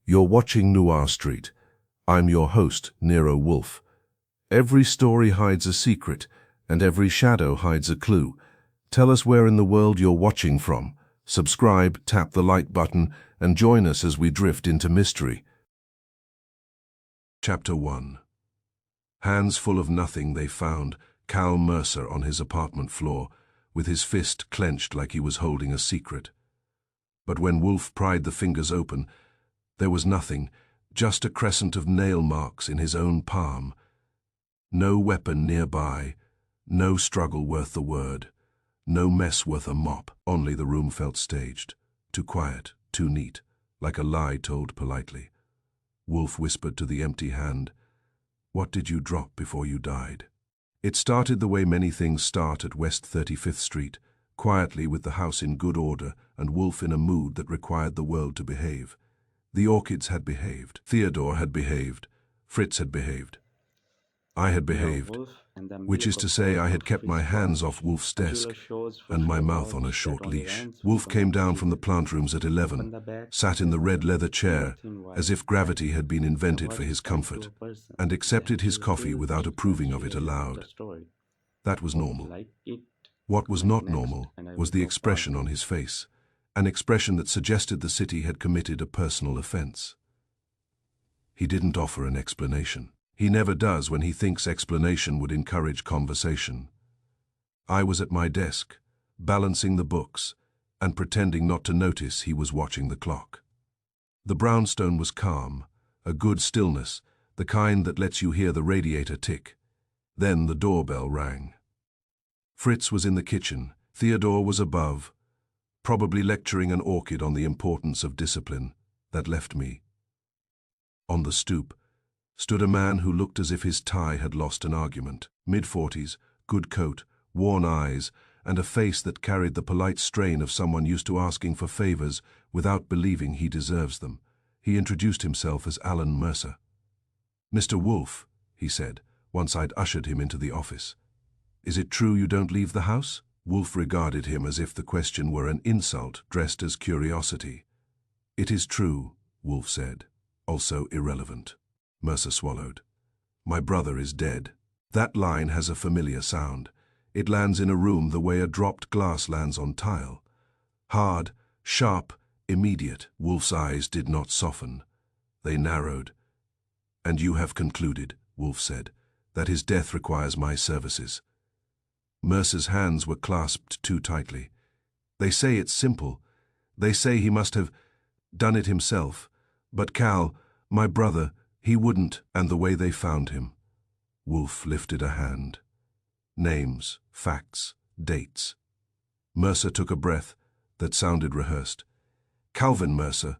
You're watching Noir Street. I'm your host, Nero Wolfe. Every story hides a secret, and every shadow hides a clue. Tell us where in the world you're watching from. Subscribe, tap the like button, and join us as we drift into mystery. Chapter 1. Hands full of nothing, they found Cal Mercer on his apartment floor, with his fist clenched like he was holding a secret. But when Wolfe pried the fingers open, there was nothing, just a crescent of nail marks in his own palm. No weapon nearby, no struggle worth the word, no mess worth a mop. Only the room felt staged, too quiet, too neat, like a lie told politely. Wolfe whispered to the empty hand, "What did you drop before you died?" It started the way many things start at West 35th Street, quietly with the house in good order and Wolfe in a mood that required the world to behave. The orchids had behaved, Theodore had behaved, Fritz had behaved. I had behaved, which is to say I had kept my hands off Wolfe's desk and my mouth on a short leash. Wolfe came down from the plant rooms at 11, sat in the red leather chair as if gravity had been invented for his comfort, and accepted his coffee without approving of it aloud. That was normal. What was not normal was the expression on his face, an expression that suggested the city had committed a personal offense. He didn't offer an explanation. He never does when he thinks explanation would encourage conversation. I was at my desk, balancing the books, and pretending not to notice he was watching the clock. The brownstone was calm, a good stillness, the kind that lets you hear the radiator tick. Then the doorbell rang. Fritz was in the kitchen, Theodore was above, probably lecturing an orchid on the importance of discipline. That left me. On the stoop stood a man who looked as if his tie had lost an argument. Mid-40s, good coat, worn eyes, and a face that carried the polite strain of someone used to asking for favors without believing he deserves them. He introduced himself as Alan Mercer. "Mr. Wolfe," he said, once I'd ushered him into the office. "Is it true you don't leave the house?" Wolfe regarded him as if the question were an insult dressed as curiosity. "It is true," Wolfe said, "also irrelevant." Mercer swallowed. "My brother is dead." That line has a familiar sound. It lands in a room the way a dropped glass lands on tile. Hard, sharp, immediate. Wolfe's eyes did not soften. They narrowed. "And you have concluded," Wolfe said, "that his death requires my services." Mercer's hands were clasped too tightly. "They say it's simple. They say he must have done it himself. But Cal, my brother, he wouldn't." "And the way they found him?" Wolfe lifted a hand. "Names, facts, dates." Mercer took a breath that sounded rehearsed. "Calvin Mercer,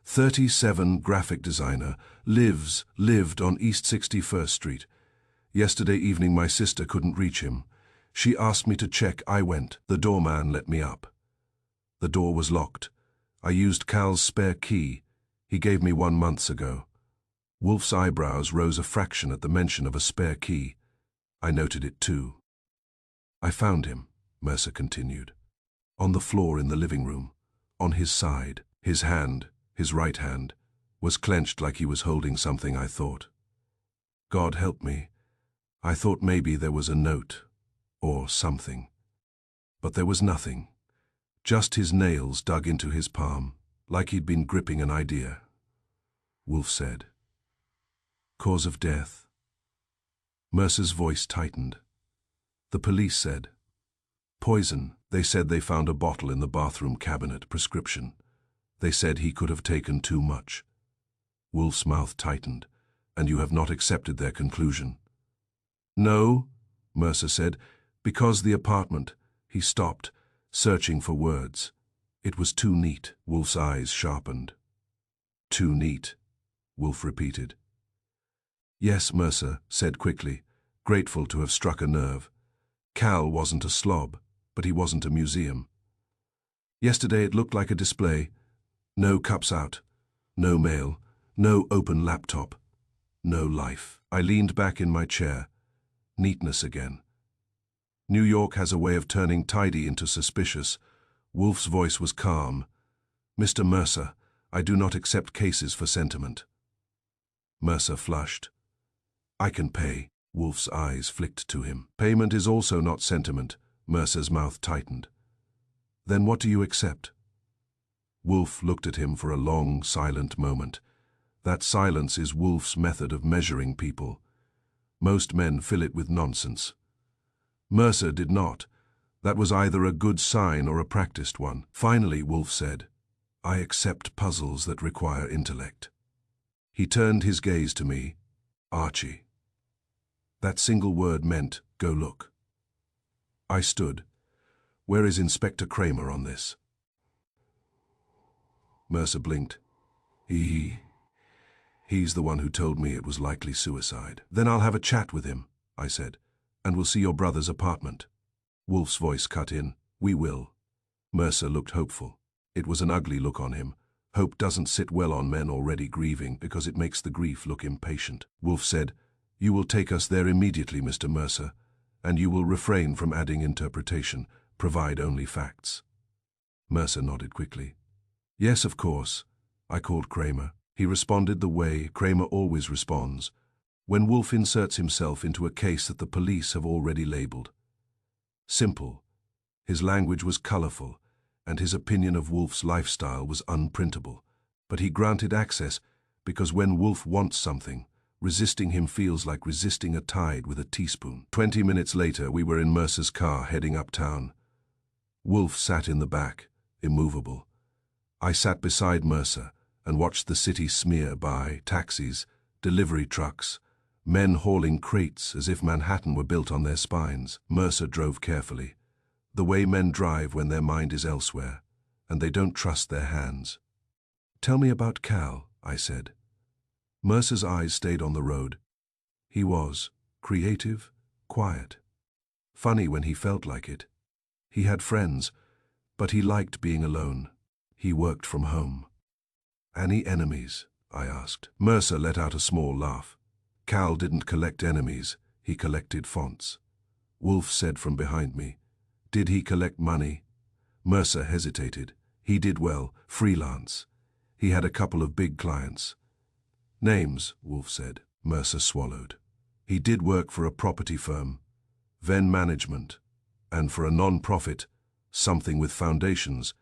37, graphic designer, lived on East 61st Street. Yesterday evening my sister couldn't reach him. She asked me to check. I went. The doorman let me up. The door was locked. I used Cal's spare key. He gave me one months ago." Wolfe's eyebrows rose a fraction at the mention of a spare key. I noted it too. "I found him," Mercer continued, "on the floor in the living room, on his side. His hand, his right hand, was clenched like he was holding something, I thought. God help me. I thought maybe there was a note, or something. But there was nothing. Just his nails dug into his palm, like he'd been gripping an idea." Wolfe said, "Cause of death?" Mercer's voice tightened. "The police said. Poison. They said they found a bottle in the bathroom cabinet, prescription. They said he could have taken too much." Wolfe's mouth tightened. "And you have not accepted their conclusion?" "No," Mercer said, "because the apartment." He stopped, searching for words. It was too neat. Wolfe's eyes sharpened. "Too neat," Wolfe repeated. "Yes," Mercer said quickly, grateful to have struck a nerve. Cal wasn't a slob, but he wasn't a museum. "Yesterday it looked like a display. No cups out, no mail, no open laptop, no life." I leaned back in my chair. Neatness again. New York has a way of turning tidy into suspicious. Wolfe's voice was calm. "Mr. Mercer, I do not accept cases for sentiment. Mercer flushed. I can pay. Wolf's eyes flicked to him. Payment is also not sentiment. Mercer's mouth tightened. Then what do you accept? Wolf looked at him for a long, silent moment. That silence is Wolf's method of measuring people. Most men fill it with nonsense. Mercer did not. That was either a good sign or a practiced one. Finally, Wolf said, I accept puzzles that require intellect. He turned his gaze to me. Archie. That single word meant, go look. I stood. Where is Inspector Kramer on this? Mercer blinked. He's the one who told me it was likely suicide. Then I'll have a chat with him, I said, and we'll see your brother's apartment. Wolf's voice cut in. We will. Mercer looked hopeful. It was an ugly look on him. Hope doesn't sit well on men already grieving because it makes the grief look impatient. Wolf said, You will take us there immediately, Mr. Mercer, and you will refrain from adding interpretation, provide only facts. Mercer nodded quickly. Yes, of course. I called Kramer. He responded the way Kramer always responds, when Wolf inserts himself into a case that the police have already labeled. Simple. His language was colorful, and his opinion of Wolf's lifestyle was unprintable. But he granted access because when Wolf wants something, resisting him feels like resisting a tide with a teaspoon. 20 minutes later, we were in Mercer's car heading uptown. Wolf sat in the back, immovable. I sat beside Mercer and watched the city smear by, taxis, delivery trucks, men hauling crates as if Manhattan were built on their spines. Mercer drove carefully, the way men drive when their mind is elsewhere, and they don't trust their hands. Tell me about Cal, I said. Mercer's eyes stayed on the road. He was creative, quiet. Funny when he felt like it. He had friends, but he liked being alone. He worked from home. Any enemies? I asked. Mercer let out a small laugh. Cal didn't collect enemies, he collected fonts. Wolf said from behind me, Did he collect money? Mercer hesitated. He did well, freelance. He had a couple of big clients. Names, Wolf said. Mercer swallowed. He did work for a property firm, Venn Management, and for a non-profit, something with foundations,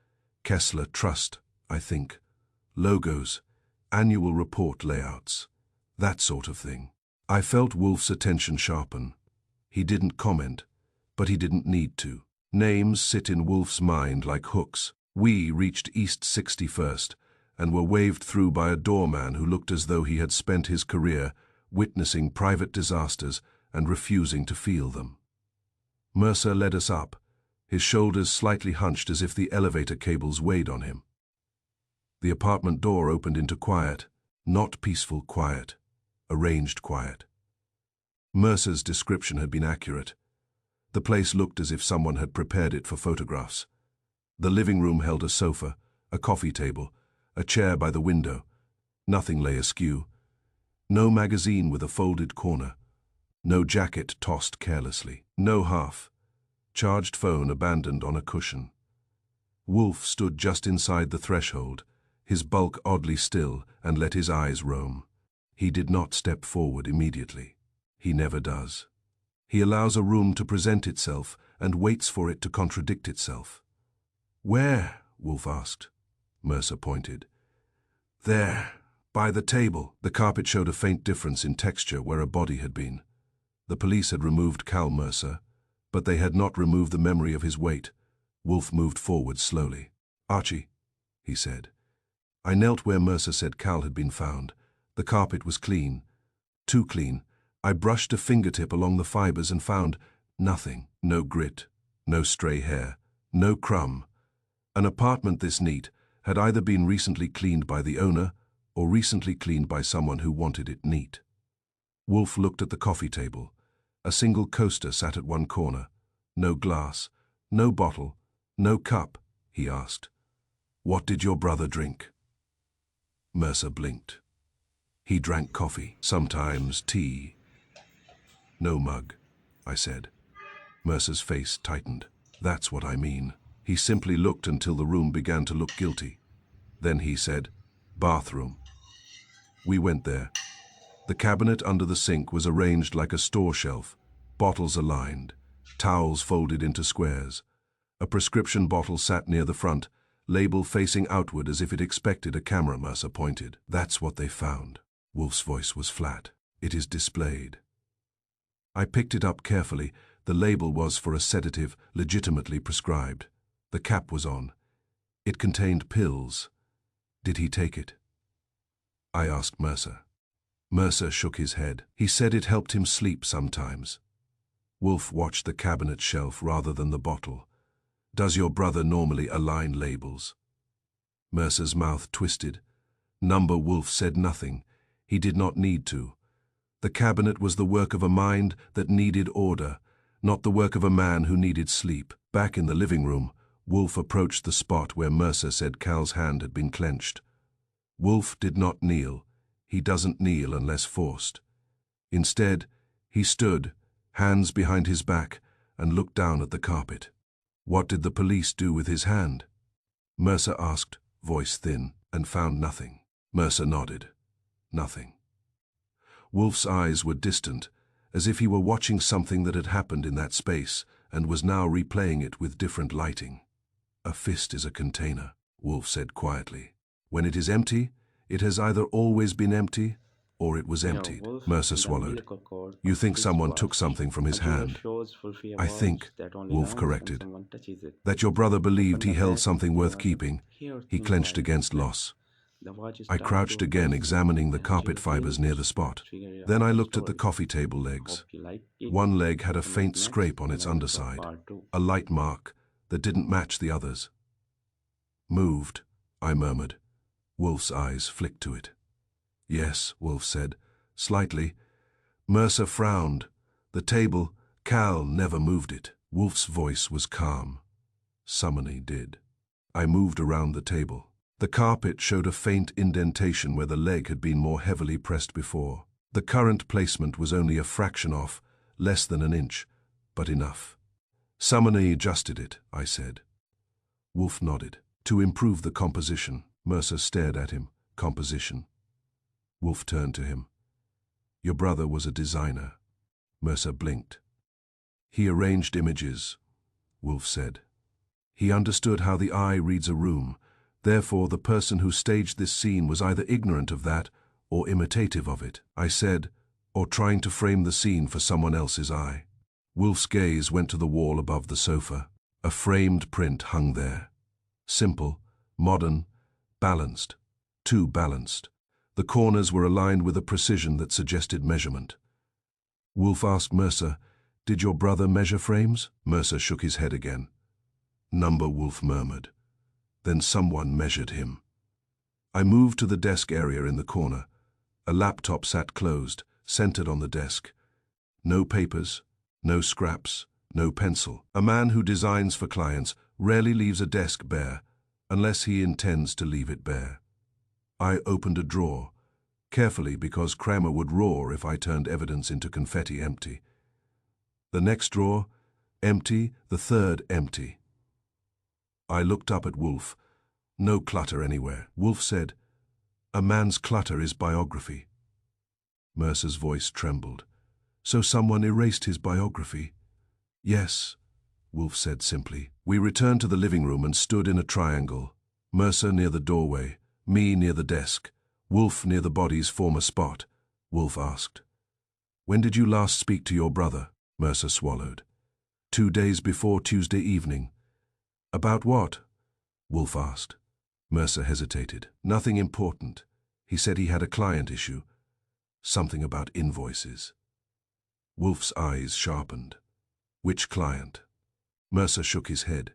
Kessler Trust, I think. Logos, annual report layouts, that sort of thing. I felt Wolf's attention sharpen. He didn't comment, but he didn't need to. Names sit in Wolf's mind like hooks. We reached East 61st and were waved through by a doorman who looked as though he had spent his career witnessing private disasters and refusing to feel them. Mercer led us up, his shoulders slightly hunched as if the elevator cables weighed on him. The apartment door opened into quiet, not peaceful quiet, arranged quiet. Mercer's description had been accurate. The place looked as if someone had prepared it for photographs. The living room held a sofa, a coffee table, a chair by the window. Nothing lay askew. No magazine with a folded corner. No jacket tossed carelessly. No half-charged phone abandoned on a cushion. Wolf stood just inside the threshold, his bulk oddly still, and let his eyes roam. He did not step forward immediately. He never does. He allows a room to present itself and waits for it to contradict itself. Where? Wolf asked. Mercer pointed. There, by the table. The carpet showed a faint difference in texture where a body had been. The police had removed Cal Mercer, but they had not removed the memory of his weight. Wolf moved forward slowly. Archie, he said. I knelt where Mercer said Cal had been found. The carpet was clean. Too clean. I brushed a fingertip along the fibers and found nothing. No grit, no stray hair, no crumb. An apartment this neat had either been recently cleaned by the owner or recently cleaned by someone who wanted it neat. Wolf looked at the coffee table. A single coaster sat at one corner. No glass, no bottle, no cup, he asked. What did your brother drink? Mercer blinked. He drank coffee, sometimes tea. No mug, I said. Mercer's face tightened. That's what I mean. He simply looked until the room began to look guilty. Then he said, Bathroom. We went there. The cabinet under the sink was arranged like a store shelf, bottles aligned, towels folded into squares. A prescription bottle sat near the front, label facing outward as if it expected a camera, Mercer pointed. That's what they found. Wolf's voice was flat. It is displayed. I picked it up carefully. The label was for a sedative, legitimately prescribed. The cap was on. It contained pills. Did he take it? I asked Mercer. Mercer shook his head. He said it helped him sleep sometimes. Wolf watched the cabinet shelf rather than the bottle. Does your brother normally align labels? Mercer's mouth twisted. Number Wolf said nothing. He did not need to. The cabinet was the work of a mind that needed order, not the work of a man who needed sleep. Back in the living room, Wolf approached the spot where Mercer said Cal's hand had been clenched. Wolf did not kneel. He doesn't kneel unless forced. Instead, he stood, hands behind his back, and looked down at the carpet. What did the police do with his hand? Mercer asked, voice thin, and found nothing. Mercer nodded. Nothing. Wolf's eyes were distant, as if he were watching something that had happened in that space and was now replaying it with different lighting. A fist is a container, Wolf said quietly. When it is empty, it has either always been empty or it was emptied. Mercer swallowed. You think someone took something from his hand? I think, Wolf corrected, that your brother believed he held something worth keeping. He clenched against loss. I crouched again, examining the carpet fibers near the spot. Then I looked at the coffee table legs. One leg had a faint scrape on its underside, a light mark that didn't match the others. Moved, I murmured. Wolf's eyes flicked to it. Yes, Wolf said, slightly. Mercer frowned. The table, Cal never moved it. Wolf's voice was calm. Summoning did. I moved around the table. The carpet showed a faint indentation where the leg had been more heavily pressed before. The current placement was only a fraction off, less than an inch, but enough. Summoning adjusted it, I said. Wolf nodded. To improve the composition. Mercer stared at him. Composition. Wolf turned to him. Your brother was a designer. Mercer blinked. He arranged images, Wolf said. He understood how the eye reads a room. Therefore, the person who staged this scene was either ignorant of that or imitative of it, I said, or trying to frame the scene for someone else's eye. Wolf's gaze went to the wall above the sofa. A framed print hung there. Simple, modern, balanced. Too balanced. The corners were aligned with a precision that suggested measurement. Wolf asked Mercer, did your brother measure frames? Mercer shook his head again. Number, Wolf murmured. Then someone measured him. I moved to the desk area in the corner. A laptop sat closed, centered on the desk. No papers, no scraps, no pencil. A man who designs for clients rarely leaves a desk bare, unless he intends to leave it bare. I opened a drawer, carefully because Kramer would roar if I turned evidence into confetti empty. The next drawer, empty, the third empty. I looked up at Wolf. No clutter anywhere. Wolf said, a man's clutter is biography. Mercer's voice trembled. So someone erased his biography? Yes, Wolf said simply. We returned to the living room and stood in a triangle. Mercer near the doorway, me near the desk, Wolf near the body's former spot. Wolf asked, when did you last speak to your brother? Mercer swallowed. 2 days before Tuesday evening. About what? Wolf asked. Mercer hesitated. Nothing important. He said he had a client issue. Something about invoices. Wolf's eyes sharpened. Which client? Mercer shook his head.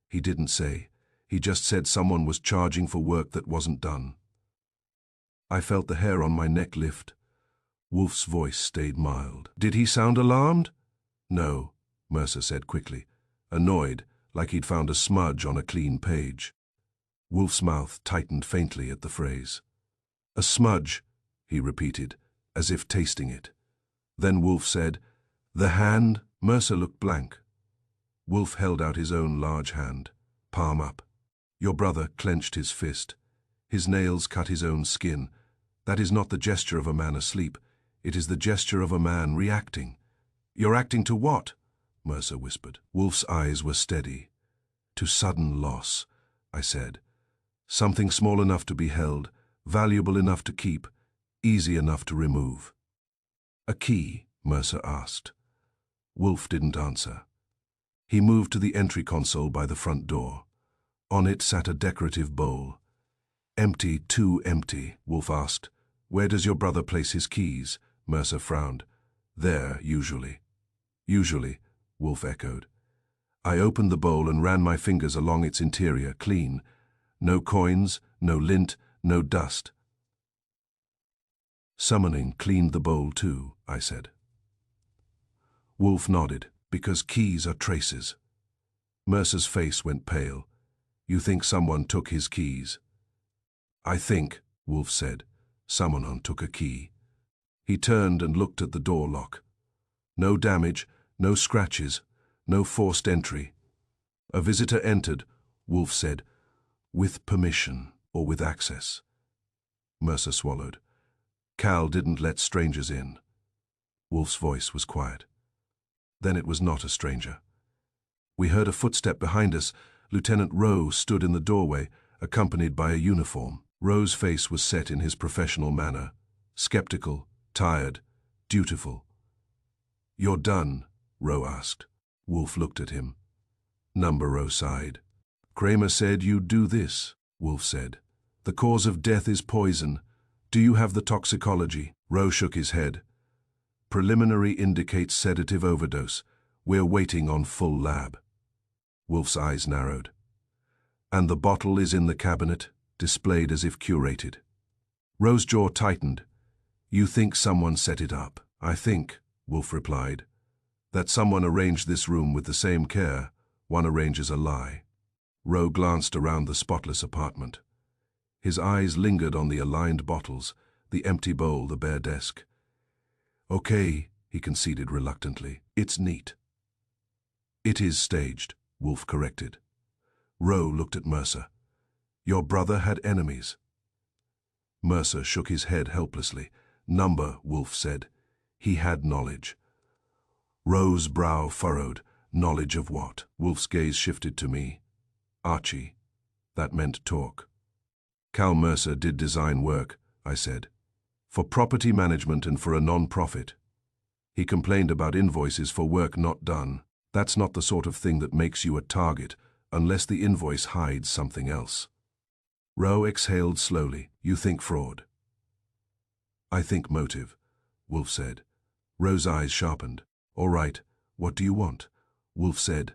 He didn't say. He just said someone was charging for work that wasn't done. I felt the hair on my neck lift. Wolf's voice stayed mild. Did he sound alarmed? No, Mercer said quickly. Annoyed, like he'd found a smudge on a clean page. Wolf's mouth tightened faintly at the phrase. A smudge, he repeated, as if tasting it. Then Wolf said, the hand? Mercer looked blank. Wolf held out his own large hand, palm up. Your brother clenched his fist. His nails cut his own skin. That is not the gesture of a man asleep. It is the gesture of a man reacting. "You're acting to what?" Mercer whispered. Wolf's eyes were steady. "To sudden loss," I said. "Something small enough to be held, valuable enough to keep, easy enough to remove." "A key?" Mercer asked. Wolf didn't answer. He moved to the entry console by the front door. On it sat a decorative bowl. "Empty, too empty," Wolf asked. "Where does your brother place his keys?" Mercer frowned. "There, usually." "Usually," Wolf echoed. I opened the bowl and ran my fingers along its interior, clean. No coins, no lint, no dust. "Summoning cleaned the bowl too," I said. Wolf nodded. "Because keys are traces." Mercer's face went pale. "You think someone took his keys?" "I think," Wolf said, "someone took a key." He turned and looked at the door lock. No damage, no scratches, no forced entry. "A visitor entered," Wolf said, "with permission or with access." Mercer swallowed. "Cal didn't let strangers in." Wolf's voice was quiet. Then it was not a stranger. We heard a footstep behind us. Lieutenant Rowe stood in the doorway, accompanied by a uniform. Rowe's face was set in his professional manner, skeptical, tired, dutiful. "You're done?" Rowe asked. Wolf looked at him. Rowe sighed. "Kramer said you'd do this," Wolf said. "The cause of death is poison. Do you have the toxicology?" Rowe shook his head. "Preliminary indicates sedative overdose. We're waiting on full lab." Wolf's eyes narrowed. "And the bottle is in the cabinet, displayed as if curated." Rowe's jaw tightened. "You think someone set it up?" "I think," Wolf replied, "that someone arranged this room with the same care one arranges a lie." Rowe glanced around the spotless apartment. His eyes lingered on the aligned bottles, the empty bowl, the bare desk. "Okay," he conceded reluctantly. "It's neat." "It is staged," Wolf corrected. Rowe looked at Mercer. "Your brother had enemies." Mercer shook his head helplessly. Wolf said. "He had knowledge." Rowe's brow furrowed. "Knowledge of what?" Wolf's gaze shifted to me. "Archie." That meant talk. "Cal Mercer did design work," I said. "For property management and for a non-profit. He complained about invoices for work not done. That's not the sort of thing that makes you a target, unless the invoice hides something else." Rowe exhaled slowly. "You think fraud?" "I think motive," Wolf said. Rowe's eyes sharpened. "All right, what do you want?" Wolf said.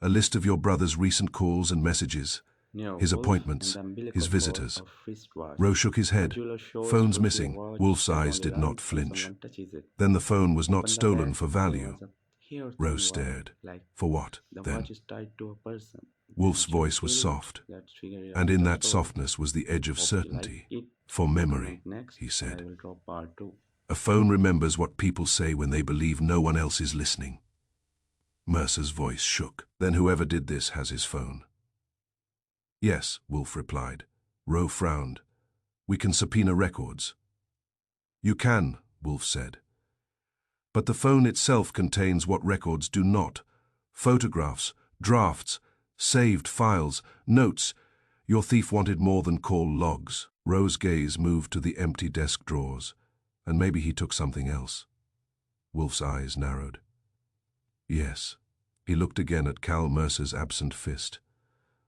"A list of your brother's recent calls and messages, Near his Wolf appointments, and the his umbilical cord visitors." of wristwatch. Rowe shook his A head. jeweler shows "Phone's Wolfie a missing." watch Wolf's that eyes only did not runs when flinch. someone touches it. "Then the phone was not Open the stolen bag. for There value." was a hair Rowe thin wire, stared. like "For what, the then?" watch is tied to a person. Wolf's And she voice was killed it. soft, Let's figure it and out in the that story. softness was the edge of Hope you like certainty. it. "For Comment memory," next, he and I said. will draw part 2. "A phone remembers what people say when they believe no one else is listening." Mercer's voice shook. "Then whoever did this has his phone." "Yes," Wolf replied. Rowe frowned. "We can subpoena records." "You can," Wolf said. "But the phone itself contains what records do not. Photographs, drafts, saved files, notes. Your thief wanted more than call logs." Rowe's gaze moved to the empty desk drawers, and maybe he took something else. Wolf's eyes narrowed. "Yes." He looked again at Cal Mercer's absent fist.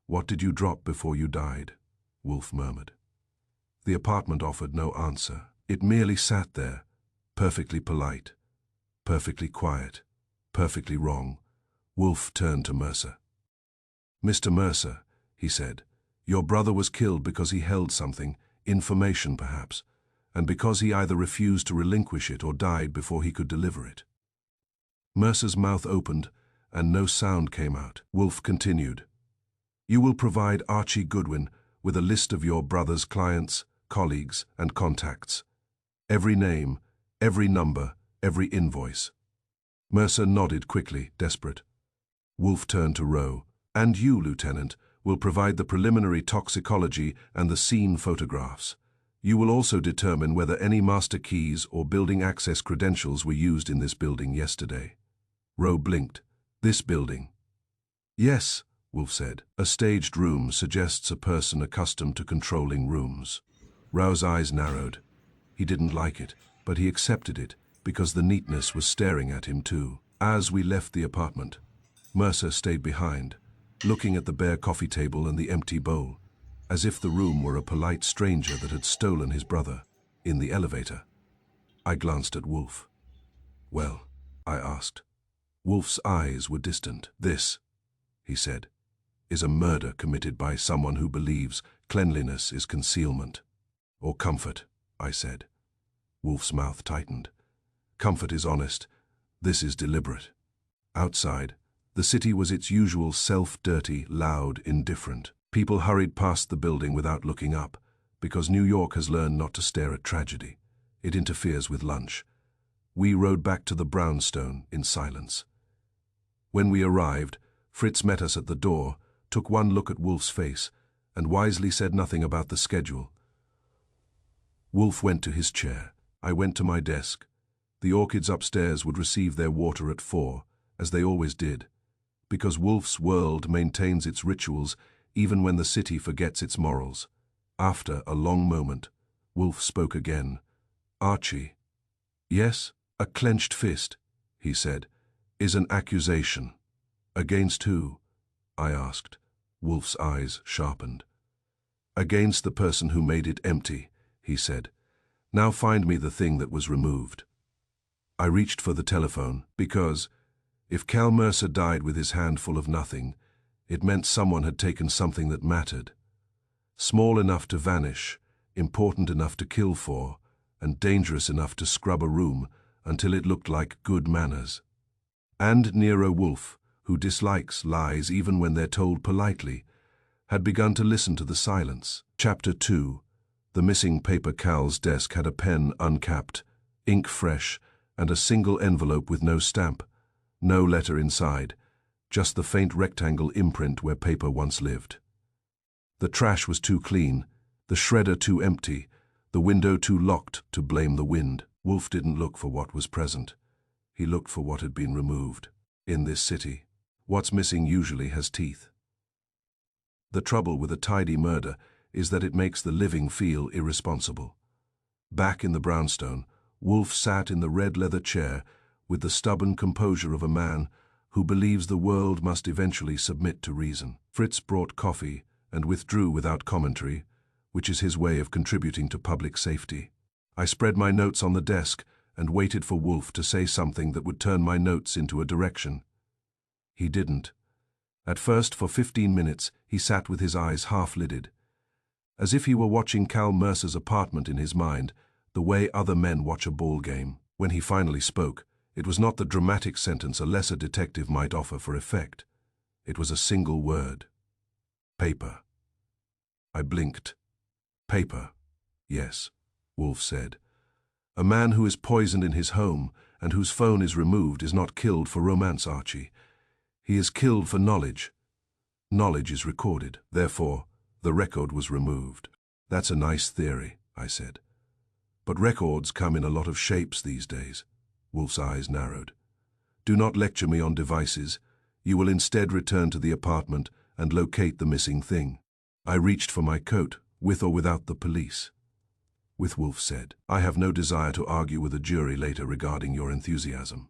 "What did you drop before you died?" Wolf murmured. The apartment offered no answer. It merely sat there, perfectly polite, perfectly quiet, perfectly wrong. Wolf turned to Mercer. "Mr. Mercer," he said, "your brother was killed because he held something, information perhaps, and because he either refused to relinquish it or died before he could deliver it." Mercer's mouth opened, and no sound came out. Wolf continued. "You will provide Archie Goodwin with a list of your brother's clients, colleagues, and contacts. Every name, every number, every invoice." Mercer nodded quickly, desperate. Wolf turned to Rowe. "And you, Lieutenant, will provide the preliminary toxicology and the scene photographs. You will also determine whether any master keys or building access credentials were used in this building yesterday. Rowe blinked. This building? Yes, Wolf said. A staged room suggests a person accustomed to controlling rooms. Rowe's eyes narrowed. He didn't like it, but he accepted it because the neatness was staring at him too. As we left the apartment, Mercer stayed behind, looking at the bare coffee table and the empty bowl, as if the room were a polite stranger that had stolen his brother. In the elevator, I glanced at Wolf. Well, I asked. Wolf's eyes were distant. This, he said, is a murder committed by someone who believes cleanliness is concealment. Or comfort, I said. Wolf's mouth tightened. Comfort is honest. This is deliberate. Outside, the city was its usual self-dirty, loud, indifferent. People hurried past the building without looking up, because New York has learned not to stare at tragedy. It interferes with lunch. We rode back to the brownstone in silence. When we arrived, Fritz met us at the door, took one look at Wolf's face, and wisely said nothing about the schedule. Wolf went to his chair. I went to my desk. The orchids upstairs would receive their water at 4, as they always did, because Wolf's world maintains its rituals even when the city forgets its morals. After a long moment, Wolf spoke again. Archie. Yes, a clenched fist, he said, is an accusation. Against who? I asked. Wolf's eyes sharpened. Against the person who made it empty, he said. Now find me the thing that was removed. I reached for the telephone because, if Cal Mercer died with his hand full of nothing, it meant someone had taken something that mattered. Small enough to vanish, important enough to kill for, and dangerous enough to scrub a room until it looked like good manners. And Nero Wolfe, who dislikes lies even when they're told politely, had begun to listen to the silence. Chapter 2. The missing paper. Cal's desk had a pen uncapped, ink fresh, and a single envelope with no stamp, no letter inside, just the faint rectangle imprint where paper once lived. The trash was too clean, the shredder too empty, the window too locked to blame the wind. Wolf didn't look for what was present. He looked for what had been removed. In this city, what's missing usually has teeth. The trouble with a tidy murder is that it makes the living feel irresponsible. Back in the brownstone, Wolf sat in the red leather chair with the stubborn composure of a man who believes the world must eventually submit to reason. Fritz brought coffee and withdrew without commentary, which is his way of contributing to public safety. I spread my notes on the desk and waited for Wolf to say something that would turn my notes into a direction. He didn't. At first, for 15 minutes, he sat with his eyes half-lidded, as if he were watching Cal Mercer's apartment in his mind, the way other men watch a ball game. When he finally spoke, it was not the dramatic sentence a lesser detective might offer for effect. It was a single word. Paper. I blinked. Paper. Yes, Wolf said. A man who is poisoned in his home and whose phone is removed is not killed for romance, Archie. He is killed for knowledge. Knowledge is recorded. Therefore, the record was removed. That's a nice theory, I said. But records come in a lot of shapes these days. Wolf's eyes narrowed. Do not lecture me on devices. You will instead return to the apartment and locate the missing thing. I reached for my coat, with or without the police. With, Wolf said. I have no desire to argue with a jury later regarding your enthusiasm.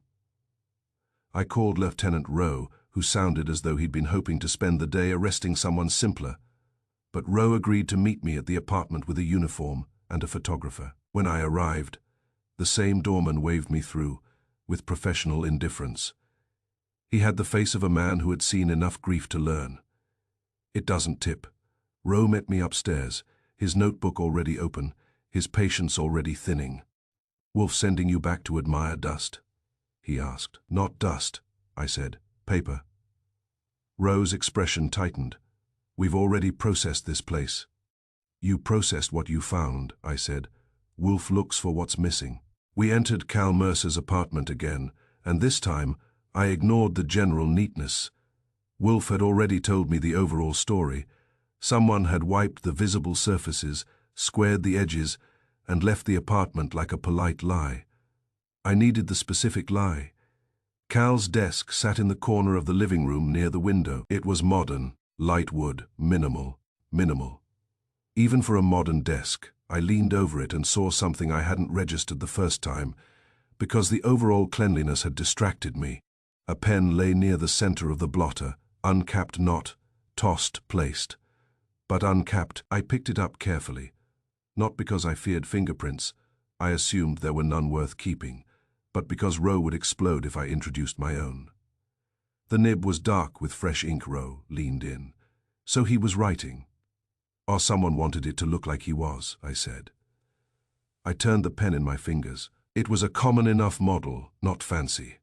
I called Lieutenant Rowe, who sounded as though he'd been hoping to spend the day arresting someone simpler. But Rowe agreed to meet me at the apartment with a uniform and a photographer. When I arrived, the same doorman waved me through, with professional indifference. He had the face of a man who had seen enough grief to learn. It doesn't tip. Rowe met me upstairs, his notebook already open, his patience already thinning. Wolf sending you back to admire dust? He asked. Not dust, I said. Paper. Rowe's expression tightened. We've already processed this place. You processed what you found, I said. Wolf looks for what's missing. We entered Cal Mercer's apartment again, and this time I ignored the general neatness. Wolf had already told me the overall story. Someone had wiped the visible surfaces, squared the edges, and left the apartment like a polite lie. I needed the specific lie. Cal's desk sat in the corner of the living room near the window. It was modern, light wood, minimal. Even for a modern desk, I leaned over it and saw something I hadn't registered the first time, because the overall cleanliness had distracted me. A pen lay near the center of the blotter, uncapped, not tossed, placed. But uncapped. I picked it up carefully. Not because I feared fingerprints, I assumed there were none worth keeping, but because Roe would explode if I introduced my own. The nib was dark with fresh ink. Roe leaned in. So he was writing. Or someone wanted it to look like he was, I said. I turned the pen in my fingers. It was a common enough model, not fancy.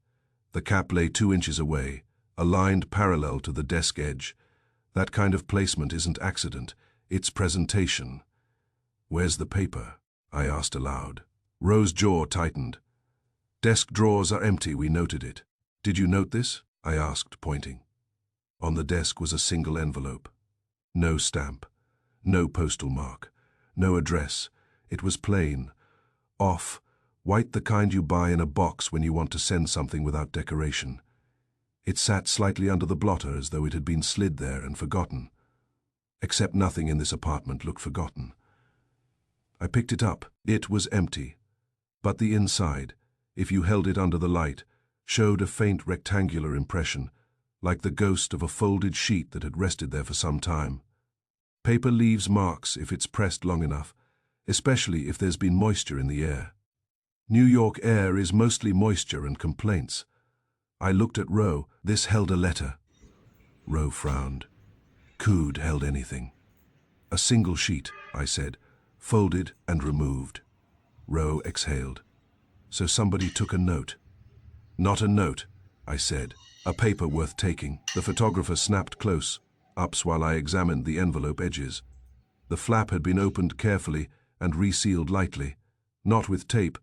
The cap lay 2 inches away, aligned parallel to the desk edge. That kind of placement isn't accident, it's presentation. Where's the paper? I asked aloud. Roe's jaw tightened. Desk drawers are empty, we noted it. Did you note this? I asked, pointing. On the desk was a single envelope. No stamp, no postal mark, no address. It was plain, off, white, the kind you buy in a box when you want to send something without decoration. It sat slightly under the blotter as though it had been slid there and forgotten. Except nothing in this apartment looked forgotten. I picked it up. It was empty. But the inside, if you held it under the light, showed a faint rectangular impression, like the ghost of a folded sheet that had rested there for some time. Paper leaves marks if it's pressed long enough, especially if there's been moisture in the air. New York air is mostly moisture and complaints. I looked at Roe. This held a letter. Roe frowned. Could held anything. A single sheet, I said, folded and removed. Roe exhaled. So somebody took a note. Not a note, I said. A paper worth taking. The photographer snapped close, ups while I examined the envelope edges. The flap had been opened carefully and resealed lightly, not with tape,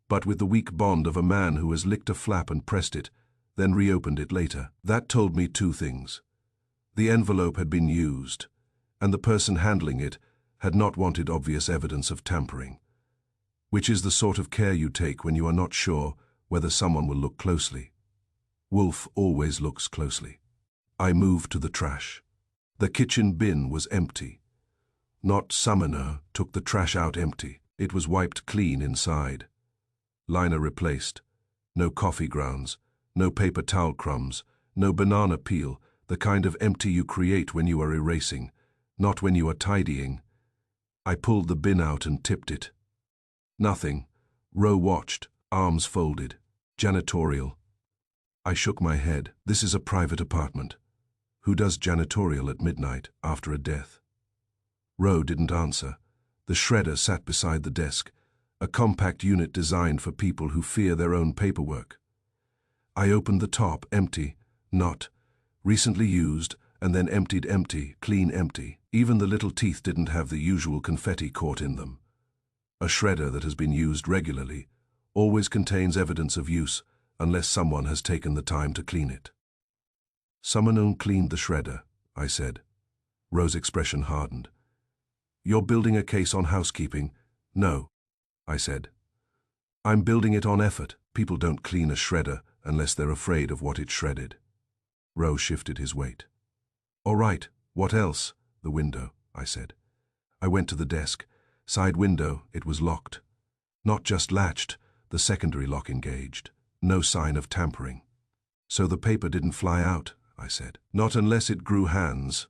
but with the weak bond of a man who has licked a flap and pressed it, then reopened it later. That told me 2 things. The envelope had been used, and the person handling it had not wanted obvious evidence of tampering, which is the sort of care you take when you are not sure whether someone will look closely. Wolf always looks closely. I moved to the trash. The kitchen bin was empty. Not Summoner took the trash out empty. It was wiped clean inside. Liner replaced. No coffee grounds, no paper towel crumbs, no banana peel, the kind of empty you create when you are erasing, not when you are tidying. I pulled the bin out and tipped it. Nothing. Roe watched, arms folded. Janitorial. I shook my head. This is a private apartment. Who does janitorial at midnight after a death? Roe didn't answer. The shredder sat beside the desk, a compact unit designed for people who fear their own paperwork. I opened the top, empty, not, recently used, and then emptied, empty, clean empty. Even the little teeth didn't have the usual confetti caught in them. A shredder that has been used regularly always contains evidence of use unless someone has taken the time to clean it. Someone cleaned the shredder, I said. Roe's expression hardened. You're building a case on housekeeping? No, I said. I'm building it on effort. People don't clean a shredder unless they're afraid of what it shredded. Roe shifted his weight. All right, what else? The window, I said. I went to the desk. Side window, it was locked. Not just latched, the secondary lock engaged. No sign of tampering. So the paper didn't fly out, I said. Not unless it grew hands.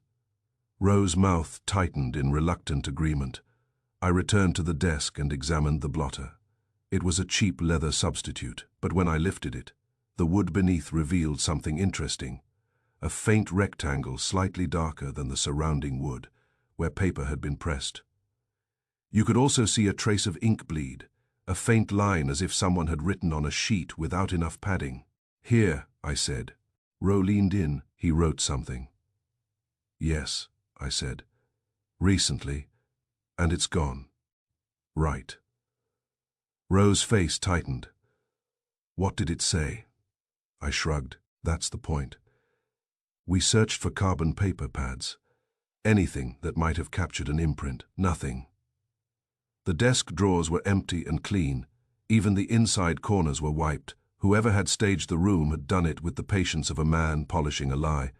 Roe's mouth tightened in reluctant agreement. I returned to the desk and examined the blotter. It was a cheap leather substitute, but when I lifted it, the wood beneath revealed something interesting. A faint rectangle slightly darker than the surrounding wood, where paper had been pressed. You could also see a trace of ink bleed, a faint line as if someone had written on a sheet without enough padding. Here, I said. Roe leaned in. He wrote something. Yes, I said. Recently, and it's gone. Right. Roe's face tightened. What did it say? I shrugged. That's the point. We searched for carbon paper pads. Anything that might have captured an imprint. Nothing. The desk drawers were empty and clean. Even the inside corners were wiped. Whoever had staged the room had done it with the patience of a man polishing a lie.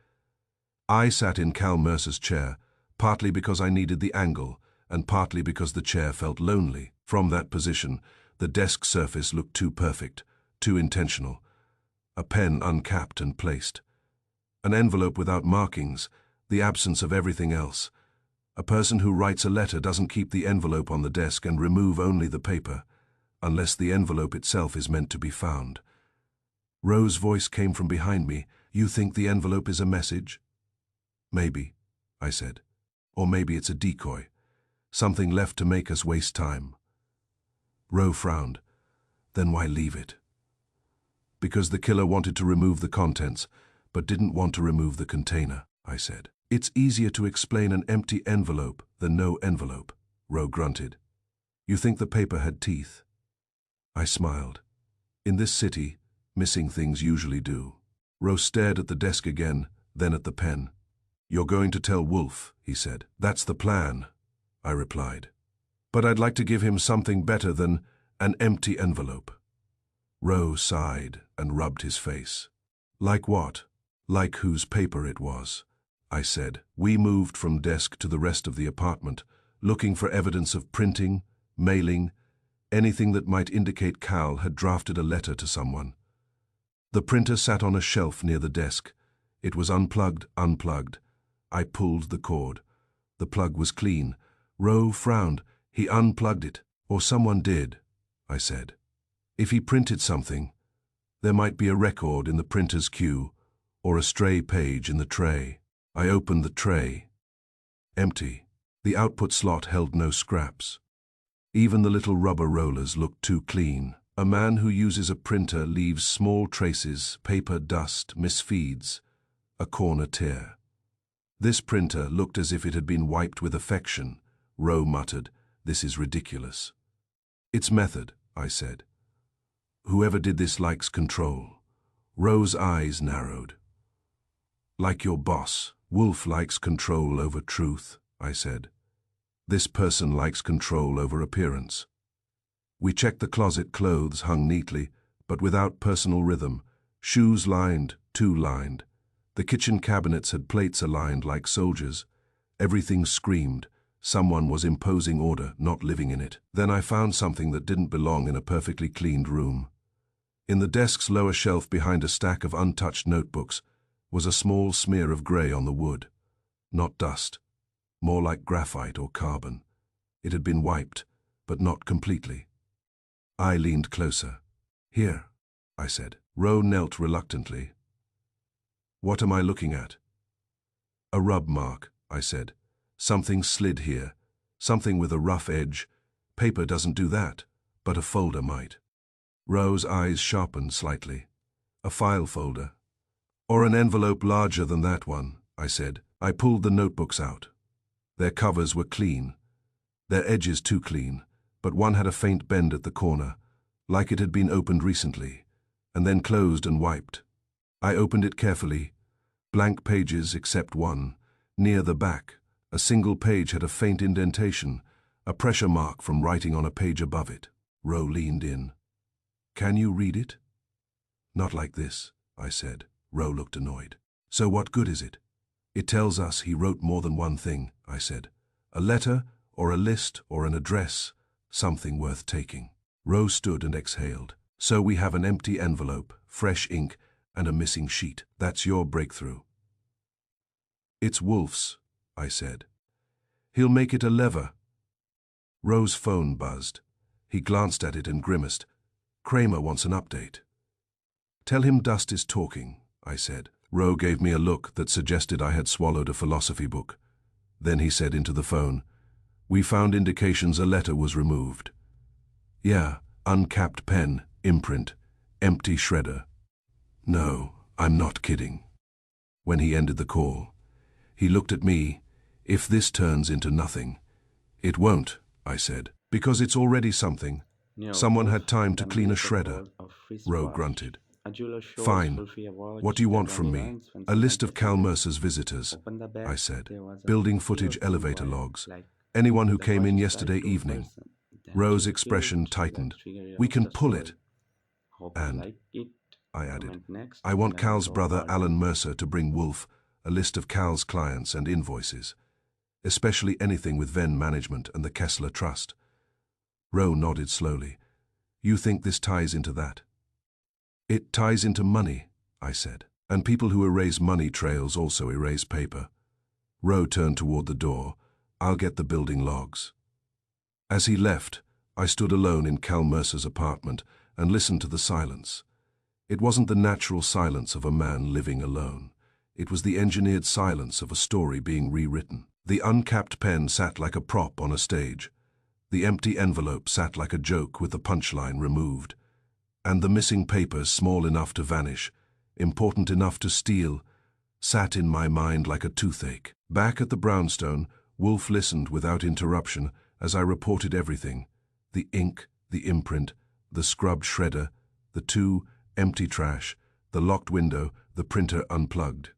I sat in Cal Mercer's chair, partly because I needed the angle, and partly because the chair felt lonely. From that position, the desk surface looked too perfect, too intentional. A pen uncapped and placed. An envelope without markings, the absence of everything else. A person who writes a letter doesn't keep the envelope on the desk and remove only the paper, unless the envelope itself is meant to be found. Rose's voice came from behind me. "You think the envelope is a message?" "Maybe," I said. "Or maybe it's a decoy. Something left to make us waste time." Rose frowned. "Then why leave it?" "Because the killer wanted to remove the contents, but didn't want to remove the container," I said. "It's easier to explain an empty envelope than no envelope," Rose grunted. "You think the paper had teeth?" I smiled. "In this city, missing things usually do." Rose stared at the desk again, then at the pen. "You're going to tell Wolf," he said. "That's the plan," I replied. "But I'd like to give him something better than an empty envelope." Rose sighed and rubbed his face. "Like what?" "Like whose paper it was," I said. We moved from desk to the rest of the apartment, looking for evidence of printing, mailing, anything that might indicate Cal had drafted a letter to someone. The printer sat on a shelf near the desk. It was unplugged. I pulled the cord. The plug was clean. Rose frowned. "He unplugged it, or someone did," I said. "If he printed something, there might be a record in the printer's queue, or a stray page in the tray." I opened the tray. Empty. The output slot held no scraps. Even the little rubber rollers looked too clean. A man who uses a printer leaves small traces, paper dust, misfeeds, a corner tear. This printer looked as if it had been wiped with affection. Rose muttered, "This is ridiculous." "It's method," I said. "Whoever did this likes control." Rose's eyes narrowed. "Like your boss, Wolf likes control over truth," I said. "This person likes control over appearance." We checked the closet. Clothes hung neatly, but without personal rhythm. Shoes lined, two lined. The kitchen cabinets had plates aligned like soldiers. Everything screamed. Someone was imposing order, not living in it. Then I found something that didn't belong in a perfectly cleaned room. In the desk's lower shelf behind a stack of untouched notebooks was a small smear of gray on the wood. Not dust, more like graphite or carbon. It had been wiped, but not completely. I leaned closer. "Here," I said. Rose knelt reluctantly. "What am I looking at?" "A rub mark," I said. "Something slid here. Something with a rough edge. Paper doesn't do that, but a folder might." Rose's eyes sharpened slightly. "A file folder." "Or an envelope larger than that one," I said. I pulled the notebooks out. Their covers were clean. Their edges too clean, but one had a faint bend at the corner, like it had been opened recently, and then closed and wiped. I opened it carefully. Blank pages except one. Near the back, a single page had a faint indentation, a pressure mark from writing on a page above it. Rose leaned in. "Can you read it?" "Not like this," I said. Rose looked annoyed. "So what good is it?" "It tells us he wrote more than one thing," I said. "A letter, or a list, or an address, something worth taking." Rose stood and exhaled. "So we have an empty envelope, fresh ink, and a missing sheet. That's your breakthrough." "It's Wolf's," I said. "He'll make it a lever." Rose's phone buzzed. He glanced at it and grimaced. "Kramer wants an update." "Tell him Dust is talking," I said. Rose gave me a look that suggested I had swallowed a philosophy book. Then he said into the phone, "We found indications a letter was removed." "Yeah, uncapped pen, imprint, empty shredder." "No, I'm not kidding." When he ended the call, he looked at me. "If this turns into nothing." "It won't," I said, "because it's already something. Near Someone Wolf, had time to the clean a makeup shredder." was a fish Rose wash. grunted. A jeweler shows Fine. Wolfie a What watch do you that want from only me? runs when A someone list of kisses Cal it. Mercer's visitors, Open the I bag, said. there was a Building clear footage thin elevator wire, logs. like Anyone who the came watch in is yesterday tied to a evening. person. Then Rose's she expression flipped to the tightened. trigger We of can the pull it. story. Hope you And, like it, I added, comment next, I want and I will Cal's go brother part Alan 2. Mercer to bring Wolf a list of Cal's clients and invoices, especially anything with Venn Management and the Kessler Trust. Roe nodded slowly. You think this ties into that? It ties into money, I said. And people who erase money trails also erase paper. Roe turned toward the door. I'll get the building logs. As he left, I stood alone in Cal Mercer's apartment and listened to the silence. It wasn't the natural silence of a man living alone. It was the engineered silence of a story being rewritten. The uncapped pen sat like a prop on a stage. The empty envelope sat like a joke with the punchline removed. And the missing papers, small enough to vanish, important enough to steal, sat in my mind like a toothache. Back at the brownstone, Wolf listened without interruption as I reported everything. The ink, the imprint, the scrubbed shredder, the two empty trash, the locked window, the printer unplugged.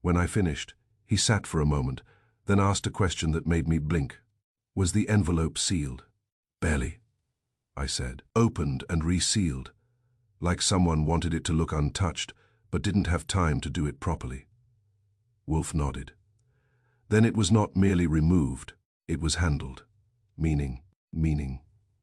When I finished, he sat for a moment, then asked a question that made me blink. Was the envelope sealed? Barely, I said. Opened and resealed, like someone wanted it to look untouched, but didn't have time to do it properly. Wolf nodded. Then it was not merely removed, it was handled. Meaning,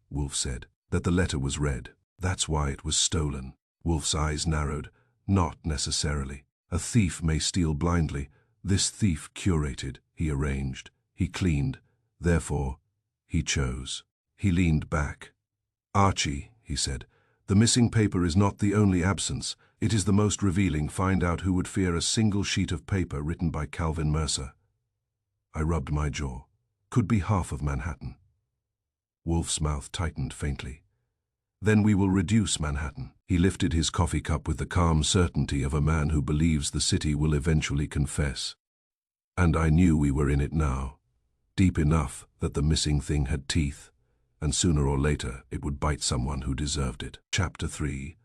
Wolf said, that the letter was read. That's why it was stolen. Wolf's eyes narrowed. Not necessarily. A thief may steal blindly. This thief curated, he arranged, he cleaned. Therefore, he chose. He leaned back. Archie, he said, the missing paper is not the only absence. It is the most revealing. Find out who would fear a single sheet of paper written by Calvin Mercer. I rubbed my jaw. Could be half of Manhattan. Wolf's mouth tightened faintly. Then we will reduce Manhattan. He lifted his coffee cup with the calm certainty of a man who believes the city will eventually confess. And I knew we were in it now, deep enough that the missing thing had teeth, and sooner or later it would bite someone who deserved it. Chapter 3.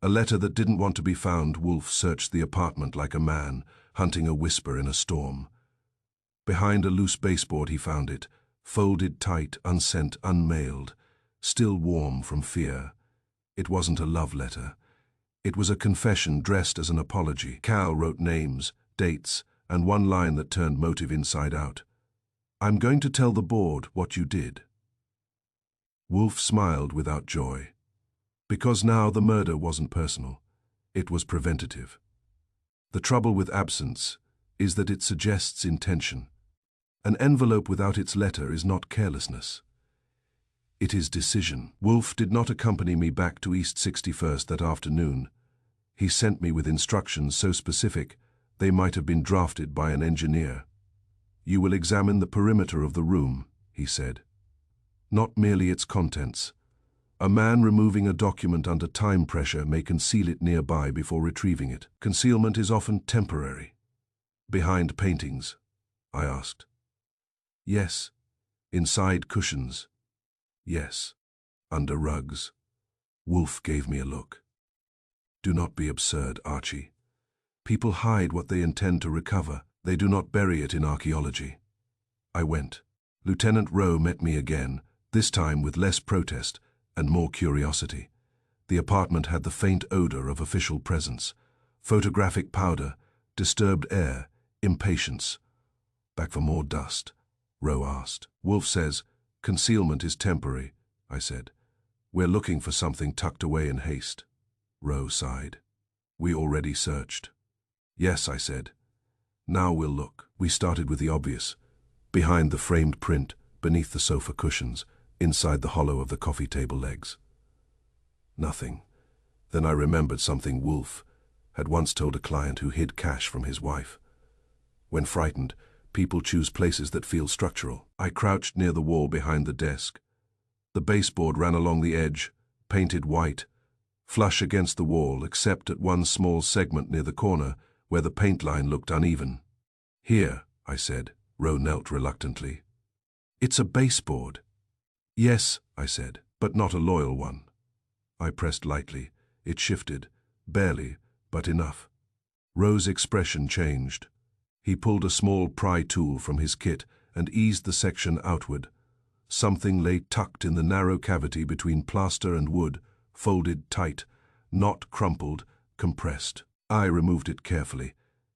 A letter that didn't want to be found. Wolf searched the apartment like a man, hunting a whisper in a storm. Behind a loose baseboard he found it, folded tight, unsent, unmailed, still warm from fear. It wasn't a love letter. It was a confession dressed as an apology. Cal wrote names, dates, and one line that turned motive inside out. I'm going to tell the board what you did. Wolf smiled without joy. Because now the murder wasn't personal. It was preventative. The trouble with absence is that it suggests intention. An envelope without its letter is not carelessness. It is decision. Wolf did not accompany me back to East 61st that afternoon. He sent me with instructions so specific they might have been drafted by an engineer. You will examine the perimeter of the room, he said. Not merely its contents. A man removing a document under time pressure may conceal it nearby before retrieving it. Concealment is often temporary. Behind paintings, I asked. Yes. Inside cushions. Yes. Under rugs. Wolf gave me a look. Do not be absurd, Archie. People hide what they intend to recover. They do not bury it in archaeology. I went. Lieutenant Rowe met me again, this time with less protest and more curiosity. The apartment had the faint odor of official presence. Photographic powder, disturbed air, impatience. Back for more dust? Rowe asked. Wolf says, concealment is temporary, I said. We're looking for something tucked away in haste. Rowe sighed. We already searched. Yes, I said. Now we'll look. We started with the obvious. Behind the framed print, beneath the sofa cushions, inside the hollow of the coffee table legs. Nothing. Then I remembered something Wolf had once told a client who hid cash from his wife. When frightened, people choose places that feel structural. I crouched near the wall behind the desk. The baseboard ran along the edge, painted white, flush against the wall except at one small segment near the corner where the paint line looked uneven. Here, I said. Rowe knelt reluctantly. It's a baseboard. Yes, I said, but not a loyal one. I pressed lightly. It shifted. barely, but enough. Rowe's expression changed. He pulled a small pry tool from his kit and eased the section outward. Something lay tucked in the narrow cavity between plaster and wood, folded tight, not crumpled, compressed. I removed it carefully.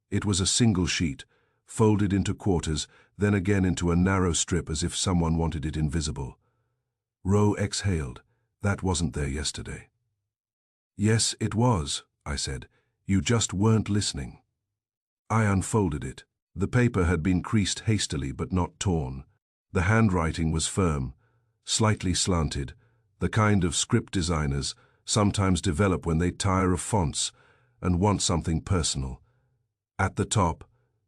It was a single sheet, folded into quarters, then again into a narrow strip as if someone wanted it invisible. Rowe exhaled. That wasn't there yesterday. Yes, it was, I said. You just weren't listening. I unfolded it. The paper had been creased hastily but not torn. The handwriting was firm, slightly slanted, the kind of script designers sometimes develop when they tire of fonts and want something personal. At the top,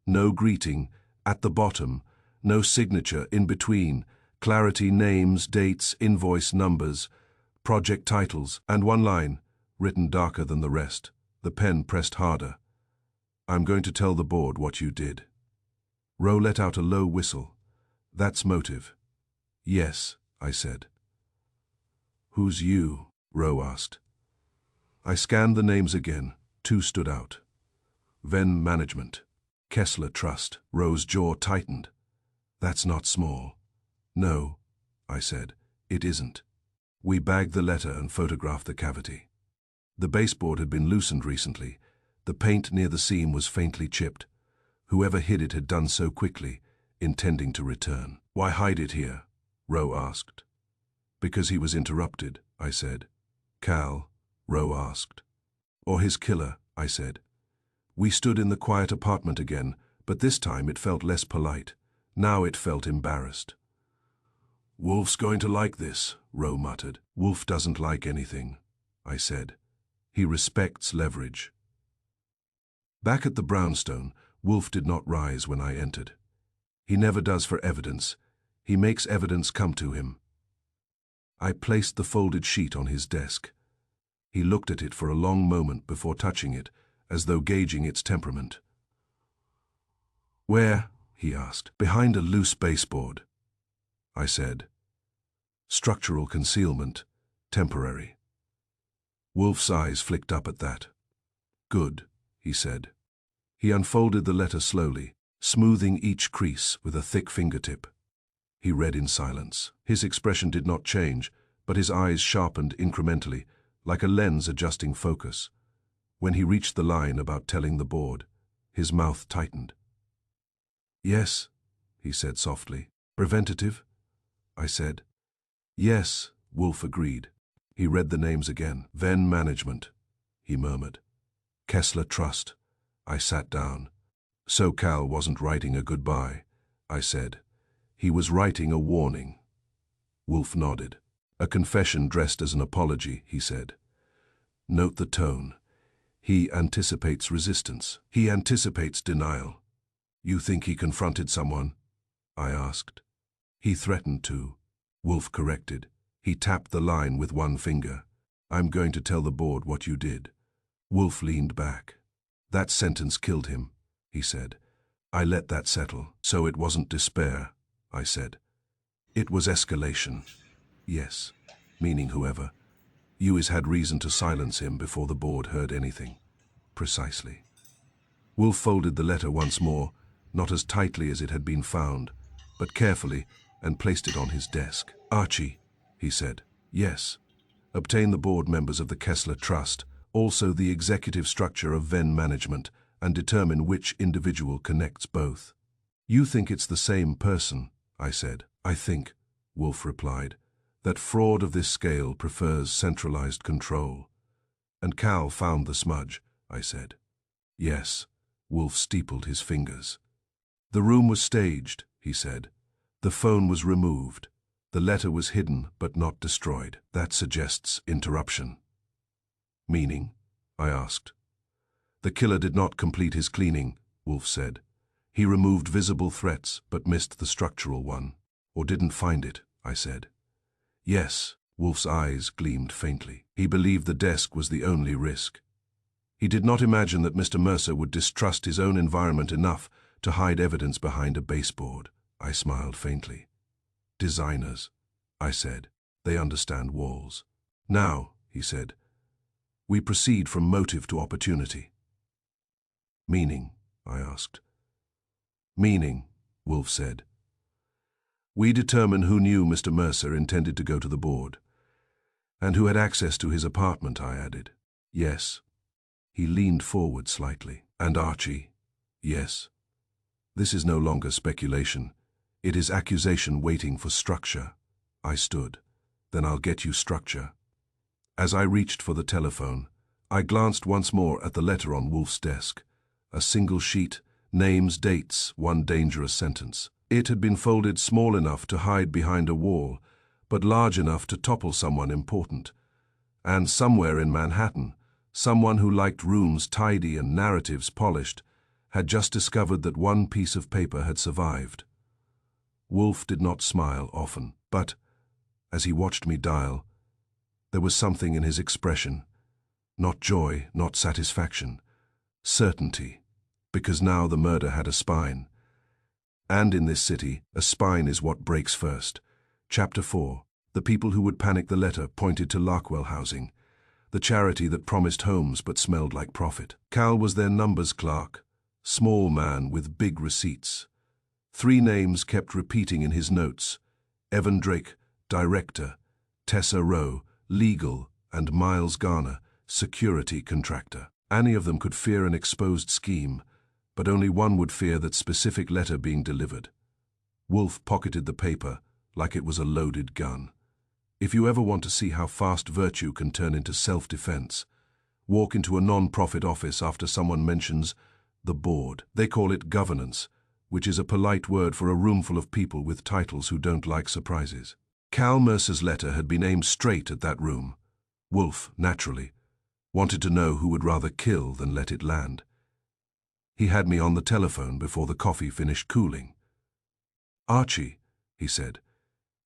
no greeting. At the bottom, no signature. In between, clarity, names, dates, invoice numbers, project titles, and one line, written darker than the rest. The pen pressed harder. I'm going to tell the board what you did. Rowe let out a low whistle. That's motive. Yes, I said. Who's you? Rowe asked. I scanned the names again. Two stood out. Venn Management. Kessler Trust. Rowe's jaw tightened. That's not small. No, I said. It isn't. We bagged the letter and photographed the cavity. The baseboard had been loosened recently. The paint near the seam was faintly chipped. Whoever hid it had done so quickly, intending to return. Why hide it here? Rowe asked. Because he was interrupted, I said. Cal? Rowe asked. Or his killer, I said. We stood in the quiet apartment again, but this time it felt less polite. Now it felt embarrassed. Wolf's going to like this, Rowe muttered. Wolf doesn't like anything, I said. He respects leverage. Back at the brownstone, Wolf did not rise when I entered. He never does for evidence. He makes evidence come to him. I placed the folded sheet on his desk. He looked at it for a long moment before touching it, as though gauging its temperament. Where? He asked. Behind a loose baseboard, I said. Structural concealment, temporary. Wolf's eyes flicked up at that. Good, he said. He unfolded the letter slowly, smoothing each crease with a thick fingertip. He read in silence. His expression did not change, but his eyes sharpened incrementally, like a lens adjusting focus. When he reached the line about telling the board, his mouth tightened. Yes, he said softly. Preventative? I said. Yes, Wolf agreed. He read the names again. Venn Management, he murmured. Kessler Trust. I sat down. So Cal wasn't writing a goodbye, I said. He was writing a warning. Wolf nodded. A confession dressed as an apology, he said. Note the tone. He anticipates resistance. He anticipates denial. You think he confronted someone? I asked. He threatened to. Wolf corrected. He tapped the line with one finger. I'm going to tell the board what you did. Wolf leaned back. That sentence killed him, he said. I let that settle. So it wasn't despair, I said. It was escalation. Yes, meaning whoever. Ewes had reason to silence him before the board heard anything. Precisely. Wolf folded the letter once more, not as tightly as it had been found, but carefully, and placed it on his desk. Archie, he said. Yes. Obtain the board members of the Kessler Trust, also the executive structure of Venn Management, and determine which individual connects both. You think it's the same person, I said. I think, Wolf replied, that fraud of this scale prefers centralized control. And Cal found the smudge, I said. Yes, Wolf steepled his fingers. The room was staged, he said. The phone was removed. The letter was hidden but not destroyed. That suggests interruption. Meaning? I asked. The killer did not complete his cleaning, Wolf said. He removed visible threats but missed the structural one. Or didn't find it, I said. Yes, Wolf's eyes gleamed faintly. He believed the desk was the only risk. He did not imagine that Mr. Mercer would distrust his own environment enough to hide evidence behind a baseboard. I smiled faintly. Designers, I said. They understand walls. Now, he said, We proceed from motive to opportunity. Meaning? I asked. Meaning, Wolf said. We determine who knew Mr. Mercer intended to go to the board. And who had access to his apartment, I added. Yes. He leaned forward slightly. And Archie? Yes. This is no longer speculation. It is accusation waiting for structure. I stood. Then I'll get you structure. As I reached for the telephone, I glanced once more at the letter on Wolf's desk. A single sheet, names, dates, one dangerous sentence. It had been folded small enough to hide behind a wall, but large enough to topple someone important. And somewhere in Manhattan, someone who liked rooms tidy and narratives polished had just discovered that one piece of paper had survived. Wolf did not smile often, but, as he watched me dial, there was something in his expression. Not joy, not satisfaction. Certainty, because now the murder had a spine. And in this city, a spine is what breaks first. Chapter 4. The people who would panic the letter pointed to Larkwell Housing, the charity that promised homes but smelled like profit. Cal was their numbers clerk, small man with big receipts. 3 names kept repeating in his notes: Evan Drake, director; Tessa Rowe, legal; and Miles Garner, security contractor. Any of them could fear an exposed scheme, but only one would fear that specific letter being delivered. Wolf pocketed the paper like it was a loaded gun. If you ever want to see how fast virtue can turn into self-defense, walk into a non-profit office after someone mentions the board. They call it governance, which is a polite word for a room full of people with titles who don't like surprises. Cal Mercer's letter had been aimed straight at that room. Wolf, naturally, wanted to know who would rather kill than let it land. He had me on the telephone before the coffee finished cooling. Archie, he said,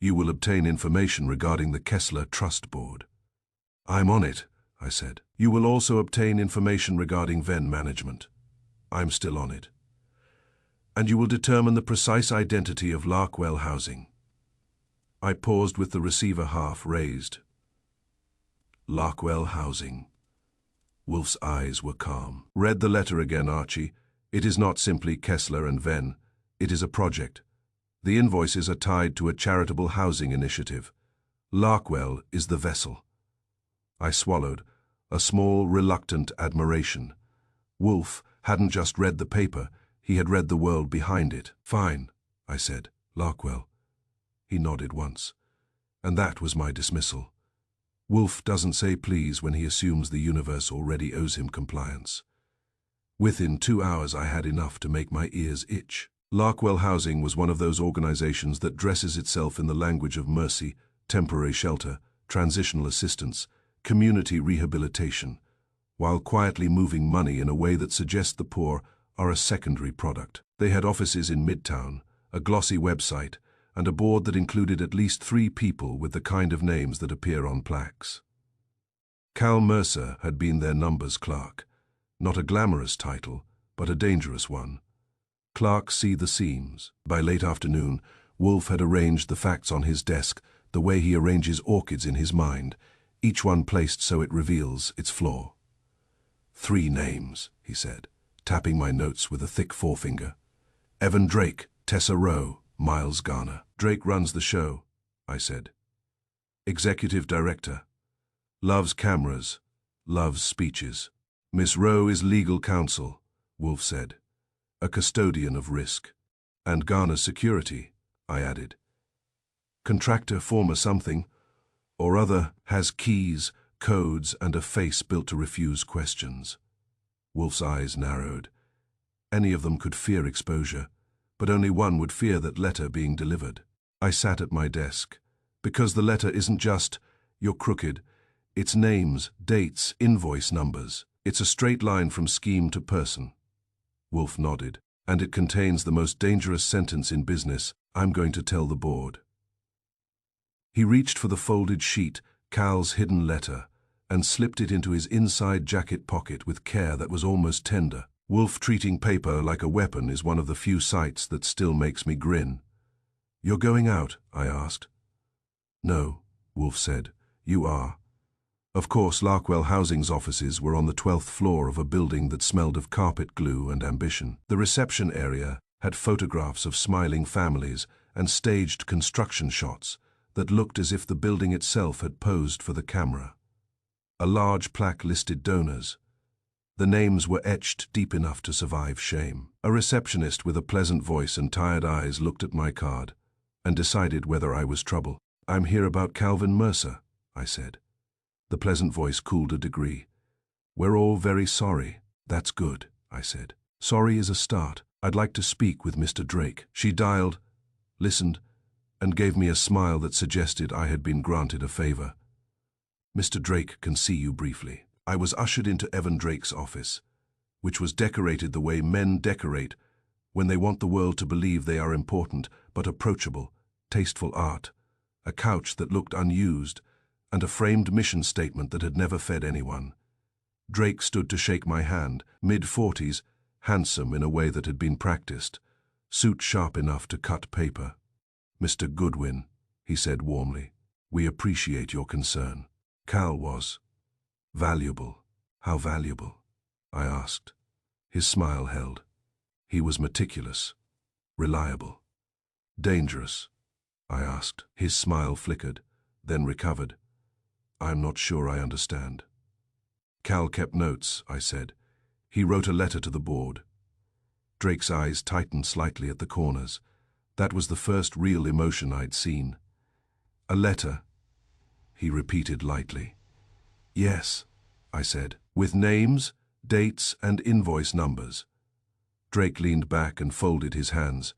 you will obtain information regarding the Kessler Trust Board. I'm on it, I said. You will also obtain information regarding Venn management. I'm still on it. And you will determine the precise identity of Larkwell Housing. I paused with the receiver half raised. Larkwell Housing. Wolf's eyes were calm. Read the letter again, Archie. It is not simply Kessler and Venn. It is a project. The invoices are tied to a charitable housing initiative. Larkwell is the vessel. I swallowed, a small, reluctant admiration. Wolf hadn't just read the paper, he had read the world behind it. Fine, I said. Larkwell. He nodded once. And that was my dismissal. Wolf doesn't say please when he assumes the universe already owes him compliance. Within 2 hours I had enough to make my ears itch. Larkwell Housing was one of those organizations that dresses itself in the language of mercy, temporary shelter, transitional assistance, community rehabilitation, while quietly moving money in a way that suggests the poor are a secondary product. They had offices in Midtown, a glossy website, and a board that included at least 3 people with the kind of names that appear on plaques. Cal Mercer had been their numbers clerk, not a glamorous title, but a dangerous one. Clerks see the seams. By late afternoon, Wolf had arranged the facts on his desk the way he arranges orchids in his mind, each one placed so it reveals its flaw. 3 names, he said, tapping my notes with a thick forefinger. Evan Drake, Tessa Rowe, Miles Garner. Drake runs the show, I said. Executive director. Loves cameras, loves speeches. Miss Rowe is legal counsel, Wolf said. A custodian of risk. And Garner security, I added. Contractor, former something, or other, has keys, codes, and a face built to refuse questions. Wolf's eyes narrowed. Any of them could fear exposure, but only one would fear that letter being delivered. I sat at my desk. Because the letter isn't just, you're crooked. It's names, dates, invoice numbers. It's a straight line from scheme to person. Wolf nodded. And it contains the most dangerous sentence in business, I'm going to tell the board. He reached for the folded sheet, Cal's hidden letter, and slipped it into his inside jacket pocket with care that was almost tender. Wolf treating paper like a weapon is one of the few sights that still makes me grin. You're going out? I asked. No, Wolf said. You are. Of course, Larkwell Housing's offices were on the 12th floor of a building that smelled of carpet glue and ambition. The reception area had photographs of smiling families and staged construction shots that looked as if the building itself had posed for the camera. A large plaque listed donors. The names were etched deep enough to survive shame. A receptionist with a pleasant voice and tired eyes looked at my card and decided whether I was trouble. "I'm here about Calvin Mercer," I said. The pleasant voice cooled a degree. "We're all very sorry." "That's good," I said. "Sorry is a start. I'd like to speak with Mr. Drake." She dialed, listened, and gave me a smile that suggested I had been granted a favor. "Mr. Drake can see you briefly." I was ushered into Evan Drake's office, which was decorated the way men decorate when they want the world to believe they are important but approachable, tasteful art, a couch that looked unused, and a framed mission statement that had never fed anyone. Drake stood to shake my hand, mid-40s, handsome in a way that had been practiced, suit sharp enough to cut paper. "Mr. Goodwin," he said warmly, "we appreciate your concern." Cal was valuable. How valuable? I asked. His smile held. He was meticulous, reliable. Dangerous? I asked. His smile flickered, then recovered. "I'm not sure I understand." "Cal kept notes," I said. "He wrote a letter to the board." Drake's eyes tightened slightly at the corners. That was the first real emotion I'd seen. "A letter," he repeated lightly. "Yes," I said, "with names, dates, and invoice numbers." Drake leaned back and folded his hands.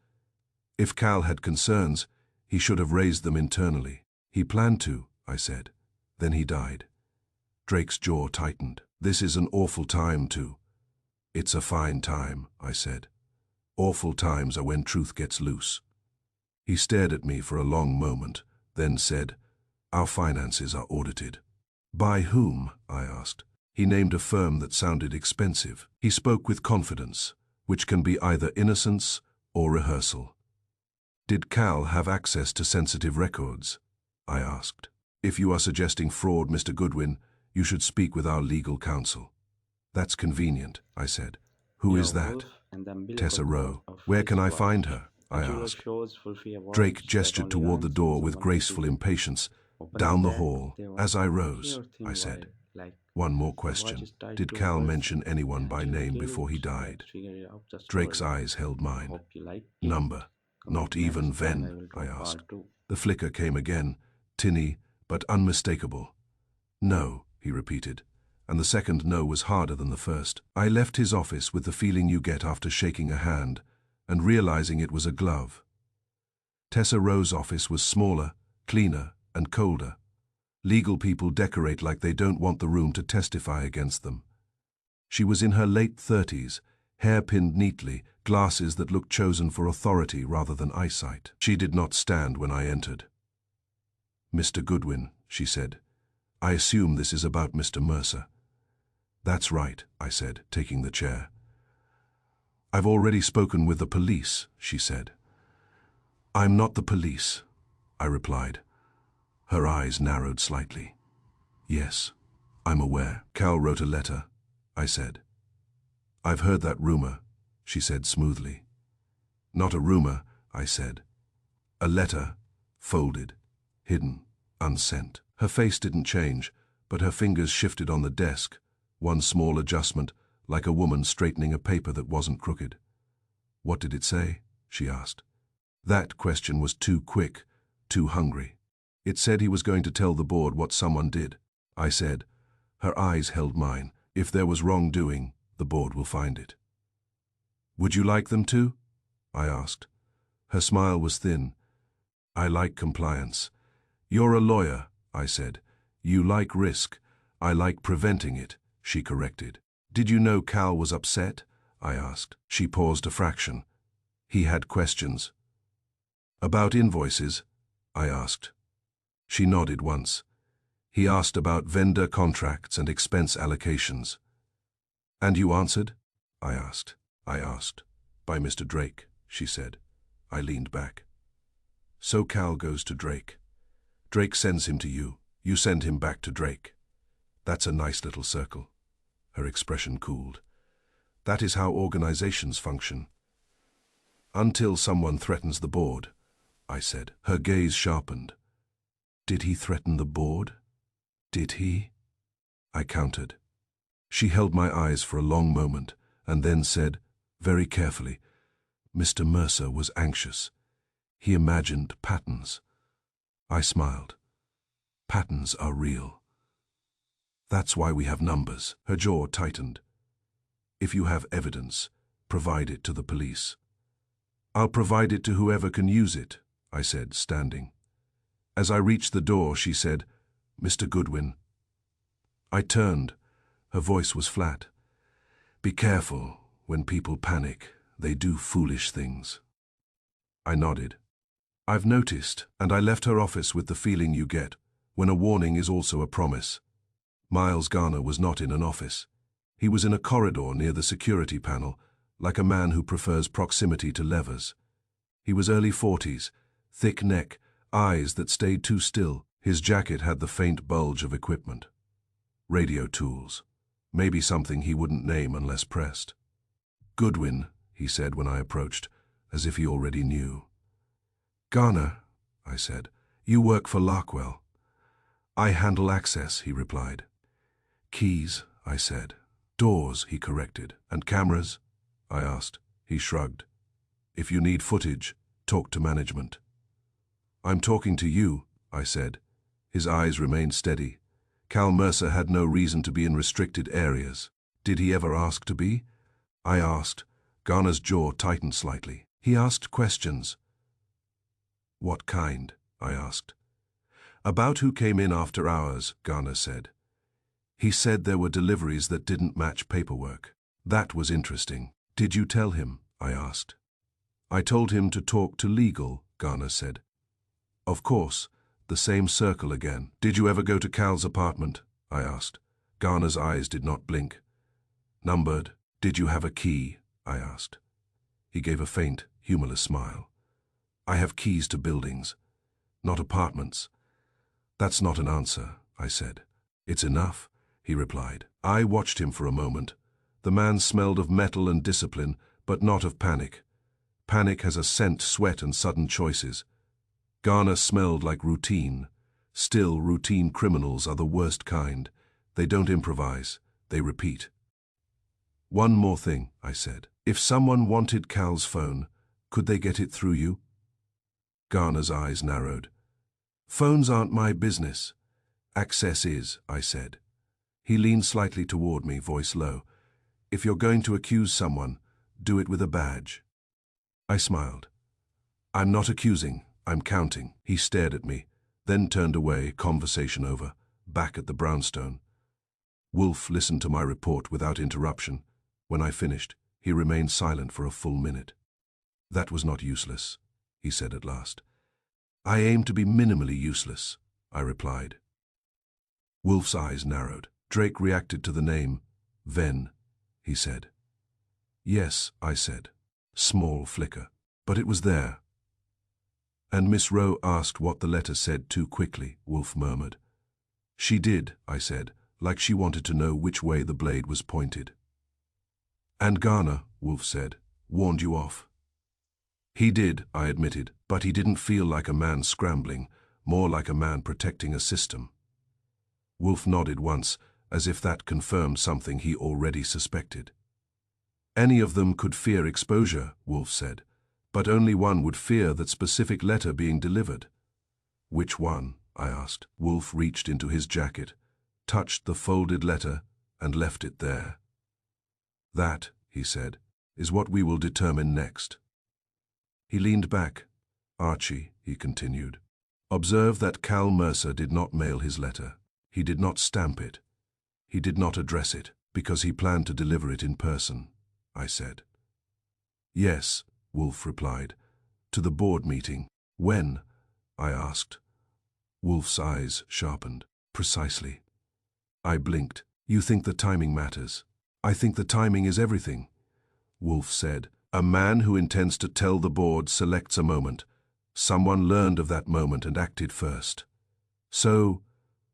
If Cal had concerns, he should have raised them internally. "He planned to," I said. "Then he died." Drake's jaw tightened. "This is an awful time to." "It's a fine time," I said. "Awful times are when truth gets loose." He stared at me for a long moment, then said, "Our finances are audited." "By whom?" I asked. He named a firm that sounded expensive. He spoke with confidence, which can be either innocence or rehearsal. "Did Cal have access to sensitive records?" I asked. "If you are suggesting fraud, Mr. Goodwin, you should speak with our legal counsel." "That's convenient," I said. "Who is that?" Wolf and the Umbilical "Tessa Cord Rowe." of "Where can I Festival. find her?" I Actual asked. shows fulfill Drake awards that gestured only toward the earns when door with someone can see graceful them. impatience. Opening "Down the that, hall." they As I watch a rose, favorite I thing said, while, like, "One more the watch question. is tied Did to Cal her mention boyfriend, anyone and by she name before he concludes by died?" figuring out the Drake's story. eyes held mine. Hope you like it. "Number. Come back Not next even and I Ven?" will I do asked. part 2. The flicker came again, tinny but unmistakable. "No," he repeated, and the second no was harder than the first. I left his office with the feeling you get after shaking a hand and realizing it was a glove. Tessa Rowe's office was smaller, cleaner, and colder. Legal people decorate like they don't want the room to testify against them. She was in her late 30s, hair pinned neatly, glasses that looked chosen for authority rather than eyesight. She did not stand when I entered. "Mr. Goodwin," she said, "I assume this is about Mr. Mercer." "That's right," I said, taking the chair. "I've already spoken with the police," she said. "I'm not the police," I replied. Her eyes narrowed slightly. "Yes, I'm aware. Cal wrote a letter," I said. "I've heard that rumor," she said smoothly. "Not a rumor," I said. "A letter, folded, hidden, unsent." Her face didn't change, but her fingers shifted on the desk, one small adjustment, like a woman straightening a paper that wasn't crooked. "What did it say?" she asked. That question was too quick, too hungry. "It said he was going to tell the board what someone did," I said. Her eyes held mine. "If there was wrongdoing, the board will find it." "Would you like them to?" I asked. Her smile was thin. "I like compliance." "You're a lawyer," I said. "You like risk. I like preventing it," she corrected. "Did you know Cal was upset?" I asked. She paused a fraction. "He had questions." "About invoices?" I asked. She nodded once. "He asked about vendor contracts and expense allocations." "And you answered?" I asked. "I asked. By Mr. Drake," she said. I leaned back. "So Cal goes to Drake. Drake sends him to you. You send him back to Drake." That's a nice little circle. Her expression cooled. That is how organizations function. Until someone threatens the board, I said. Her gaze sharpened. Did he threaten the board? Did he? I countered. She held my eyes for a long moment and then said, very carefully, Mr. Mercer was anxious. He imagined patterns. I smiled. Patterns are real. That's why we have numbers. Her jaw tightened. If you have evidence, provide it to the police. I'll provide it to whoever can use it, I said, standing. As I reached the door, she said, Mr. Goodwin. I turned. Her voice was flat. Be careful. When people panic, they do foolish things. I nodded. I've noticed, and I left her office with the feeling you get when a warning is also a promise. Miles Garner was not in an office. He was in a corridor near the security panel, like a man who prefers proximity to levers. He was early 40s, thick neck, eyes that stayed too still. His jacket had the faint bulge of equipment. Radio tools. Maybe something he wouldn't name unless pressed. Goodwin, he said when I approached, as if he already knew. Garner, I said, you work for Larkwell. I handle access, he replied. Keys, I said. Doors, he corrected. And cameras? I asked. He shrugged. If you need footage, talk to management. I'm talking to you, I said. His eyes remained steady. Cal Mercer had no reason to be in restricted areas. Did he ever ask to be? I asked. Garner's jaw tightened slightly. He asked questions. What kind? I asked. About who came in after hours, Garner said. He said there were deliveries that didn't match paperwork. That was interesting. Did you tell him? I asked. I told him to talk to legal, Garner said. Of course, the same circle again. Did you ever go to Cal's apartment? I asked. Garner's eyes did not blink. Numbered. Did you have a key? I asked. He gave a faint, humorless smile. I have keys to buildings, not apartments. That's not an answer, I said. It's enough, he replied. I watched him for a moment. The man smelled of metal and discipline, but not of panic. Panic has a scent, sweat, and sudden choices. Garner smelled like routine. Still, routine criminals are the worst kind. They don't improvise, they repeat. One more thing, I said. If someone wanted Cal's phone, could they get it through you? Garner's eyes narrowed. Phones aren't my business. Access is, I said. He leaned slightly toward me, voice low. If you're going to accuse someone, do it with a badge. I smiled. I'm not accusing, I'm counting. He stared at me, then turned away, conversation over, back at the brownstone. Wolf listened to my report without interruption. When I finished, he remained silent for a full minute. That was not useless, he said at last. I aim to be minimally useless, I replied. Wolf's eyes narrowed. Drake reacted to the name. Venn, he said. Yes, I said. Small flicker. But it was there. And Miss Rowe asked what the letter said too quickly, Wolf murmured. She did, I said, like she wanted to know which way the blade was pointed. And Garner, Wolf said, warned you off. He did, I admitted, but he didn't feel like a man scrambling, more like a man protecting a system. Wolf nodded once, as if that confirmed something he already suspected. Any of them could fear exposure, Wolf said, but only one would fear that specific letter being delivered. Which one? I asked. Wolf reached into his jacket, touched the folded letter, and left it there. That, he said, is what we will determine next. He leaned back. Archie, he continued, observe that Cal Mercer did not mail his letter. He did not stamp it. He did not address it, because he planned to deliver it in person, I said. Yes, Wolf replied, to the board meeting. When? I asked. Wolf's eyes sharpened. Precisely. I blinked. You think the timing matters? I think the timing is everything. Wolf said, a man who intends to tell the board selects a moment. Someone learned of that moment and acted first. So,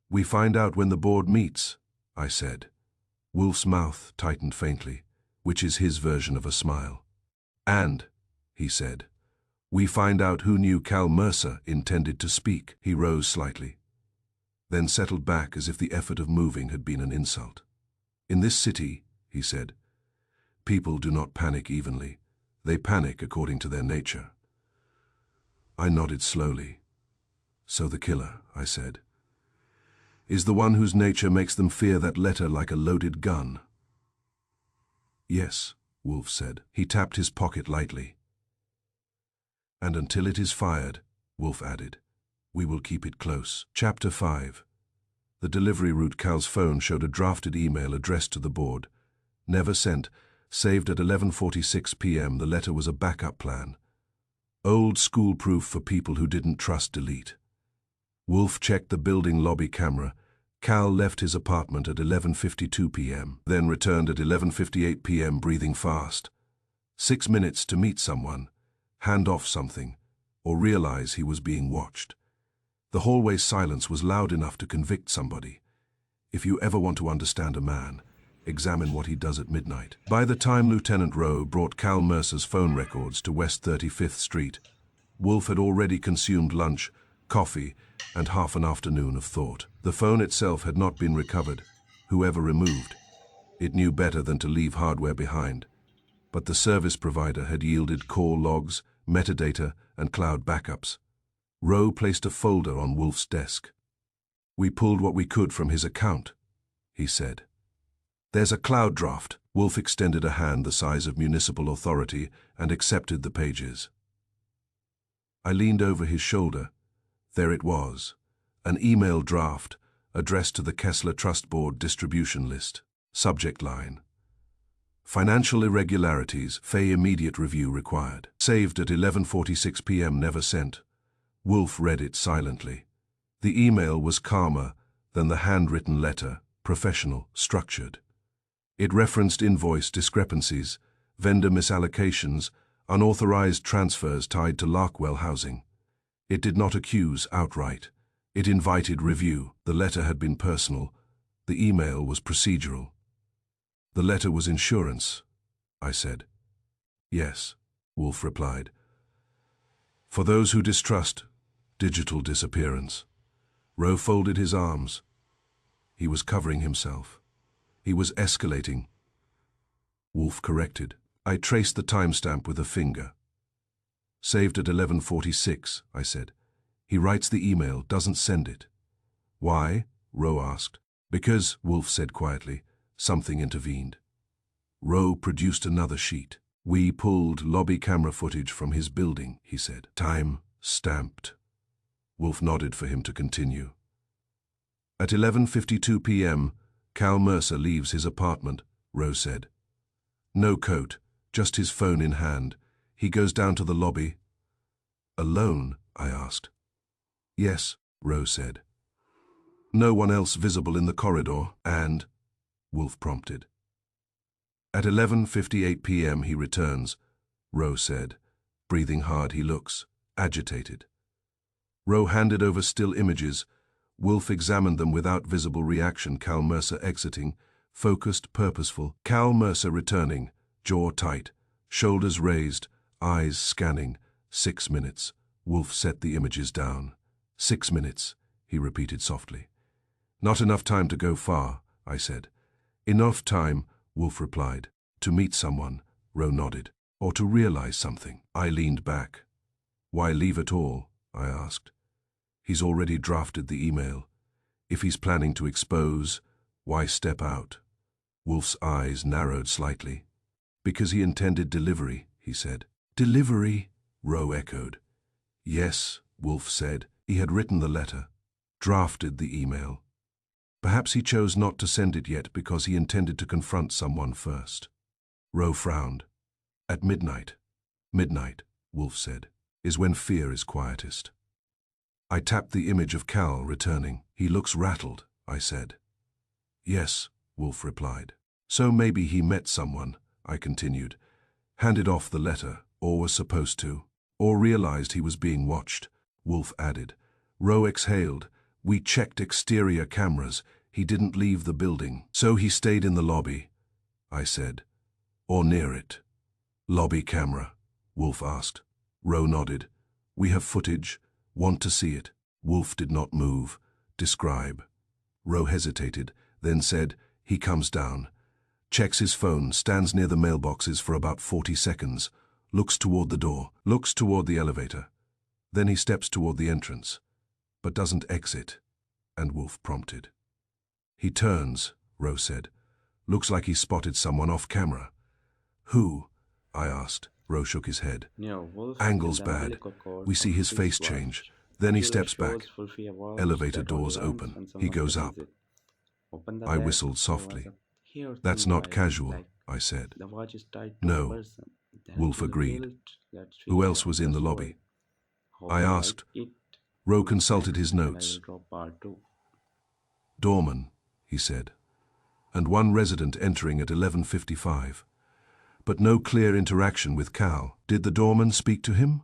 we find out when the board meets, I said. Wolf's mouth tightened faintly, which is his version of a smile. And, he said, we find out who knew Cal Mercer intended to speak. He rose slightly, then settled back as if the effort of moving had been an insult. In this city, he said, people do not panic evenly. They panic according to their nature. I nodded slowly. So the killer, I said, is the one whose nature makes them fear that letter like a loaded gun. Yes, Wolf said. He tapped his pocket lightly. And until it is fired, Wolf added, we will keep it close. Chapter 5. The delivery route. Cal's phone showed a drafted email addressed to the board. Never sent, saved at 11:46 p.m. The letter was a backup plan. Old school proof for people who didn't trust delete. Wolf checked the building lobby camera. Cal left his apartment at 11:52 p.m., then returned at 11:58 p.m. breathing fast. 6 minutes to meet someone, hand off something, or realize he was being watched. The hallway silence was loud enough to convict somebody. If you ever want to understand a man, examine what he does at midnight. By the time Lieutenant Rowe brought Cal Mercer's phone records to West 35th Street, Wolf had already consumed lunch, coffee, and half an afternoon of thought. The phone itself had not been recovered, whoever removed. It knew better than to leave hardware behind. But the service provider had yielded call logs, metadata, and cloud backups. Rowe placed a folder on Wolf's desk. We pulled what we could from his account, he said. There's a cloud draft. Wolf extended a hand the size of municipal authority and accepted the pages. I leaned over his shoulder. There it was, an email draft addressed to the Kessler Trust Board distribution list. Subject line: financial irregularities, Fay immediate review required. Saved at 11:46 p.m. Never sent. Wolf read it silently. The email was calmer than the handwritten letter, professional, structured. It referenced invoice discrepancies, vendor misallocations, unauthorized transfers tied to Larkwell housing. It did not accuse outright. It invited review. The letter had been personal. The email was procedural. The letter was insurance, I said. Yes, Wolf replied. For those who distrust, digital disappearance. Rowe folded his arms. He was covering himself. He was escalating. Wolf corrected. I traced the timestamp with a finger. Saved at 11:46, I said. He writes the email, doesn't send it. Why? Rowe asked. Because, Wolf said quietly, something intervened. Rowe produced another sheet. We pulled lobby camera footage from his building, he said. Time stamped. Wolf nodded for him to continue. At 11:52 p.m., Cal Mercer leaves his apartment, Rowe said. No coat, just his phone in hand. He goes down to the lobby. Alone? I asked. Yes, Rowe said. No one else visible in the corridor, and, Wolf prompted. At 11:58 p.m. he returns, Rowe said. Breathing hard, he looks agitated. Rowe handed over still images. Wolf examined them without visible reaction. Cal Mercer exiting, focused, purposeful. Cal Mercer returning, jaw tight, shoulders raised, eyes scanning. 6 minutes. Wolf set the images down. 6 minutes, he repeated softly. Not enough time to go far, I said. Enough time, Wolf replied. To meet someone, Rowe nodded. Or to realize something. I leaned back. Why leave at all? I asked. He's already drafted the email. If he's planning to expose, why step out? Wolf's eyes narrowed slightly. Because he intended delivery, he said. Delivery? Rowe echoed. Yes, Wolf said. He had written the letter, drafted the email. Perhaps he chose not to send it yet because he intended to confront someone first. Rowe frowned. At midnight, Wolf said, is when fear is quietest. I tapped the image of Cal returning. He looks rattled, I said. Yes, Wolf replied. So maybe he met someone, I continued, handed off the letter, or was supposed to, or realized he was being watched, Wolf added. Rowe exhaled. We checked exterior cameras. He didn't leave the building. So he stayed in the lobby, I said. Or near it. Lobby camera, Wolf asked. Rowe nodded. We have footage. Want to see it? Wolf did not move. Describe. Rowe hesitated, then said, he comes down. Checks his phone, stands near the mailboxes for about 40 seconds, looks toward the door, looks toward the elevator. Then he steps toward the entrance, but doesn't exit, and Wolf prompted. He turns, Rowe said. Looks like he spotted someone off camera. Who? I asked. Rowe shook his head. Angle's bad. We see his face change. Then he steps back. Elevator doors open. He goes up. I whistled softly. That's not casual, I said. No, Wolf agreed. Who else was in the lobby? I asked. Rowe consulted his notes. Doorman, he said, and one resident entering at 11:55. But no clear interaction with Cal. Did the doorman speak to him?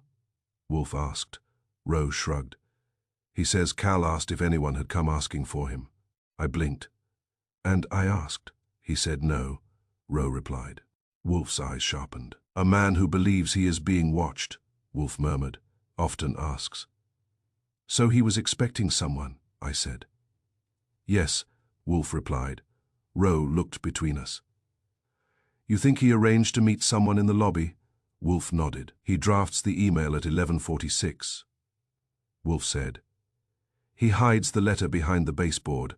Wolf asked. Rowe shrugged. He says Cal asked if anyone had come asking for him. I blinked. And I asked. He said no, Rowe replied. Wolf's eyes sharpened. A man who believes he is being watched, Wolf murmured, often asks. So he was expecting someone, I said. Yes, Wolf replied. Rowe looked between us. You think he arranged to meet someone in the lobby? Wolf nodded. He drafts the email at 11:46. Wolf said. He hides the letter behind the baseboard.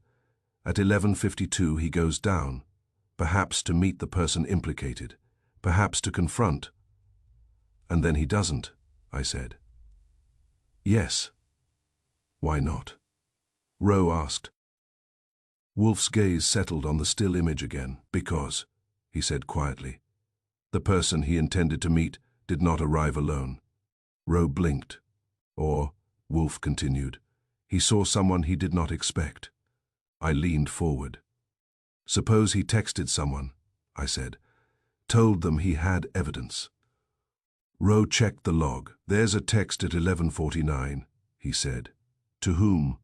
At 11:52 he goes down, perhaps to meet the person implicated, perhaps to confront. And then he doesn't, I said. Yes. Why not? Rowe asked. Wolf's gaze settled on the still image again. Because, he said quietly, the person he intended to meet did not arrive alone. Rowe blinked. Or, Wolf continued, he saw someone he did not expect. I leaned forward. Suppose he texted someone, I said, told them he had evidence. Rowe checked the log. There's a text at 11:49, he said. To whom?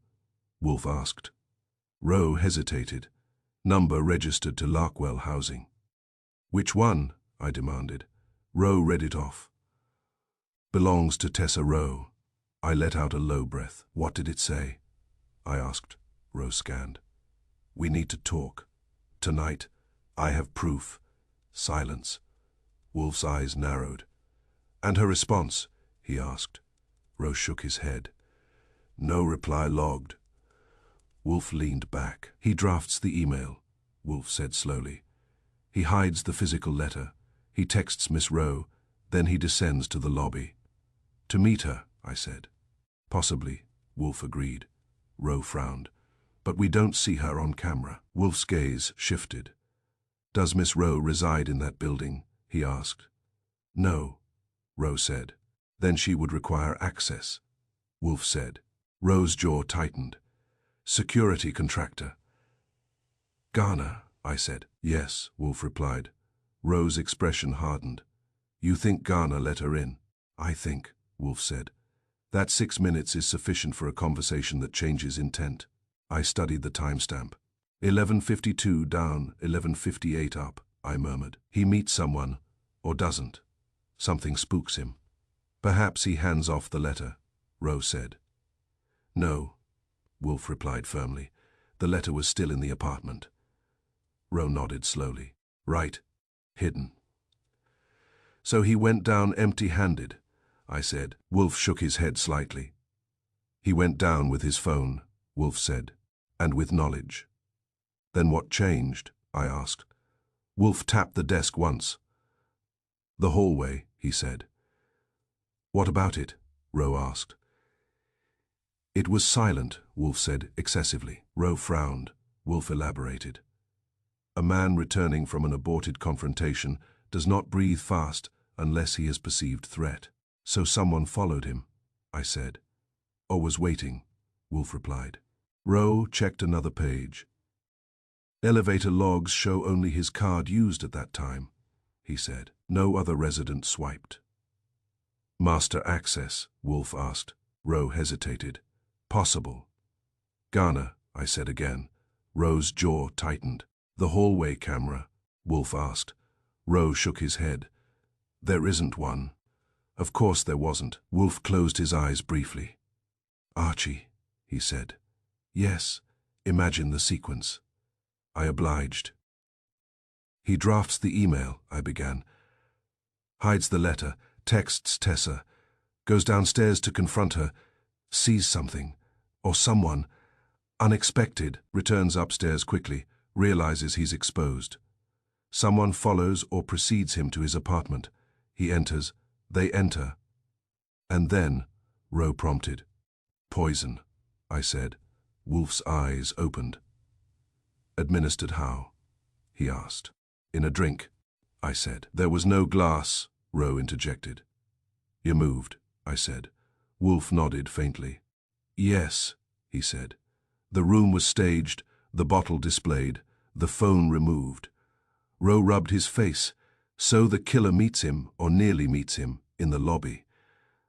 Wolf asked. Rowe hesitated. Number registered to Larkwell Housing. Which one? I demanded. Rowe read it off. Belongs to Tessa Rowe. I let out a low breath. What did it say? I asked. Rowe scanned. We need to talk. Tonight, I have proof. Silence. Wolf's eyes narrowed. And her response? He asked. Rowe shook his head. No reply logged. Wolf leaned back. He drafts the email, Wolf said slowly. He hides the physical letter. He texts Miss Rowe. Then he descends to the lobby. To meet her, I said. Possibly, Wolf agreed. Rowe frowned. But we don't see her on camera. Wolf's gaze shifted. Does Miss Rowe reside in that building? He asked. No, Rowe said. Then she would require access, Wolf said. Rowe's jaw tightened. Security contractor. Garner, I said. Yes, Wolf replied. Rowe's expression hardened. You think Garner let her in? I think, Wolf said. That 6 minutes is sufficient for a conversation that changes intent. I studied the timestamp. 11:52 down, 11:58 up, I murmured. He meets someone, or doesn't. Something spooks him. Perhaps he hands off the letter, Rowe said. No, Wolf replied firmly. The letter was still in the apartment. Rowe nodded slowly. Right. Hidden. So he went down empty-handed, I said. Wolf shook his head slightly. He went down with his phone, Wolf said, and with knowledge. Then what changed? I asked. Wolf tapped the desk once. The hallway, he said. What about it? Rowe asked. It was silent, Wolf said excessively. Rowe frowned. Wolf elaborated. A man returning from an aborted confrontation does not breathe fast unless he has perceived threat. So someone followed him, I said. Or was waiting, Wolf replied. Rowe checked another page. Elevator logs show only his card used at that time, he said. No other resident swiped. Master access, Wolf asked. Rowe hesitated. Possible. Garner, I said again. Roe's jaw tightened. The hallway camera, Wolf asked. Roe shook his head. There isn't one. Of course there wasn't. Wolf closed his eyes briefly. Archie, he said. Yes, imagine the sequence. I obliged. He drafts the email, I began. Hides the letter, texts Tessa, goes downstairs to confront her, sees something, or someone, unexpected, returns upstairs quickly, realizes he's exposed. Someone follows or precedes him to his apartment. He enters, they enter. And then, Roe prompted. Poison, I said. Wolf's eyes opened. Administered how? He asked. In a drink, I said. There was no glass, Roe interjected. You moved, I said. Wolf nodded faintly. Yes, he said. The room was staged, the bottle displayed, the phone removed. Roe rubbed his face. So the killer meets him, or nearly meets him, in the lobby.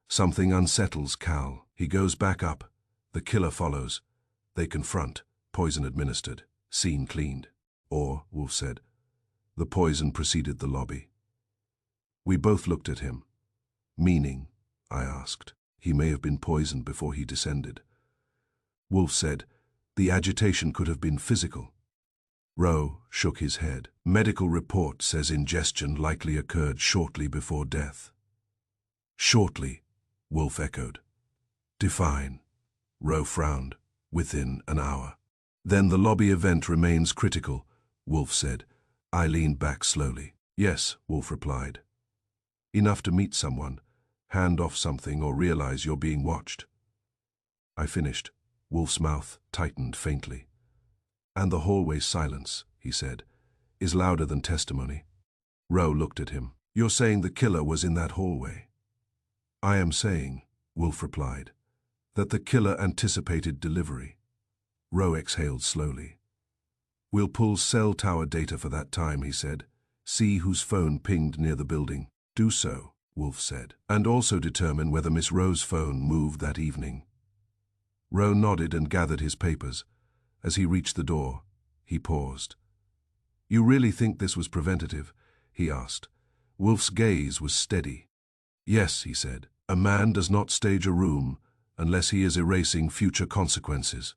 Something unsettles Cal. He goes back up. The killer follows. They confront. Poison administered. Scene cleaned. Or, Wolf said, the poison preceded the lobby. We both looked at him. Meaning, I asked. He may have been poisoned before he descended. Wolf said, the agitation could have been physical. Roe shook his head. Medical report says ingestion likely occurred shortly before death. Shortly, Wolf echoed. Define. Roe frowned. Within an hour. Then the lobby event remains critical, Wolf said. I leaned back slowly. Yes, Wolf replied. Enough to meet someone, hand off something, or realize you're being watched. I finished. Wolf's mouth tightened faintly. And the hallway silence, he said, is louder than testimony. Roe looked at him. You're saying the killer was in that hallway? I am saying, Wolf replied, that the killer anticipated delivery. Roe exhaled slowly. We'll pull cell tower data for that time, he said. See whose phone pinged near the building. Do so, Wolf said. And also determine whether Miss Roe's phone moved that evening. Roe nodded and gathered his papers. As he reached the door, he paused. You really think this was preventative? He asked. Wolf's gaze was steady. Yes, he said. A man does not stage a room unless he is erasing future consequences.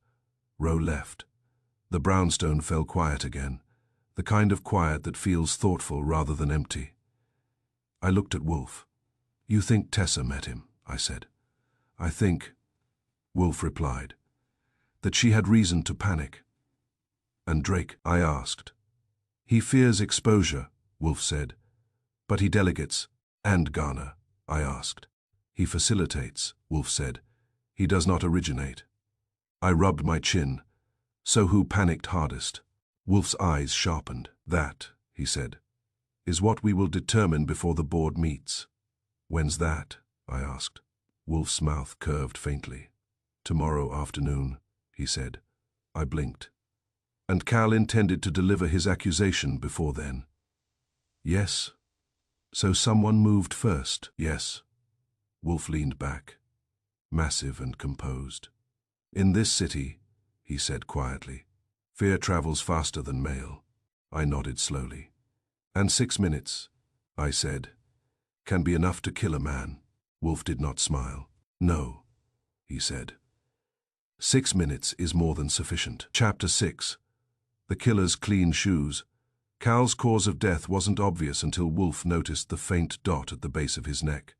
Roe left. The brownstone fell quiet again, the kind of quiet that feels thoughtful rather than empty. I looked at Wolf. You think Tessa met him, I said. I think, Wolf replied, that she had reason to panic. And Drake, I asked. He fears exposure, Wolf said. But he delegates. And Garner, I asked. He facilitates, Wolf said. He does not originate. I rubbed my chin. So who panicked hardest? Wolf's eyes sharpened. That, he said, is what we will determine before the board meets. When's that? I asked. Wolf's mouth curved faintly. Tomorrow afternoon, he said. I blinked. And Cal intended to deliver his accusation before then. Yes. So someone moved first, yes. Wolf leaned back, massive and composed. In this city, he said quietly, fear travels faster than mail. I nodded slowly. And 6 minutes, I said, can be enough to kill a man. Wolf did not smile. No, he said. 6 minutes is more than sufficient. Chapter 6. The killer's clean shoes. Cal's cause of death wasn't obvious until Wolf noticed the faint dot at the base of his neck.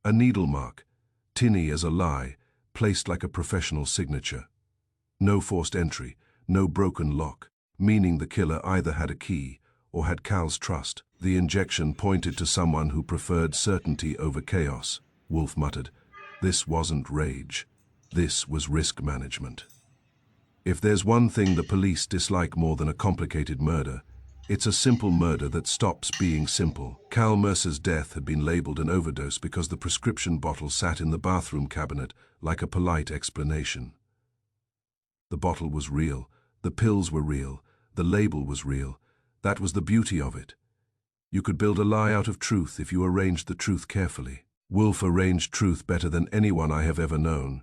A needle mark, tinny as a lie, placed like a professional signature. No forced entry, no broken lock, meaning the killer either had a key or had Cal's trust. The injection pointed to someone who preferred certainty over chaos. Wolf muttered, this wasn't rage. This was risk management. If there's one thing the police dislike more than a complicated murder, it's a simple murder that stops being simple. Cal Mercer's death had been labeled an overdose because the prescription bottle sat in the bathroom cabinet like a polite explanation. The bottle was real, the pills were real, the label was real. That was the beauty of it. You could build a lie out of truth if you arranged the truth carefully. Wolf arranged truth better than anyone I have ever known.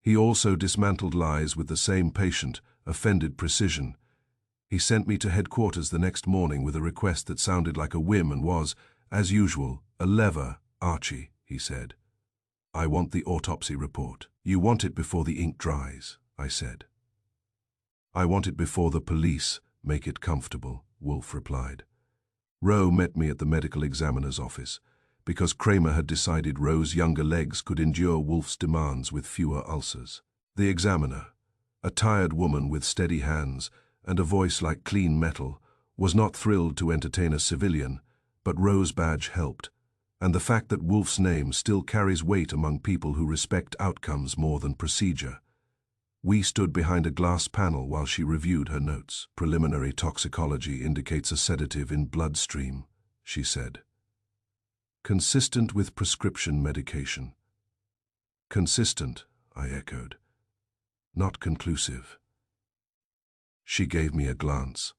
He also dismantled lies with the same patient offended precision. He sent me to headquarters the next morning with a request that sounded like a whim and was, as usual, a lever. "Archie," he said, "I want the autopsy report." "You want it before the ink dries," I said. "I want it before the police make it comfortable," Wolf replied. Rowe met me at the medical examiner's office, because Kramer had decided Rowe's younger legs could endure Wolf's demands with fewer ulcers. The examiner, a tired woman with steady hands and a voice like clean metal, was not thrilled to entertain a civilian, but Rowe's badge helped, and the fact that Wolf's name still carries weight among people who respect outcomes more than procedure. We stood behind a glass panel while she reviewed her notes. "Preliminary toxicology indicates a sedative in bloodstream," she said. "Consistent with prescription medication." "Consistent," I echoed. "Not conclusive." She gave me a glance.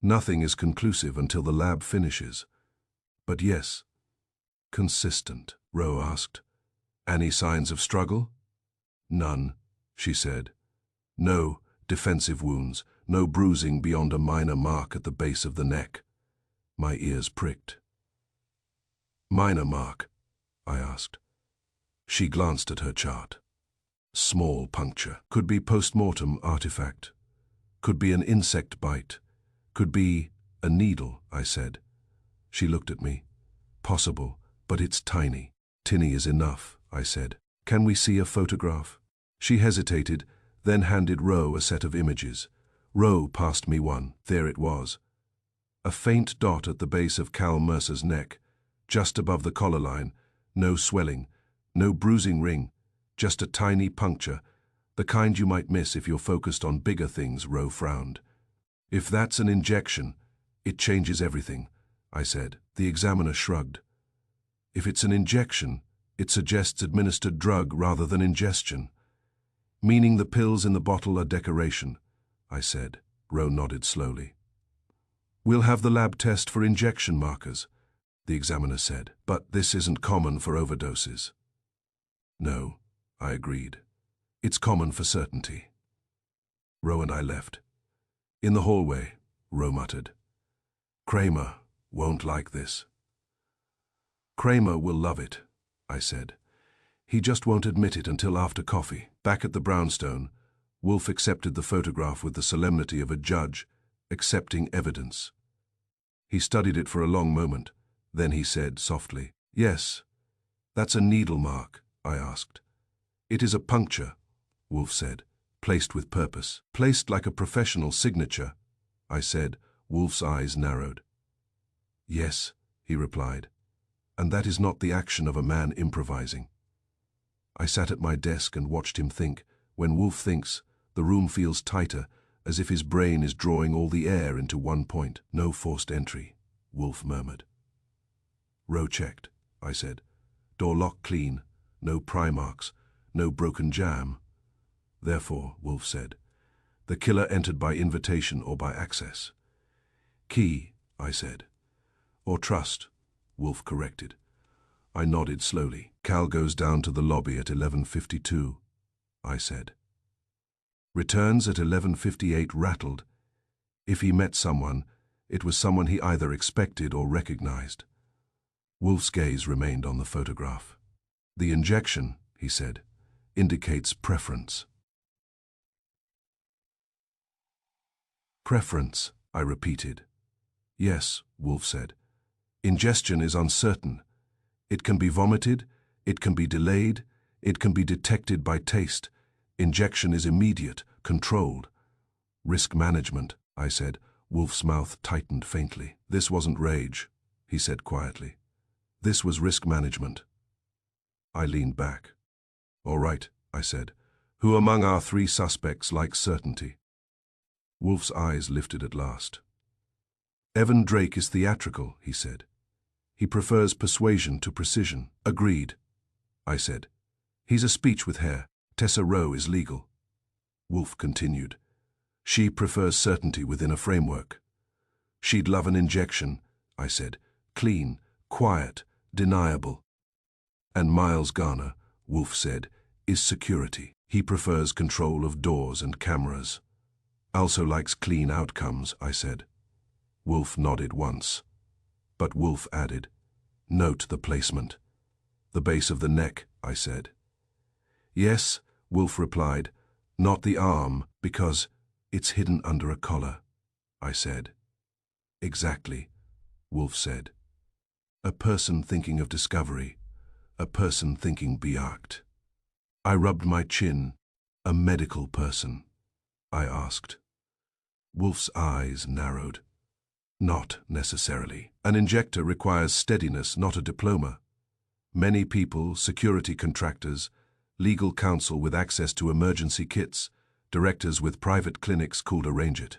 "Nothing is conclusive until the lab finishes. But yes, consistent." Rowe asked, "Any signs of struggle?" "None," she said. "No defensive wounds, no bruising beyond a minor mark at the base of the neck." My ears pricked. "Minor mark?" I asked. She glanced at her chart. "Small puncture. Could be post-mortem artifact. Could be an insect bite. Could be a needle," I said. She looked at me. "Possible, but it's tiny." "Tinny is enough," I said. "Can we see a photograph?" She hesitated, then handed Rowe a set of images. Rowe passed me one. There it was. A faint dot at the base of Cal Mercer's neck, just above the collar line. No swelling, no bruising ring, just a tiny puncture, the kind you might miss if you're focused on bigger things. Rowe frowned. "If that's an injection, it changes everything," I said. The examiner shrugged. "If it's an injection, it suggests administered drug rather than ingestion." "Meaning the pills in the bottle are decoration," I said. Rowe nodded slowly. "We'll have the lab test for injection markers," the examiner said. "But this isn't common for overdoses." "No," I agreed. "It's common for certainty." Rowe and I left. In the hallway, Rowe muttered, "Kramer won't like this." "Kramer will love it," I said. "He just won't admit it until after coffee." Back at the brownstone, Wolf accepted the photograph with the solemnity of a judge accepting evidence. He studied it for a long moment. Then he said softly, "Yes, that's a needle mark," I asked. "It is a puncture," Wolf said, "placed with purpose." "Placed like a professional signature," I said. Wolf's eyes narrowed. "Yes," he replied, "and that is not the action of a man improvising." I sat at my desk and watched him think. When Wolf thinks, the room feels tighter, as if his brain is drawing all the air into one point. "No forced entry," Wolf murmured. "Rowe checked," I said. "Door lock clean, no pry marks, no broken jam." "Therefore," Wolf said, "the killer entered by invitation or by access." "Key," I said. "Or trust," Wolf corrected. I nodded slowly. "Cal goes down to the lobby at 11:52, I said. Returns at 11:58 rattled. If he met someone, it was someone he either expected or recognized. Wolf's gaze remained on the photograph. "The injection," he said, "indicates preference." "Preference," I repeated. "Yes," Wolf said. "Ingestion is uncertain. It can be vomited, it can be delayed, it can be detected by taste. Injection is immediate, controlled." "Risk management," I said. Wolf's mouth tightened faintly. "This wasn't rage," he said quietly. "This was risk management." I leaned back. "All right," I said. "Who among our three suspects likes certainty?" Wolf's eyes lifted at last. "Evan Drake is theatrical," he said. "He prefers persuasion to precision." "Agreed," I said. "He's a speech with hair. Tessa Rowe is legal." Wolf continued. "She prefers certainty within a framework." "She'd love an injection," I said. "Clean, quiet, deniable." "And Miles Garner," Wolf said, "is security. He prefers control of doors and cameras." Also likes clean outcomes, I said. Wolf nodded once. But Wolf added, note the placement. The base of the neck, I said. Yes, Wolf replied, not the arm, because it's hidden under a collar, I said. Exactly, Wolf said. A person thinking of discovery, a person thinking Bjagd. I rubbed my chin. A medical person, I asked. Wolf's eyes narrowed. Not necessarily. An injector requires steadiness, not a diploma. Many people, security contractors, legal counsel with access to emergency kits, directors with private clinics could arrange it.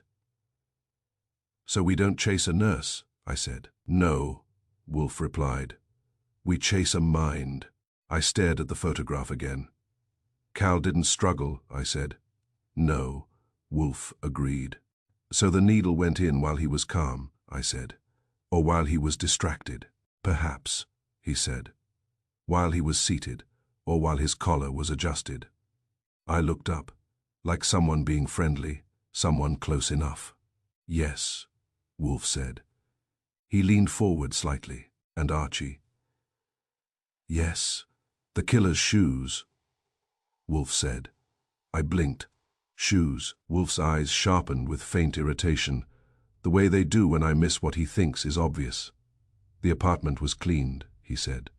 So we don't chase a nurse, I said. No, Wolf replied. We chase a mind. I stared at the photograph again. Cal didn't struggle, I said. No, Wolf agreed. So the needle went in while he was calm, I said. Or while he was distracted. Perhaps, he said. While he was seated, or while his collar was adjusted. I looked up, like someone being friendly, someone close enough. Yes, Wolf said. He leaned forward slightly, and Archie. Yes, the killer's shoes, Wolf said. I blinked. Shoes. Wolf's eyes sharpened with faint irritation, the way they do when I miss what he thinks is obvious. The apartment was cleaned, he said.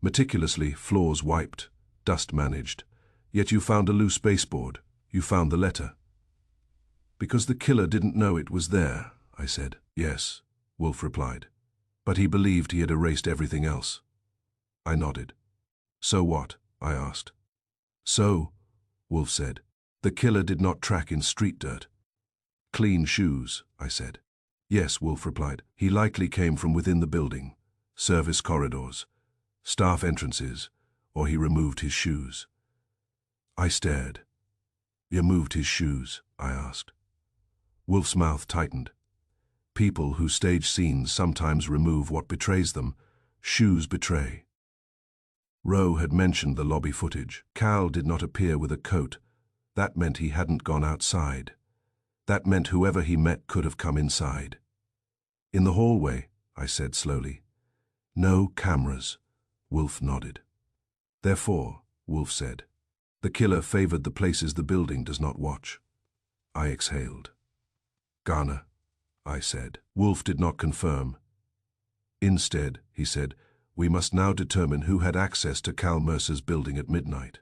Meticulously, floors wiped, dust managed. Yet you found a loose baseboard. You found the letter. Because the killer didn't know it was there, I said. Yes, Wolf replied. But he believed he had erased everything else. I nodded. So what? I asked. So, Wolf said, the killer did not track in street dirt. Clean shoes, I said. Yes, Wolf replied. He likely came from within the building, service corridors, staff entrances, or he removed his shoes. I stared. You moved his shoes, I asked. Wolf's mouth tightened. People who stage scenes sometimes remove what betrays them. Shoes betray. Rowe had mentioned the lobby footage. Cal did not appear with a coat. That meant he hadn't gone outside. That meant whoever he met could have come inside. In the hallway, I said slowly. No cameras, Wolf nodded. Therefore, Wolf said, the killer favored the places the building does not watch. I exhaled. Garner, I said. Wolf did not confirm. Instead, he said, we must now determine who had access to Cal Mercer's building at midnight.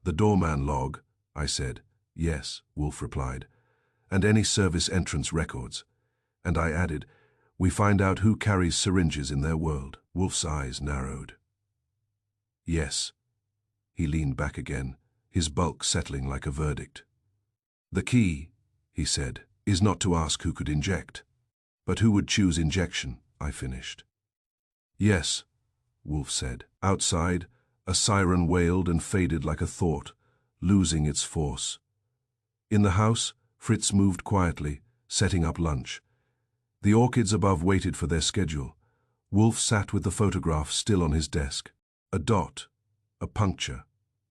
The doorman log, I said. Yes, Wolf replied. And any service entrance records. And I added, we find out who carries syringes in their world. Wolf's eyes narrowed. Yes. He leaned back again, his bulk settling like a verdict. The key, he said, is not to ask who could inject, but who would choose injection, I finished. Yes, Wolf said. Outside, a siren wailed and faded like a thought, losing its force. In the house, Fritz moved quietly, setting up lunch. The orchids above waited for their schedule. Wolf sat with the photograph still on his desk. A dot, a puncture,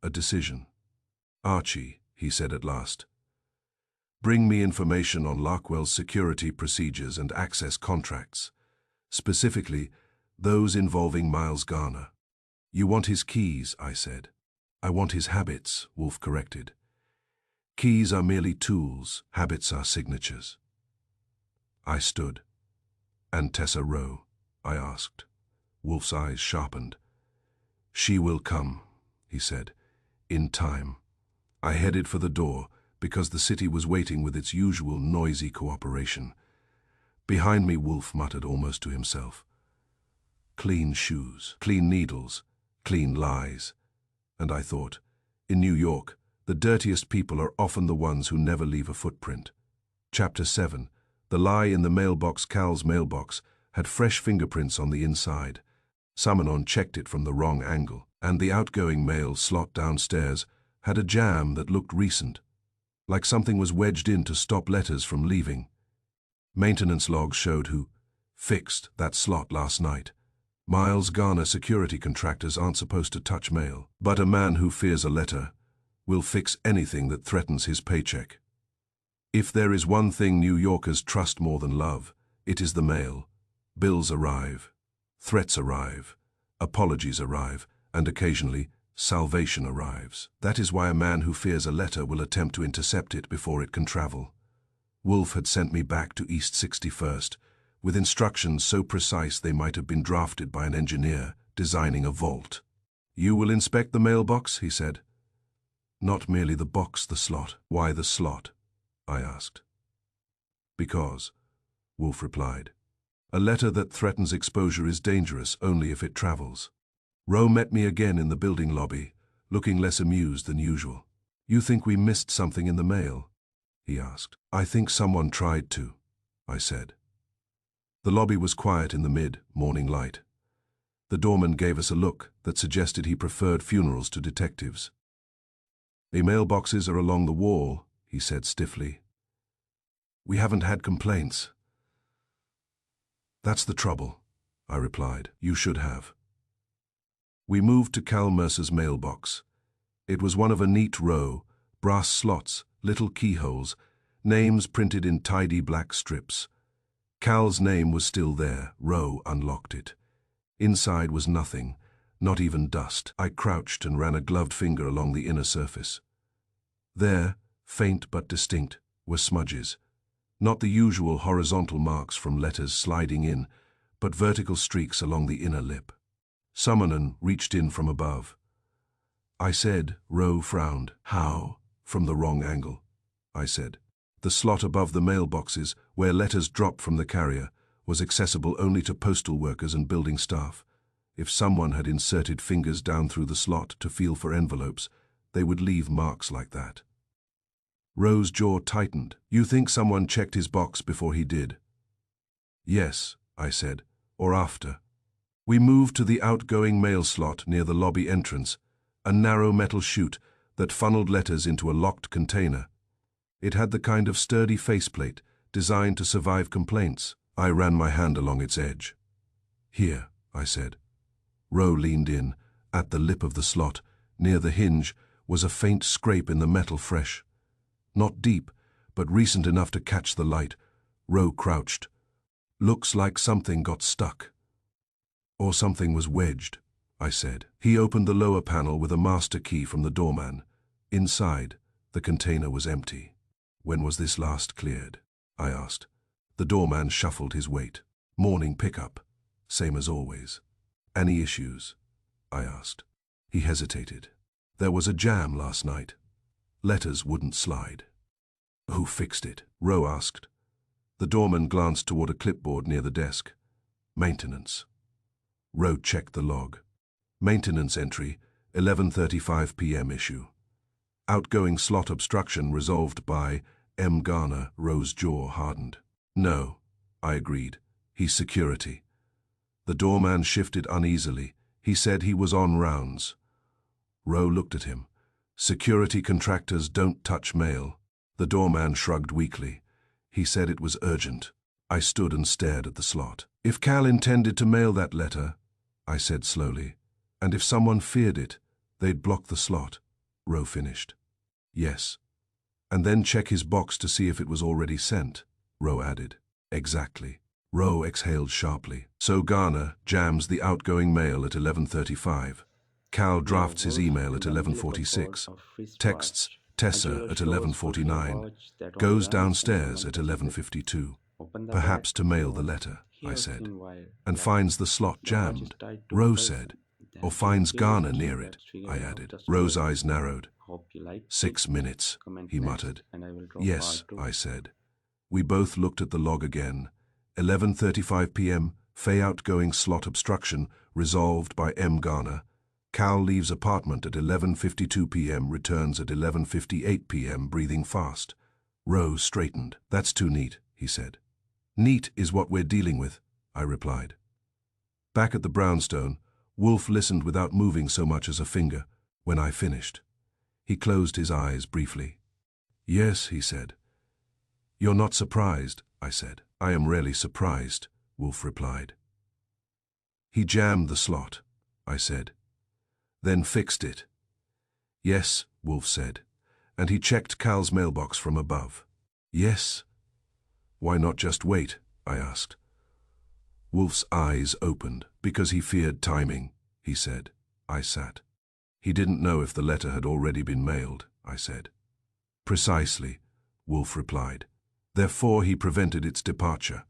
a decision. Archie, he said at last. Bring me information on Larkwell's security procedures and access contracts. Specifically, those involving Miles Garner. You want his keys, I said. I want his habits, Wolf corrected. Keys are merely tools, habits are signatures. I stood. And Tessa Rowe, I asked. Wolf's eyes sharpened. She will come, he said, in time. I headed for the door because the city was waiting with its usual noisy cooperation. Behind me, Wolf muttered almost to himself. Clean shoes, clean needles, clean lies. And I thought, in New York, the dirtiest people are often the ones who never leave a footprint. Chapter 7. The lie in the mailbox. Cal's mailbox had fresh fingerprints on the inside. Samanon checked it from the wrong angle, and the outgoing mail slot downstairs had a jam that looked recent, like something was wedged in to stop letters from leaving. Maintenance logs showed who fixed that slot last night. Miles Garner security contractors aren't supposed to touch mail, but a man who fears a letter will fix anything that threatens his paycheck. If there is one thing New Yorkers trust more than love, it is the mail. Bills arrive, threats arrive, apologies arrive, and occasionally, salvation arrives. That is why a man who fears a letter will attempt to intercept it before it can travel. Wolf had sent me back to East 61st, with instructions so precise they might have been drafted by an engineer designing a vault. "You will inspect the mailbox," he said. "Not merely the box, the slot." "Why the slot?" I asked. "Because," Wolf replied, "a letter that threatens exposure is dangerous only if it travels." Rowe met me again in the building lobby, looking less amused than usual. "You think we missed something in the mail?" he asked. "I think someone tried to," I said. The lobby was quiet in the mid-morning light. The doorman gave us a look that suggested he preferred funerals to detectives. "The mailboxes are along the wall," he said stiffly. "We haven't had complaints." "That's the trouble," I replied. "You should have." We moved to Cal Mercer's mailbox. It was one of a neat row, brass slots, little keyholes, names printed in tidy black strips. Cal's name was still there. Rowe unlocked it. Inside was nothing, not even dust. I crouched and ran a gloved finger along the inner surface. There, faint but distinct, were smudges. Not the usual horizontal marks from letters sliding in, but vertical streaks along the inner lip. Summonen reached in from above. I said. Rowe frowned. "How?" "From the wrong angle," I said. The slot above the mailboxes, where letters dropped from the carrier, was accessible only to postal workers and building staff. If someone had inserted fingers down through the slot to feel for envelopes, they would leave marks like that. Rowe's jaw tightened. "You think someone checked his box before he did?" "Yes," I said, "or after." We moved to the outgoing mail slot near the lobby entrance, a narrow metal chute that funneled letters into a locked container. It had the kind of sturdy faceplate designed to survive complaints. I ran my hand along its edge. "Here," I said. Rowe leaned in. At the lip of the slot, near the hinge, was a faint scrape in the metal fresh. Not deep, but recent enough to catch the light. Rowe crouched. "Looks like something got stuck." "Or something was wedged," I said. He opened the lower panel with a master key from the doorman. Inside, the container was empty. "When was this last cleared?" I asked. The doorman shuffled his weight. "Morning pickup, same as always." "Any issues?" I asked. He hesitated. "There was a jam last night. Letters wouldn't slide." "Who fixed it?" Rowe asked. The doorman glanced toward a clipboard near the desk. "Maintenance." Rowe checked the log. Maintenance entry, 11:35 p.m. issue. Outgoing slot obstruction resolved by M. Garner. Rowe's jaw hardened. "No," I agreed. "He's security." The doorman shifted uneasily. He said he was on rounds. Rowe looked at him. "Security contractors don't touch mail." The doorman shrugged weakly. He said it was urgent. I stood and stared at the slot. "If Cal intended to mail that letter," I said slowly, "and if someone feared it, they'd block the slot." Rowe finished. "Yes. And then check his box to see if it was already sent," Rowe added. "Exactly." Rowe exhaled sharply. "So Garner jams the outgoing mail at 11:35. Cal drafts his email at 11:46. Texts Tessa at 11:49. Goes downstairs at 11:52. Perhaps to mail the letter," I said. "And finds the slot jammed," Rowe said. "Or finds Garner near it," I added. Rowe's eyes narrowed. 6 minutes, he muttered. "Yes," I said. We both looked at the log again. 11:35 p.m., Fay outgoing slot obstruction, resolved by M. Garner. Cal leaves apartment at 11:52 p.m., returns at 11:58 p.m., breathing fast. Rowe straightened. "That's too neat," he said. "Neat is what we're dealing with," I replied. Back at the brownstone, Wolf listened without moving so much as a finger. When I finished, he closed his eyes briefly. "Yes," he said. "You're not surprised," I said. "I am rarely surprised," Wolf replied. "He jammed the slot," I said. "Then fixed it." "Yes," Wolf said, "and he checked Cal's mailbox from above." Yes. Why not just wait? I asked. Wolf's eyes opened. Because he feared timing, he said. I sat. He didn't know if the letter had already been mailed, I said. Precisely, Wolf replied. Therefore he prevented its departure.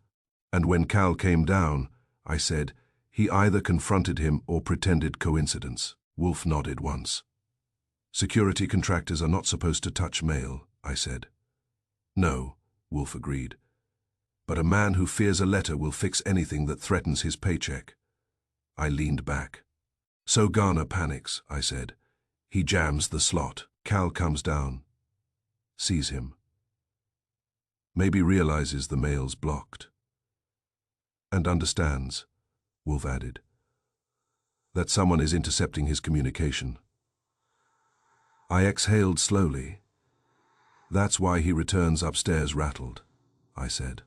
And when Cal came down, I said, he either confronted him or pretended coincidence. Wolf nodded once. Security contractors are not supposed to touch mail, I said. No, Wolf agreed. But a man who fears a letter will fix anything that threatens his paycheck. I leaned back. So Garner panics, I said. He jams the slot. Cal comes down. Sees him. Maybe realizes the mail's blocked. And understands, Wolf added, that someone is intercepting his communication. I exhaled slowly. That's why he returns upstairs rattled, I said.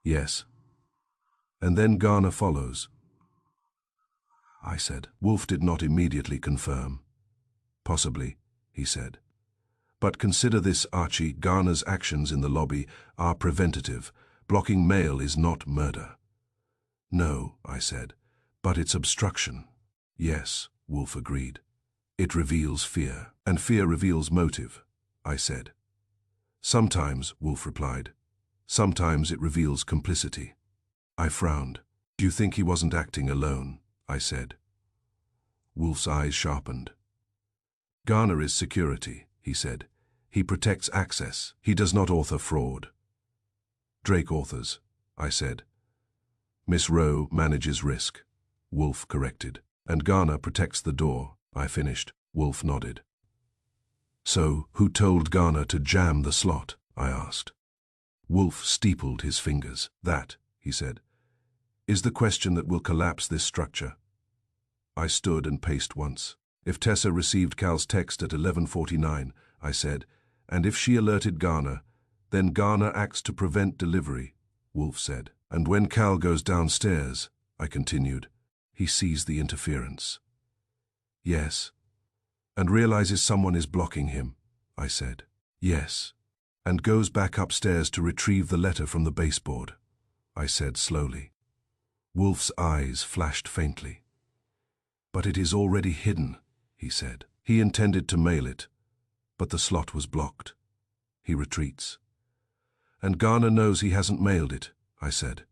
Yes. And then Garner follows. I said. Wolf did not immediately confirm. Possibly, he said. But consider this, Archie. Garner's actions in the lobby are preventative. Blocking mail is not murder. No, I said, but it's obstruction. Yes, Wolf agreed. It reveals fear, and fear reveals motive, I said. Sometimes, Wolf replied. Sometimes it reveals complicity. I frowned. Do you think he wasn't acting alone? I said. Wolf's eyes sharpened. Garner is security, he said. He protects access. He does not author fraud. Drake authors, I said. Miss Rowe manages risk, Wolf corrected. And Garner protects the door, I finished. Wolf nodded. So, who told Garner to jam the slot? I asked. Wolf steepled his fingers. That, he said, is the question that will collapse this structure. I stood and paced once. If Tessa received Cal's text at 11:49, I said, and if she alerted Garner, then Garner acts to prevent delivery, Wolf said. And when Cal goes downstairs, I continued, he sees the interference. Yes. And realizes someone is blocking him, I said. Yes. And goes back upstairs to retrieve the letter from the baseboard, I said slowly. Wolf's eyes flashed faintly. But it is already hidden, he said. He intended to mail it, but the slot was blocked. He retreats. And Garner knows he hasn't mailed it, I said.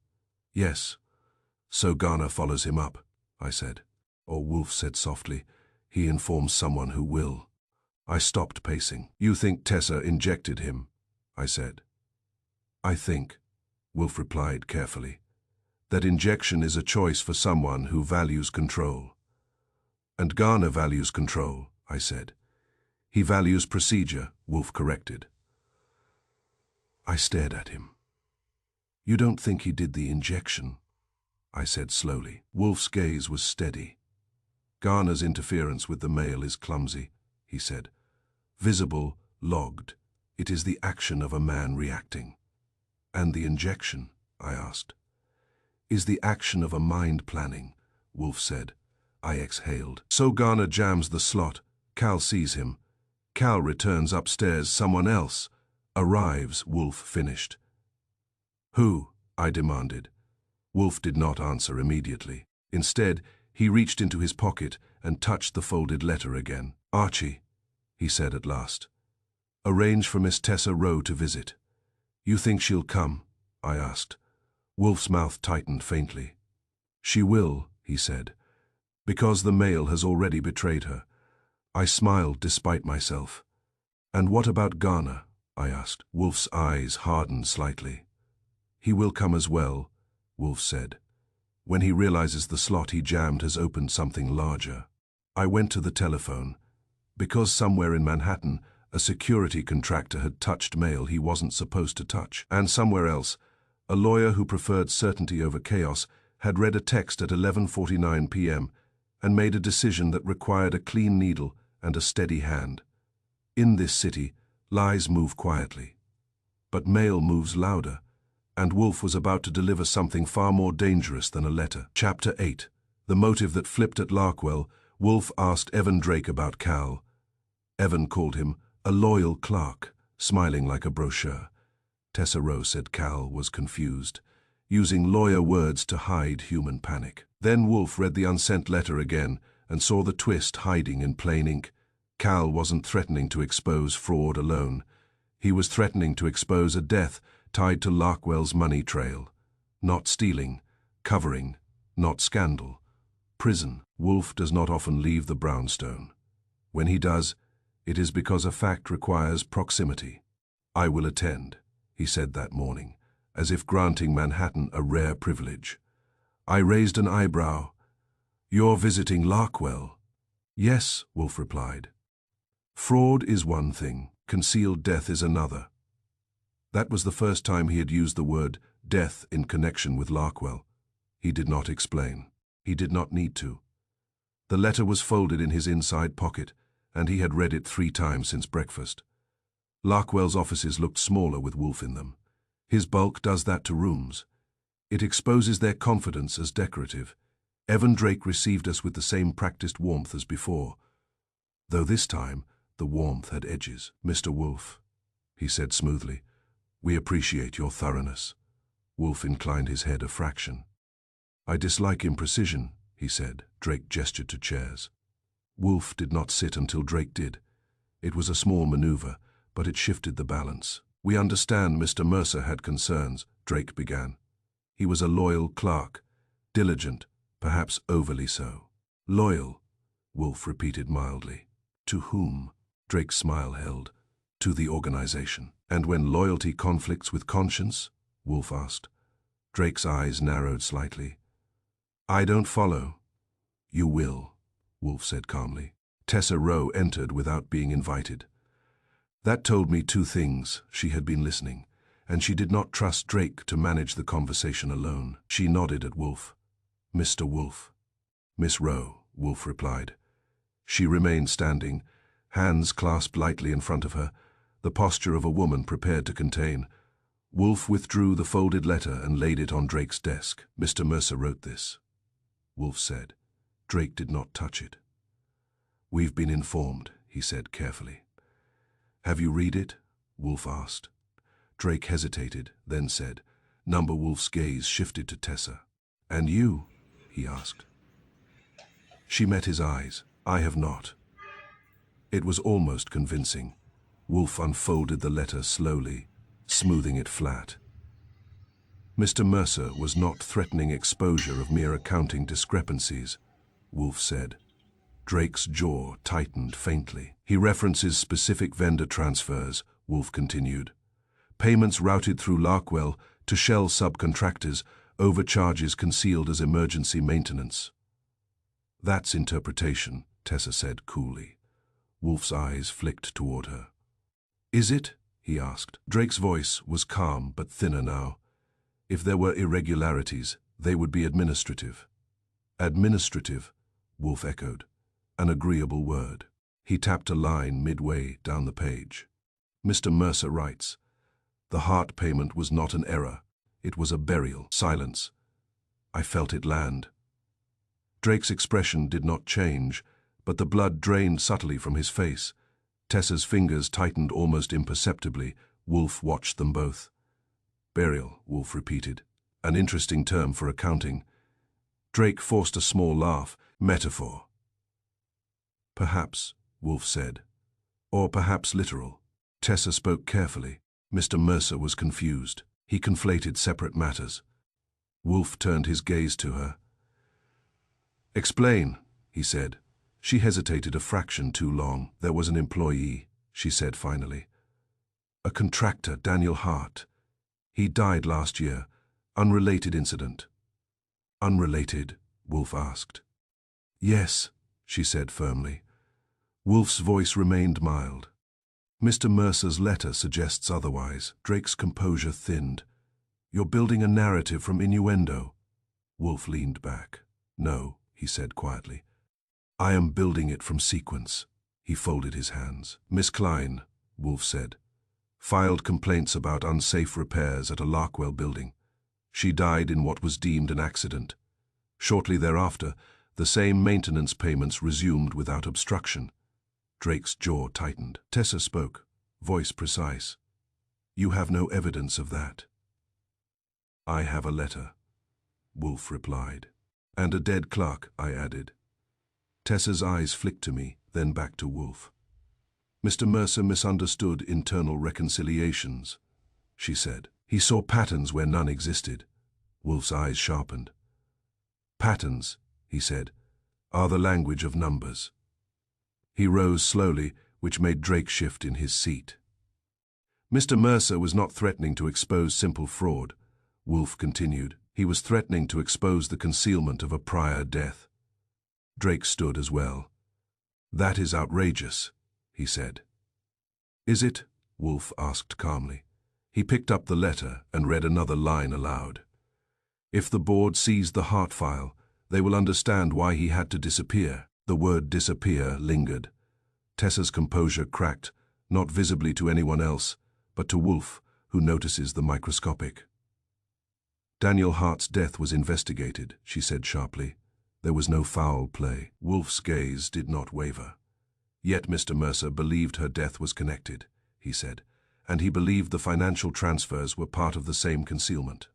Yes. So Garner follows him up, I said. Or Wolf said softly, he informs someone who will. I stopped pacing. You think Tessa injected him? I said. I think, Wolf replied carefully, that injection is a choice for someone who values control. And Garner values control, I said. He values procedure, Wolf corrected. I stared at him. You don't think he did the injection? I said slowly. Wolf's gaze was steady. Garner's interference with the mail is clumsy, he said. Visible, logged. It is the action of a man reacting. And the injection, I asked, is the action of a mind planning, Wolf said. I exhaled. So Garner jams the slot. Cal sees him. Cal returns upstairs. Someone else arrives, Wolf finished. Who? I demanded. Wolf did not answer immediately. Instead, he reached into his pocket and touched the folded letter again. Archie, he said at last. Arrange for Miss Tessa Rowe to visit. You think she'll come? I asked. Wolf's mouth tightened faintly. She will, he said, because the mail has already betrayed her. I smiled despite myself. And what about Garner? I asked. Wolf's eyes hardened slightly. He will come as well, Wolf said. When he realizes the slot he jammed has opened something larger. I went to the telephone. Because somewhere in Manhattan, a security contractor had touched mail he wasn't supposed to touch. And somewhere else, a lawyer who preferred certainty over chaos had read a text at 11:49 p.m. and made a decision that required a clean needle and a steady hand. In this city, lies move quietly. But mail moves louder, and Wolf was about to deliver something far more dangerous than a letter. Chapter 8. The motive that flipped at Larkwell. Wolf asked Evan Drake about Cal. Evan called him a loyal clerk, smiling like a brochure. Tessa Rowe said Cal was confused, using lawyer words to hide human panic. Then Wolf read the unsent letter again and saw the twist hiding in plain ink. Cal wasn't threatening to expose fraud alone. He was threatening to expose a death tied to Larkwell's money trail. Not stealing, covering, not scandal. Prison. Wolf does not often leave the brownstone. When he does, it is because a fact requires proximity. "I will attend," he said that morning, as if granting Manhattan a rare privilege. I raised an eyebrow. "You're visiting Larkwell?" "Yes," Wolf replied. Fraud is one thing, concealed death is another. That was the first time he had used the word death in connection with Larkwell. He did not explain. He did not need to. The letter was folded in his inside pocket, and he had read it 3 times since breakfast. Larkwell's offices looked smaller with Wolf in them. His bulk does that to rooms. It exposes their confidence as decorative. Evan Drake received us with the same practiced warmth as before, though this time the warmth had edges. "Mr. Wolf," he said smoothly, "we appreciate your thoroughness." Wolf inclined his head a fraction. "I dislike imprecision," he said. Drake gestured to chairs. Wolf did not sit until Drake did. It was a small maneuver, but it shifted the balance. "We understand Mr. Mercer had concerns," Drake began. He was a loyal clerk, diligent, perhaps overly so. "Loyal," Wolf repeated mildly. "To whom?" Drake's smile held. "To the organization." "And when loyalty conflicts with conscience?" Wolf asked. Drake's eyes narrowed slightly. "I don't follow." "You will," Wolf said calmly. Tessa Rowe entered without being invited. That told me 2 things. She had been listening, and she did not trust Drake to manage the conversation alone. She nodded at Wolf. "Mr. Wolf." "Miss Rowe," Wolf replied. She remained standing, hands clasped lightly in front of her, the posture of a woman prepared to contain. Wolf withdrew the folded letter and laid it on Drake's desk. "Mr. Mercer wrote this," Wolf said. Drake did not touch it. "We've been informed," he said carefully. "Have you read it?" Wolf asked. Drake hesitated, then said. Wolf's gaze shifted to Tessa. "And you?" he asked. She met his eyes. "I have not." It was almost convincing. Wolf unfolded the letter slowly, smoothing it flat. "Mr. Mercer was not threatening exposure of mere accounting discrepancies," Wolf said. Drake's jaw tightened faintly. "He references specific vendor transfers," Wolf continued. "Payments routed through Larkwell to Shell subcontractors, overcharges concealed as emergency maintenance." "That's interpretation," Tessa said coolly. Wolf's eyes flicked toward her. "Is it?" he asked. Drake's voice was calm but thinner now. "If there were irregularities, they would be administrative." "Administrative," Wolf echoed. An agreeable word. He tapped a line midway down the page. "Mr. Mercer writes, the heart payment was not an error. It was a burial." Silence. I felt it land. Drake's expression did not change, but the blood drained subtly from his face. Tessa's fingers tightened almost imperceptibly. Wolf watched them both. "Burial," Wolf repeated. "An interesting term for accounting." Drake forced a small laugh. "Metaphor." "Perhaps," Wolf said. "Or perhaps literal." Tessa spoke carefully. Mr. Mercer was confused. He conflated separate matters. Wolf turned his gaze to her. "Explain," he said. She hesitated a fraction too long. "There was an employee," she said finally. "A contractor, Daniel Hart. He died last year. Unrelated incident." "Unrelated?" Wolf asked. "Yes," she said firmly. Wolf's voice remained mild. "Mr. Mercer's letter suggests otherwise." Drake's composure thinned. "You're building a narrative from innuendo." Wolf leaned back. "No," he said quietly. "I am building it from sequence." He folded his hands. "Miss Klein," Wolf said, "filed complaints about unsafe repairs at a Larkwell building. She died in what was deemed an accident. Shortly thereafter, the same maintenance payments resumed without obstruction." Drake's jaw tightened. Tessa spoke, voice precise. You have no evidence of that. I have a letter, Wolf replied. And a dead clerk, I added. Tessa's eyes flicked to me, then back to Wolf. Mr. Mercer misunderstood internal reconciliations, she said. He saw patterns where none existed. Wolf's eyes sharpened. Patterns, he said, are the language of numbers. He rose slowly, which made Drake shift in his seat. Mr. Mercer was not threatening to expose simple fraud, Wolf continued. He was threatening to expose the concealment of a prior death. Drake stood as well. That is outrageous, he said. Is it? Wolf asked calmly. He picked up the letter and read another line aloud. If the board sees the Hart file, they will understand why he had to disappear. The word disappear lingered. Tessa's composure cracked, not visibly to anyone else, but to Wolf, who notices the microscopic. Daniel Hart's death was investigated, she said sharply. There was no foul play. Wolf's gaze did not waver. Yet Mr. Mercer believed her death was connected, he said, and he believed the financial transfers were part of the same concealment.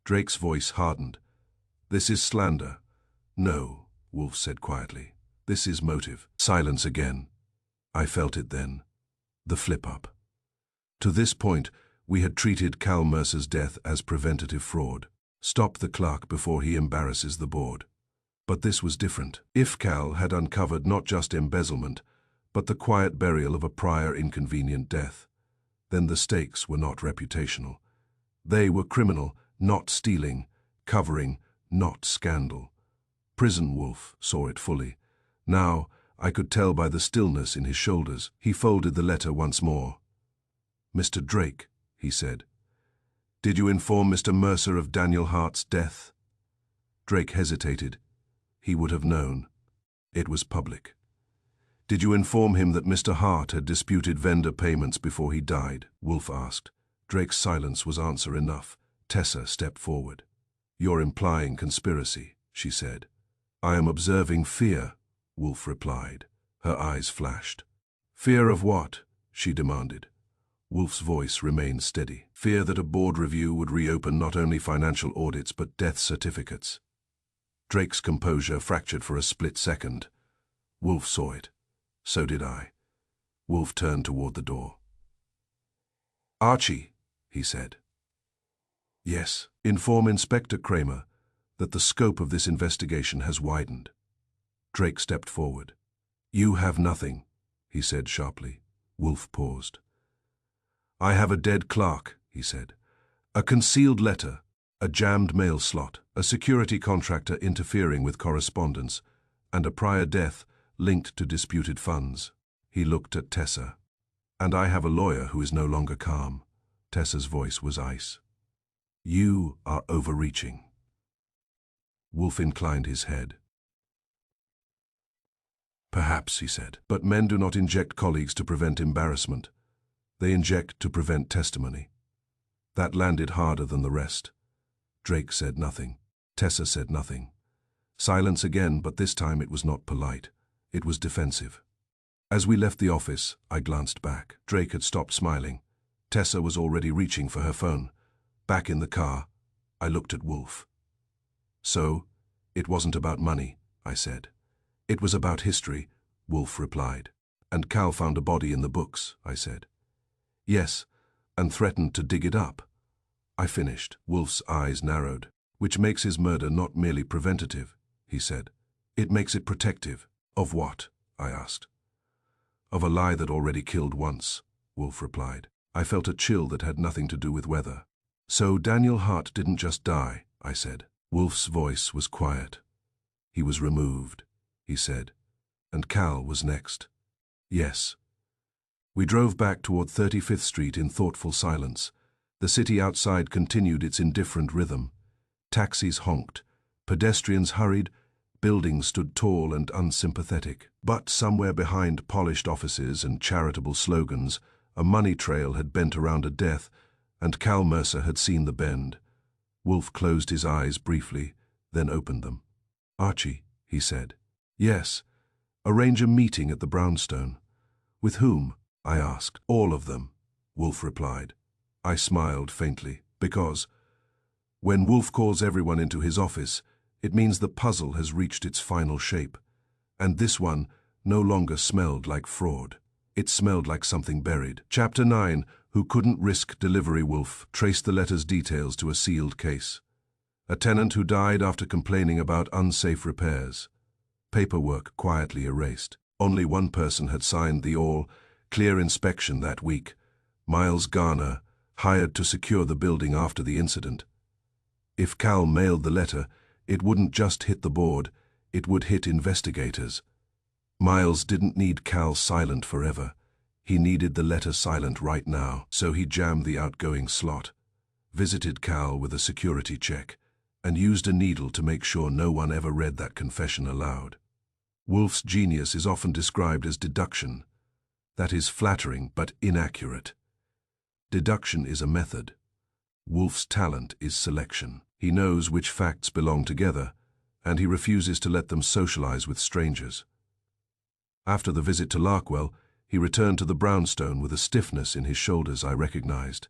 Drake's voice hardened. This is slander. No, Wolf said quietly. This is motive. Silence again. I felt it then. The flip-up. To this point, we had treated Cal Mercer's death as preventative fraud. Stop the clerk before he embarrasses the board. But this was different. If Cal had uncovered not just embezzlement, but the quiet burial of a prior inconvenient death, then the stakes were not reputational. They were criminal, not stealing, covering, not scandal. Prison Wolf saw it fully. Now, I could tell by the stillness in his shoulders. He folded the letter once more. Mr. Drake, he said, did you inform Mr. Mercer of Daniel Hart's death? Drake hesitated. He would have known. It was public. Did you inform him that Mr. Hart had disputed vendor payments before he died? Wolf asked. Drake's silence was answer enough. Tessa stepped forward. You're implying conspiracy, she said. I am observing fear, Wolf replied. Her eyes flashed. Fear of what? She demanded. Wolf's voice remained steady. Fear that a board review would reopen not only financial audits but death certificates. Drake's composure fractured for a split second. Wolf saw it. So did I. Wolf turned toward the door. Archie, he said. Yes, inform Inspector Kramer that the scope of this investigation has widened. Drake stepped forward. You have nothing, he said sharply. Wolf paused. I have a dead clerk, he said. A concealed letter, a jammed mail slot, a security contractor interfering with correspondence, and a prior death linked to disputed funds. He looked at Tessa. And I have a lawyer who is no longer calm. Tessa's voice was ice. You are overreaching. Wolf inclined his head. Perhaps, he said, but men do not inject colleagues to prevent embarrassment. They inject to prevent testimony. That landed harder than the rest. Drake said nothing. Tessa said nothing. Silence again, but this time it was not polite. It was defensive. As we left the office, I glanced back. Drake had stopped smiling. Tessa was already reaching for her phone. Back in the car, I looked at Wolf. So, it wasn't about money, I said. It was about history, Wolf replied. And Cal found a body in the books, I said. Yes, and threatened to dig it up. I finished. Wolf's eyes narrowed. Which makes his murder not merely preventative, he said. It makes it protective. Of what? I asked. Of a lie that already killed once, Wolf replied. I felt a chill that had nothing to do with weather. So Daniel Hart didn't just die, I said. Wolf's voice was quiet. He was removed, he said. And Cal was next. Yes. We drove back toward 35th Street in thoughtful silence. The city outside continued its indifferent rhythm. Taxis honked. Pedestrians hurried. Buildings stood tall and unsympathetic. But somewhere behind polished offices and charitable slogans, a money trail had bent around a death, and Cal Mercer had seen the bend. Wolf closed his eyes briefly, then opened them. Archie, he said. Yes. Arrange a meeting at the brownstone. With whom? I asked. All of them, Wolf replied. I smiled faintly, because when Wolf calls everyone into his office, it means the puzzle has reached its final shape. And this one no longer smelled like fraud. It smelled like something buried. Chapter 9, Who Couldn't Risk Delivery. Wolf traced the letter's details to a sealed case. A tenant who died after complaining about unsafe repairs. Paperwork quietly erased. Only one person had signed the all-clear inspection that week. Miles Garner, hired to secure the building after the incident. If Cal mailed the letter, it wouldn't just hit the board, it would hit investigators. Miles didn't need Cal silent forever. He needed the letter silent right now, so he jammed the outgoing slot, visited Cal with a security check, and used a needle to make sure no one ever read that confession aloud. Wolf's genius is often described as deduction. That is flattering but inaccurate. Deduction is a method. Wolf's talent is selection. He knows which facts belong together, and he refuses to let them socialize with strangers. After the visit to Larkwell, he returned to the brownstone with a stiffness in his shoulders I recognized.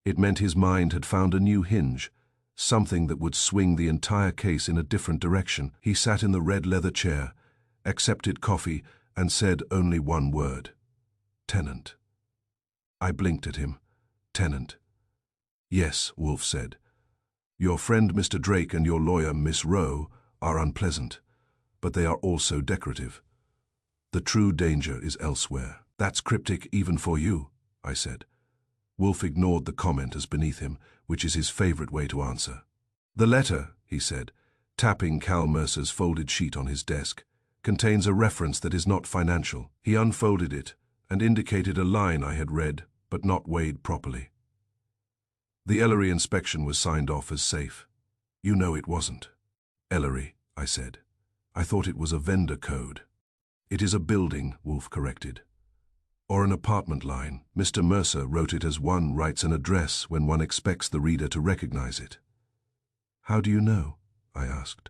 It meant his mind had found a new hinge, something that would swing the entire case in a different direction. He sat in the red leather chair, accepted coffee, and said only one word. Tenant. I blinked at him. Tenant. Yes, Wolf said. Your friend Mr. Drake and your lawyer Miss Rowe are unpleasant, but they are also decorative. The true danger is elsewhere. That's cryptic even for you, I said. Wolf ignored the comment as beneath him, which is his favorite way to answer. The letter, he said, tapping Cal Mercer's folded sheet on his desk, contains a reference that is not financial. He unfolded it and indicated a line I had read but not weighed properly. The Ellery inspection was signed off as safe. You know it wasn't. Ellery, I said. I thought it was a vendor code. It is a building, Wolf corrected. Or an apartment line. Mr. Mercer wrote it as one writes an address when one expects the reader to recognize it. How do you know? I asked.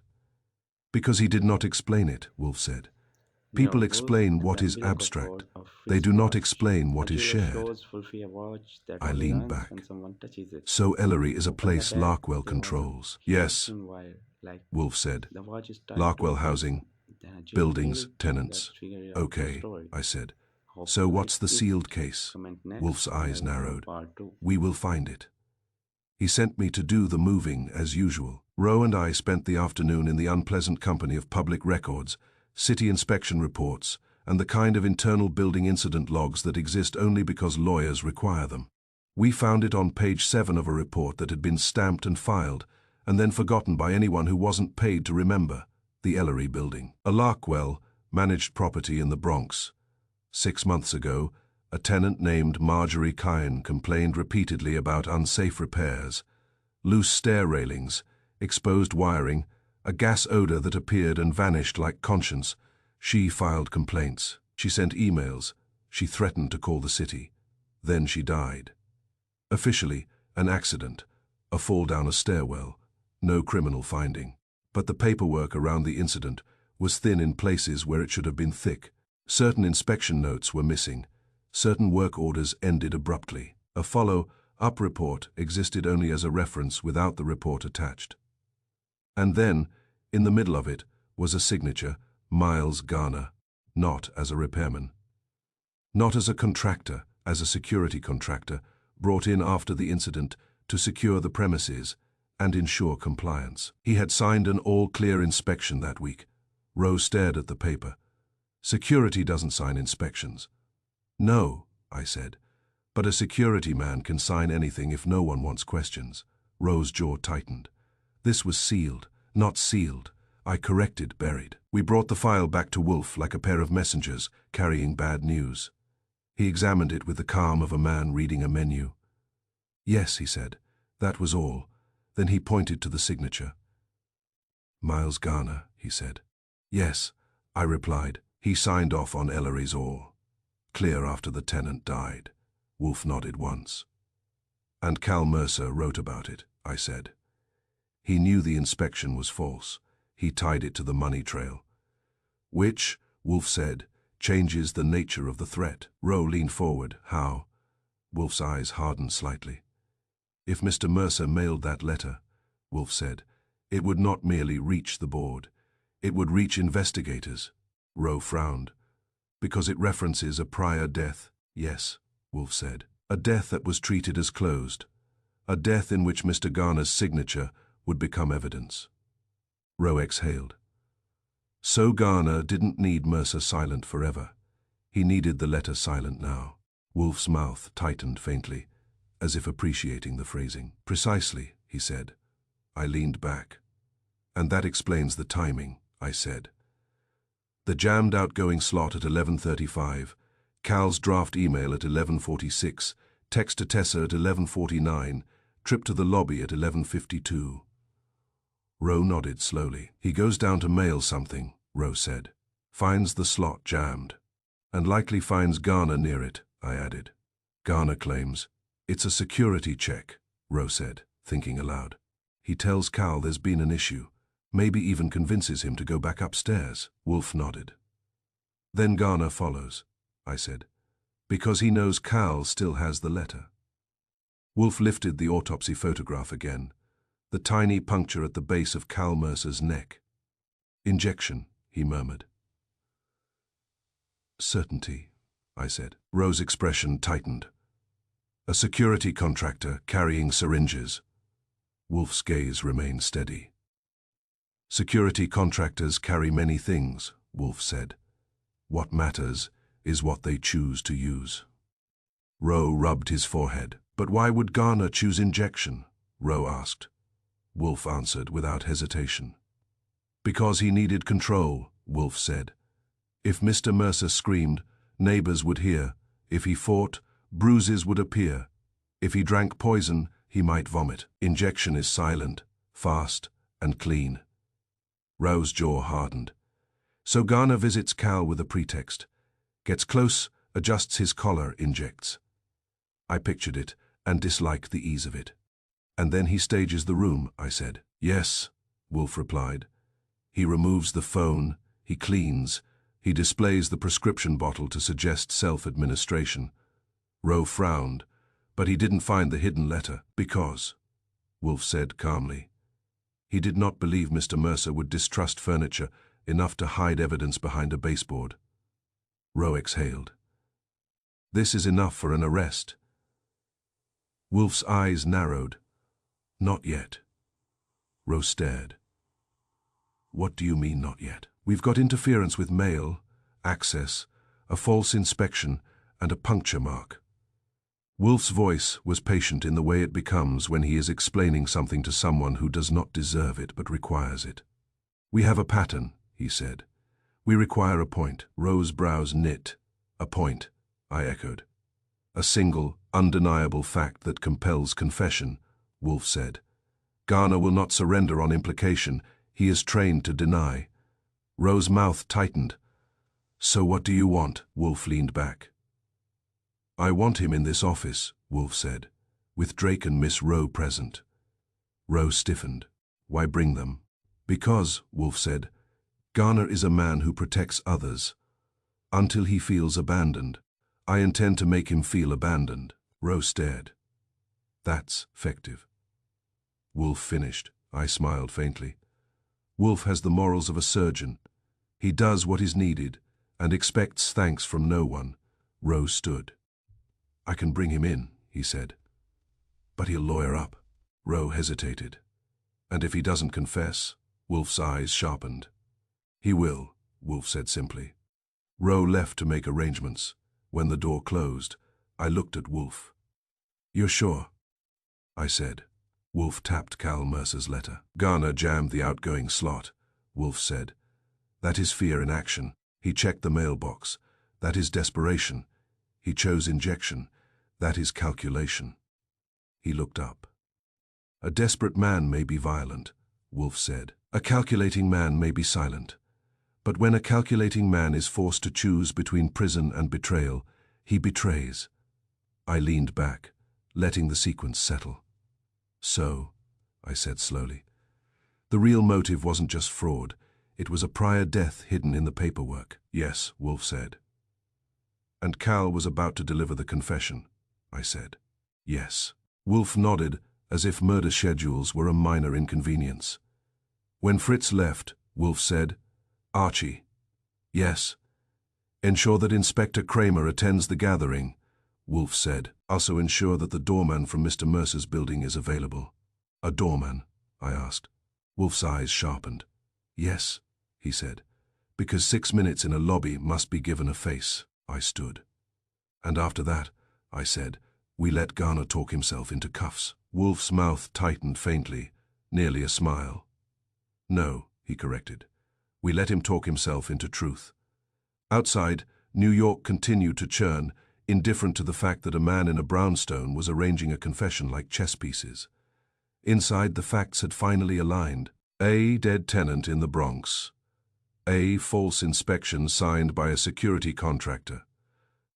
Because he did not explain it, Wolf said. People explain what is abstract. They do not explain what is shared. I leaned back. So Ellery is a place Larkwell controls. Yes, Wolf said. Larkwell housing, buildings, tenants. Okay, I said. So what's the sealed case? Wolf's eyes narrowed. We will find it. He sent me to do the moving as usual. Rowe and I spent the afternoon in the unpleasant company of public records, city inspection reports, and the kind of internal building incident logs that exist only because lawyers require them. We found it on page 7 of a report that had been stamped and filed, and then forgotten by anyone who wasn't paid to remember, the Ellery building. A Larkwell managed property in the Bronx. 6 months ago, a tenant named Marjorie Kine complained repeatedly about unsafe repairs, loose stair railings, exposed wiring, a gas odor that appeared and vanished like conscience. She filed complaints. She sent emails. She threatened to call the city. Then she died. Officially, an accident, a fall down a stairwell, no criminal finding. But the paperwork around the incident was thin in places where it should have been thick. Certain inspection notes were missing. Certain work orders ended abruptly. A follow-up report existed only as a reference without the report attached. And then, in the middle of it, was a signature, Miles Garner, not as a repairman. Not as a contractor, as a security contractor, brought in after the incident to secure the premises and ensure compliance. He had signed an all-clear inspection that week. Rose stared at the paper. Security doesn't sign inspections. No, I said, but a security man can sign anything if no one wants questions. Rose's jaw tightened. This was sealed, not sealed. I corrected, buried. We brought the file back to Wolf like a pair of messengers carrying bad news. He examined it with the calm of a man reading a menu. Yes, he said, that was all. Then he pointed to the signature. Miles Garner, he said. Yes, I replied. He signed off on Ellery's all. Clear after the tenant died. Wolf nodded once. And Cal Mercer wrote about it, I said. He knew the inspection was false. He tied it to the money trail. Which, Wolf said, changes the nature of the threat. Rowe leaned forward. How? Wolf's eyes hardened slightly. If Mr. Mercer mailed that letter, Wolf said, it would not merely reach the board. It would reach investigators. Rowe frowned. Because it references a prior death? Yes, Wolf said. A death that was treated as closed. A death in which Mr. Garner's signature would become evidence. Rowe exhaled. So Garner didn't need Mercer silent forever. He needed the letter silent now. Wolf's mouth tightened faintly, as if appreciating the phrasing. Precisely, he said. I leaned back. And that explains the timing, I said. The jammed outgoing slot at 11:35, Cal's draft email at 11:46, text to Tessa at 11:49, trip to the lobby at 11:52. Rowe nodded slowly. He goes down to mail something, Rowe said. Finds the slot jammed. And likely finds Garner near it, I added. Garner claims. It's a security check, Rowe said, thinking aloud. He tells Cal there's been an issue, maybe even convinces him to go back upstairs. Wolf nodded. Then Garner follows, I said, because he knows Cal still has the letter. Wolf lifted the autopsy photograph again, the tiny puncture at the base of Cal Mercer's neck. Injection, he murmured. Certainty, I said. Rowe's expression tightened. A security contractor carrying syringes. Wolf's gaze remained steady. Security contractors carry many things, Wolf said. What matters is what they choose to use. Rowe rubbed his forehead. But why would Garner choose injection? Rowe asked. Wolf answered without hesitation. Because he needed control, Wolf said. If Mr. Mercer screamed, neighbors would hear. If he fought, bruises would appear. If he drank poison, he might vomit. Injection is silent, fast, and clean. Rowe's jaw hardened. So Garner visits Cal with a pretext. Gets close, adjusts his collar, injects. I pictured it and disliked the ease of it. And then he stages the room, I said. Yes, Wolf replied. He removes the phone, he cleans, he displays the prescription bottle to suggest self-administration. Rowe frowned, but he didn't find the hidden letter. Because, Wolf said calmly, he did not believe Mr. Mercer would distrust furniture enough to hide evidence behind a baseboard. Rowe exhaled. This is enough for an arrest. Wolf's eyes narrowed. Not yet. Rowe stared. What do you mean, not yet? We've got interference with mail, access, a false inspection, and a puncture mark. Wolf's voice was patient in the way it becomes when he is explaining something to someone who does not deserve it but requires it. We have a pattern, he said. We require a point. Rowe's brows knit. A point, I echoed. A single, undeniable fact that compels confession, Wolf said. Garner will not surrender on implication. He is trained to deny. Rowe's mouth tightened. So what do you want? Wolf leaned back. I want him in this office, Wolf said, with Drake and Miss Rowe present. Rowe stiffened. Why bring them? Because, Wolf said, Garner is a man who protects others. Until he feels abandoned. I intend to make him feel abandoned. Rowe stared. That's effective. Wolf finished. I smiled faintly. Wolf has the morals of a surgeon. He does what is needed and expects thanks from no one. Rowe stood. I can bring him in, he said. But he'll lawyer up. Rowe hesitated. And if he doesn't confess? Wolf's eyes sharpened. He will, Wolf said simply. Rowe left to make arrangements. When the door closed, I looked at Wolf. You're sure? I said. Wolf tapped Cal Mercer's letter. Garner jammed the outgoing slot, Wolf said. That is fear in action. He checked the mailbox. That is desperation. He chose injection. That is calculation. He looked up. A desperate man may be violent, Wolf said. A calculating man may be silent. But when a calculating man is forced to choose between prison and betrayal, he betrays. I leaned back, letting the sequence settle. So, I said slowly, the real motive wasn't just fraud. It was a prior death hidden in the paperwork. Yes, Wolf said. And Cal was about to deliver the confession, I said. Yes. Wolf nodded, as if murder schedules were a minor inconvenience. When Fritz left, Wolf said, Archie. Yes. Ensure that Inspector Kramer attends the gathering, Wolf said. Also ensure that the doorman from Mr. Mercer's building is available. A doorman? I asked. Wolf's eyes sharpened. Yes, he said, because 6 minutes in a lobby must be given a face. I stood. And after that, I said, we let Garner talk himself into cuffs. Wolf's mouth tightened faintly, nearly a smile. No, he corrected. We let him talk himself into truth. Outside, New York continued to churn, indifferent to the fact that a man in a brownstone was arranging a confession like chess pieces. Inside, the facts had finally aligned. A dead tenant in the Bronx. A false inspection signed by a security contractor.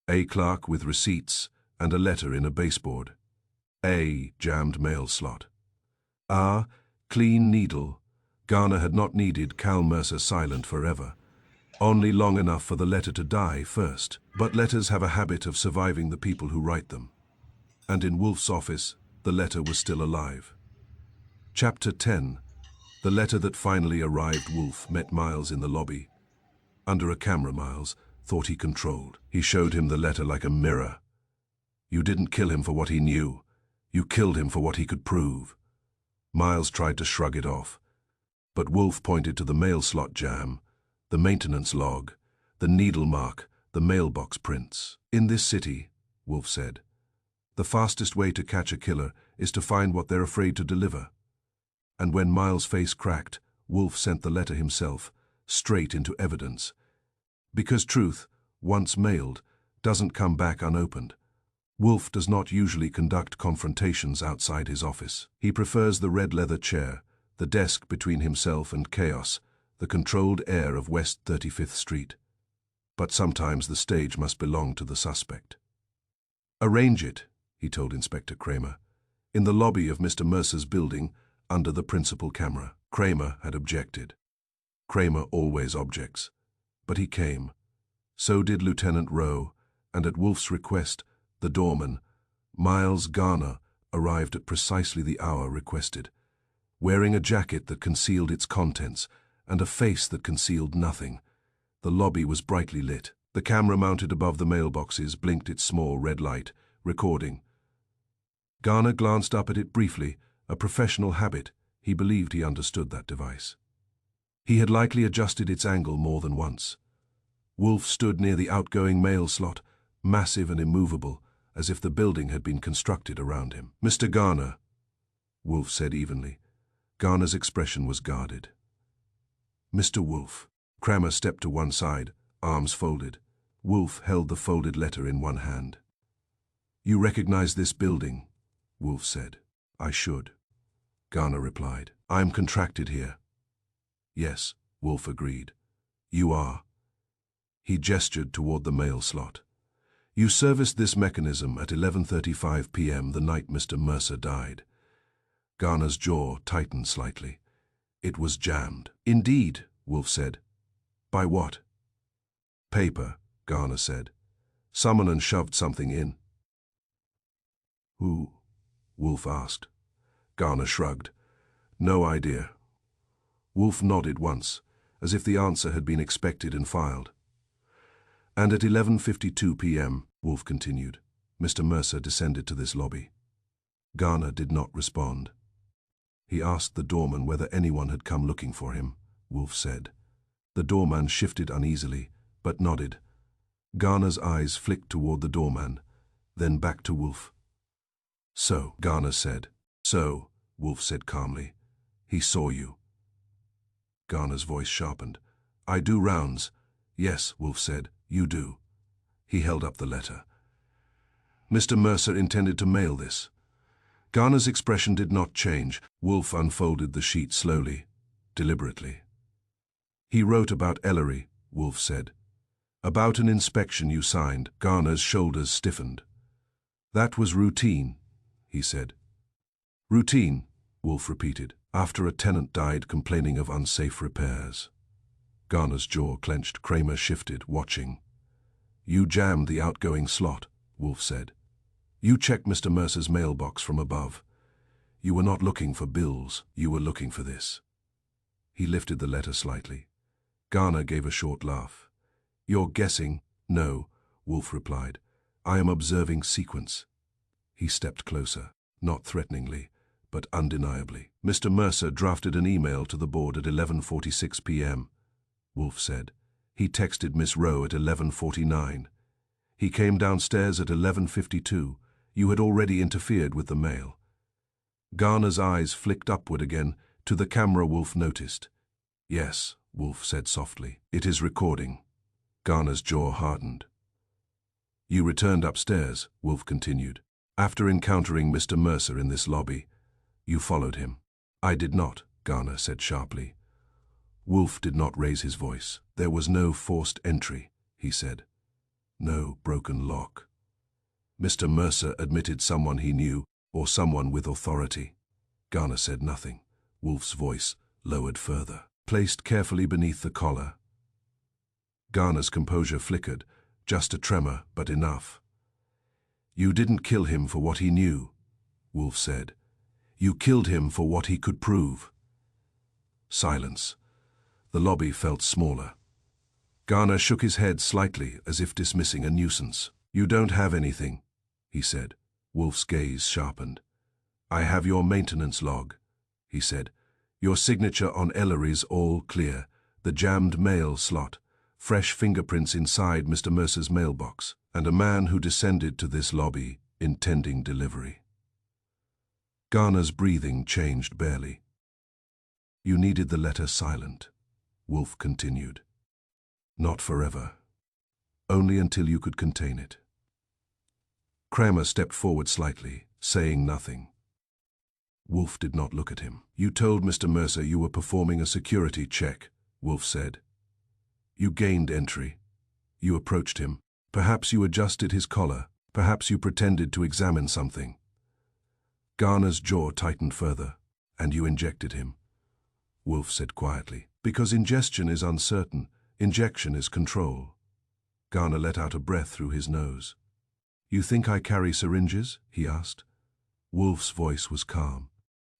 A clerk with receipts and a letter in a baseboard. A jammed mail slot. A clean needle. Garner had not needed Cal Mercer silent forever. Only long enough for the letter to die first. But letters have a habit of surviving the people who write them. And in Wolf's office, the letter was still alive. Chapter 10. The letter that finally arrived. Wolf met Miles in the lobby. Under a camera, Miles thought he controlled. He showed him the letter like a mirror. You didn't kill him for what he knew. You killed him for what he could prove. Miles tried to shrug it off. But Wolf pointed to the mail slot jam, the maintenance log, the needle mark, the mailbox prints. In this city, Wolf said, the fastest way to catch a killer is to find what they're afraid to deliver. And when Miles' face cracked, Wolf sent the letter himself, straight into evidence. Because truth, once mailed, doesn't come back unopened. Wolf does not usually conduct confrontations outside his office. He prefers the red leather chair, the desk between himself and chaos, the controlled air of West 35th Street. But sometimes the stage must belong to the suspect. Arrange it, he told Inspector Kramer, in the lobby of Mr. Mercer's building, under the principal camera. Kramer had objected. Kramer always objects. But he came. So did Lieutenant Rowe, and at Wolf's request, the doorman, Miles Garner, arrived at precisely the hour requested, wearing a jacket that concealed its contents and a face that concealed nothing. The lobby was brightly lit. The camera mounted above the mailboxes blinked its small red light, recording. Garner glanced up at it briefly, a professional habit. He believed he understood that device. He had likely adjusted its angle more than once. Wolf stood near the outgoing mail slot, massive and immovable, as if the building had been constructed around him. Mr. Garner, Wolf said evenly. Garner's expression was guarded. Mr. Wolf. Kramer stepped to one side, arms folded. Wolf held the folded letter in one hand. You recognize this building, Wolf said. I should, Garner replied. I'm contracted here. Yes, Wolf agreed. You are. He gestured toward the mail slot. You serviced this mechanism at 11:35 p.m. the night Mr. Mercer died. Garner's jaw tightened slightly. It was jammed. Indeed, Wolf said. By what? Paper, Garner said. Someone shoved something in. Who? Wolf asked. Garner shrugged. No idea. Wolf nodded once, as if the answer had been expected and filed. And at 11:52 p.m., Wolf continued, Mr. Mercer descended to this lobby. Garner did not respond. He asked the doorman whether anyone had come looking for him, Wolf said. The doorman shifted uneasily, but nodded. Garner's eyes flicked toward the doorman, then back to Wolf. So, Garner said. So, Wolf said calmly. He saw you. Garner's voice sharpened. I do rounds. Yes, Wolf said. You do. He held up the letter. Mr. Mercer intended to mail this. Garner's expression did not change. Wolf unfolded the sheet slowly, deliberately. He wrote about Ellery, Wolf said. About an inspection you signed. Garner's shoulders stiffened. That was routine, he said. Routine, Wolf repeated, after a tenant died complaining of unsafe repairs. Garner's jaw clenched. Kramer shifted, watching. You jammed the outgoing slot, Wolf said. You checked Mr. Mercer's mailbox from above. You were not looking for bills, you were looking for this. He lifted the letter slightly. Garner gave a short laugh. You're guessing? No, Wolf replied. I am observing sequence. He stepped closer, not threateningly, but undeniably. Mr. Mercer drafted an email to the board at 11:46 p.m., Wolf said. He texted Miss Rowe at 11:49. He came downstairs at 11:52. You had already interfered with the mail. Garner's eyes flicked upward again to the camera Wolf noticed. Yes, Wolf said softly. It is recording. Garner's jaw hardened. You returned upstairs, Wolf continued. After encountering Mr. Mercer in this lobby, you followed him. I did not, Garner said sharply. Wolf did not raise his voice. There was no forced entry, he said. No broken lock. Mr. Mercer admitted someone he knew, or someone with authority. Garner said nothing. Wolf's voice lowered further, placed carefully beneath the collar. Garner's composure flickered, just a tremor, but enough. You didn't kill him for what he knew, Wolf said. You killed him for what he could prove. Silence. The lobby felt smaller. Garner shook his head slightly, as if dismissing a nuisance. You don't have anything, he said. Wolf's gaze sharpened. I have your maintenance log, he said. Your signature on Ellery's all clear, the jammed mail slot, fresh fingerprints inside Mr. Mercer's mailbox, and a man who descended to this lobby intending delivery. Garner's breathing changed barely. You needed the letter silent, Wolf continued. Not forever. Only until you could contain it. Kramer stepped forward slightly, saying nothing. Wolf did not look at him. You told Mr. Mercer you were performing a security check, Wolf said. You gained entry. You approached him. Perhaps you adjusted his collar. Perhaps you pretended to examine something. Garner's jaw tightened further, and you injected him. Wolf said quietly. Because ingestion is uncertain, injection is control. Garner let out a breath through his nose. You think I carry syringes? He asked. Wolf's voice was calm.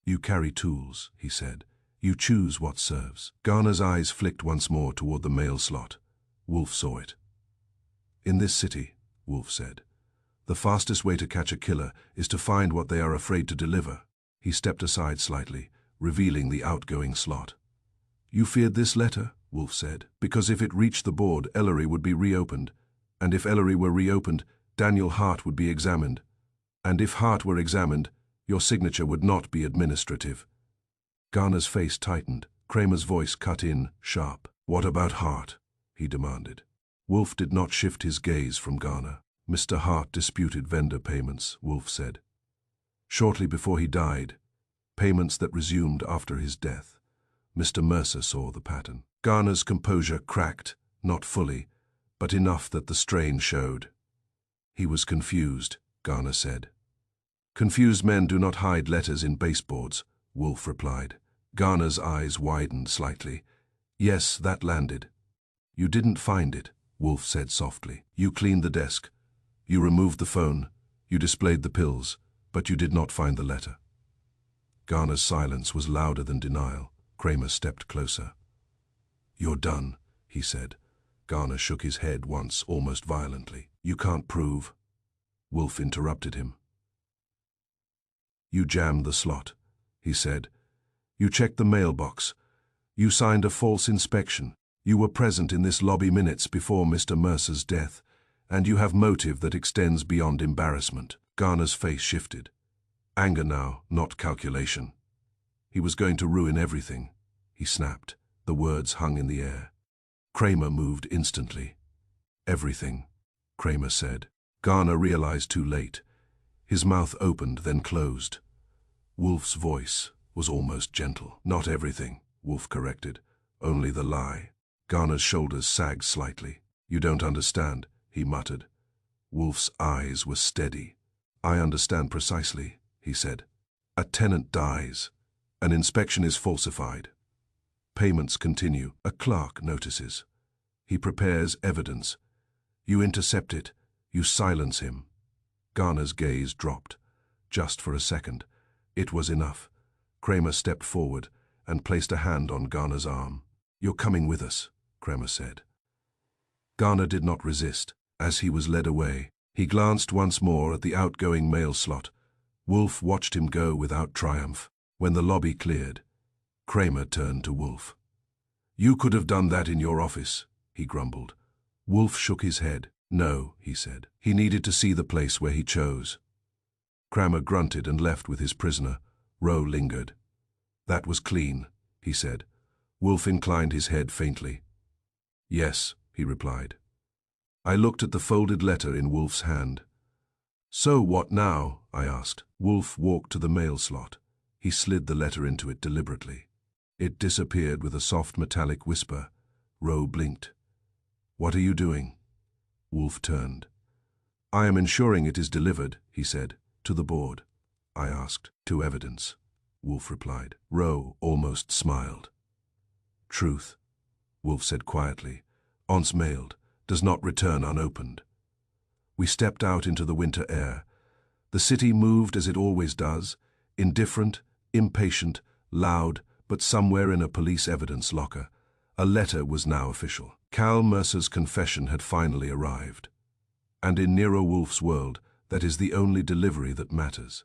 You carry tools, he said. You choose what serves. Garner's eyes flicked once more toward the mail slot. Wolf saw it. In this city, Wolf said, the fastest way to catch a killer is to find what they are afraid to deliver. He stepped aside slightly, revealing the outgoing slot. You feared this letter, Wolf said, because if it reached the board, Ellery would be reopened. And if Ellery were reopened, Daniel Hart would be examined. And if Hart were examined, your signature would not be administrative. Garner's face tightened. Kramer's voice cut in, sharp. What about Hart? He demanded. Wolf did not shift his gaze from Garner. Mr. Hart disputed vendor payments, Wolf said. Shortly before he died, payments that resumed after his death. Mr. Mercer saw the pattern. Garner's composure cracked, not fully, but enough that the strain showed. He was confused, Garner said. Confused men do not hide letters in baseboards, Wolf replied. Garner's eyes widened slightly. Yes, that landed. You didn't find it, Wolf said softly. You cleaned the desk. You removed the phone. You displayed the pills, but you did not find the letter. Garner's silence was louder than denial. Kramer stepped closer. You're done, he said. Garner shook his head once, almost violently. You can't prove. Wolf interrupted him. You jammed the slot, he said. You checked the mailbox. You signed a false inspection. You were present in this lobby minutes before Mr. Mercer's death, and you have motive that extends beyond embarrassment. Garner's face shifted. Anger now, not calculation. He was going to ruin everything. He snapped. The words hung in the air. Kramer moved instantly. Everything, Kramer said. Garner realized too late. His mouth opened, then closed. Wolf's voice was almost gentle. Not everything, Wolf corrected. Only the lie. Garner's shoulders sagged slightly. You don't understand, he muttered. Wolf's eyes were steady. I understand precisely, he said. A tenant dies. An inspection is falsified. Payments continue. A clerk notices. He prepares evidence. You intercept it. You silence him. Garner's gaze dropped. Just for a second. It was enough. Kramer stepped forward and placed a hand on Garner's arm. You're coming with us, Kramer said. Garner did not resist. As he was led away, he glanced once more at the outgoing mail slot. Wolf watched him go without triumph. When the lobby cleared, Kramer turned to Wolf. You could have done that in your office, he grumbled. Wolf shook his head. No, he said. He needed to see the place where he chose. Kramer grunted and left with his prisoner. Rowe lingered. That was clean, he said. Wolf inclined his head faintly. Yes, he replied. I looked at the folded letter in Wolf's hand. So what now? I asked. Wolf walked to the mail slot. He slid the letter into it deliberately. It disappeared with a soft metallic whisper. Rowe blinked. What are you doing? Wolf turned. I am ensuring it is delivered, he said. To the board. I asked. To evidence, Wolf replied. Rowe almost smiled. Truth, Wolf said quietly. Once mailed, does not return unopened. We stepped out into the winter air. The city moved as it always does, indifferent, impatient, loud, but somewhere in a police evidence locker, a letter was now official. Cal Mercer's confession had finally arrived. And in Nero Wolf's world, that is the only delivery that matters.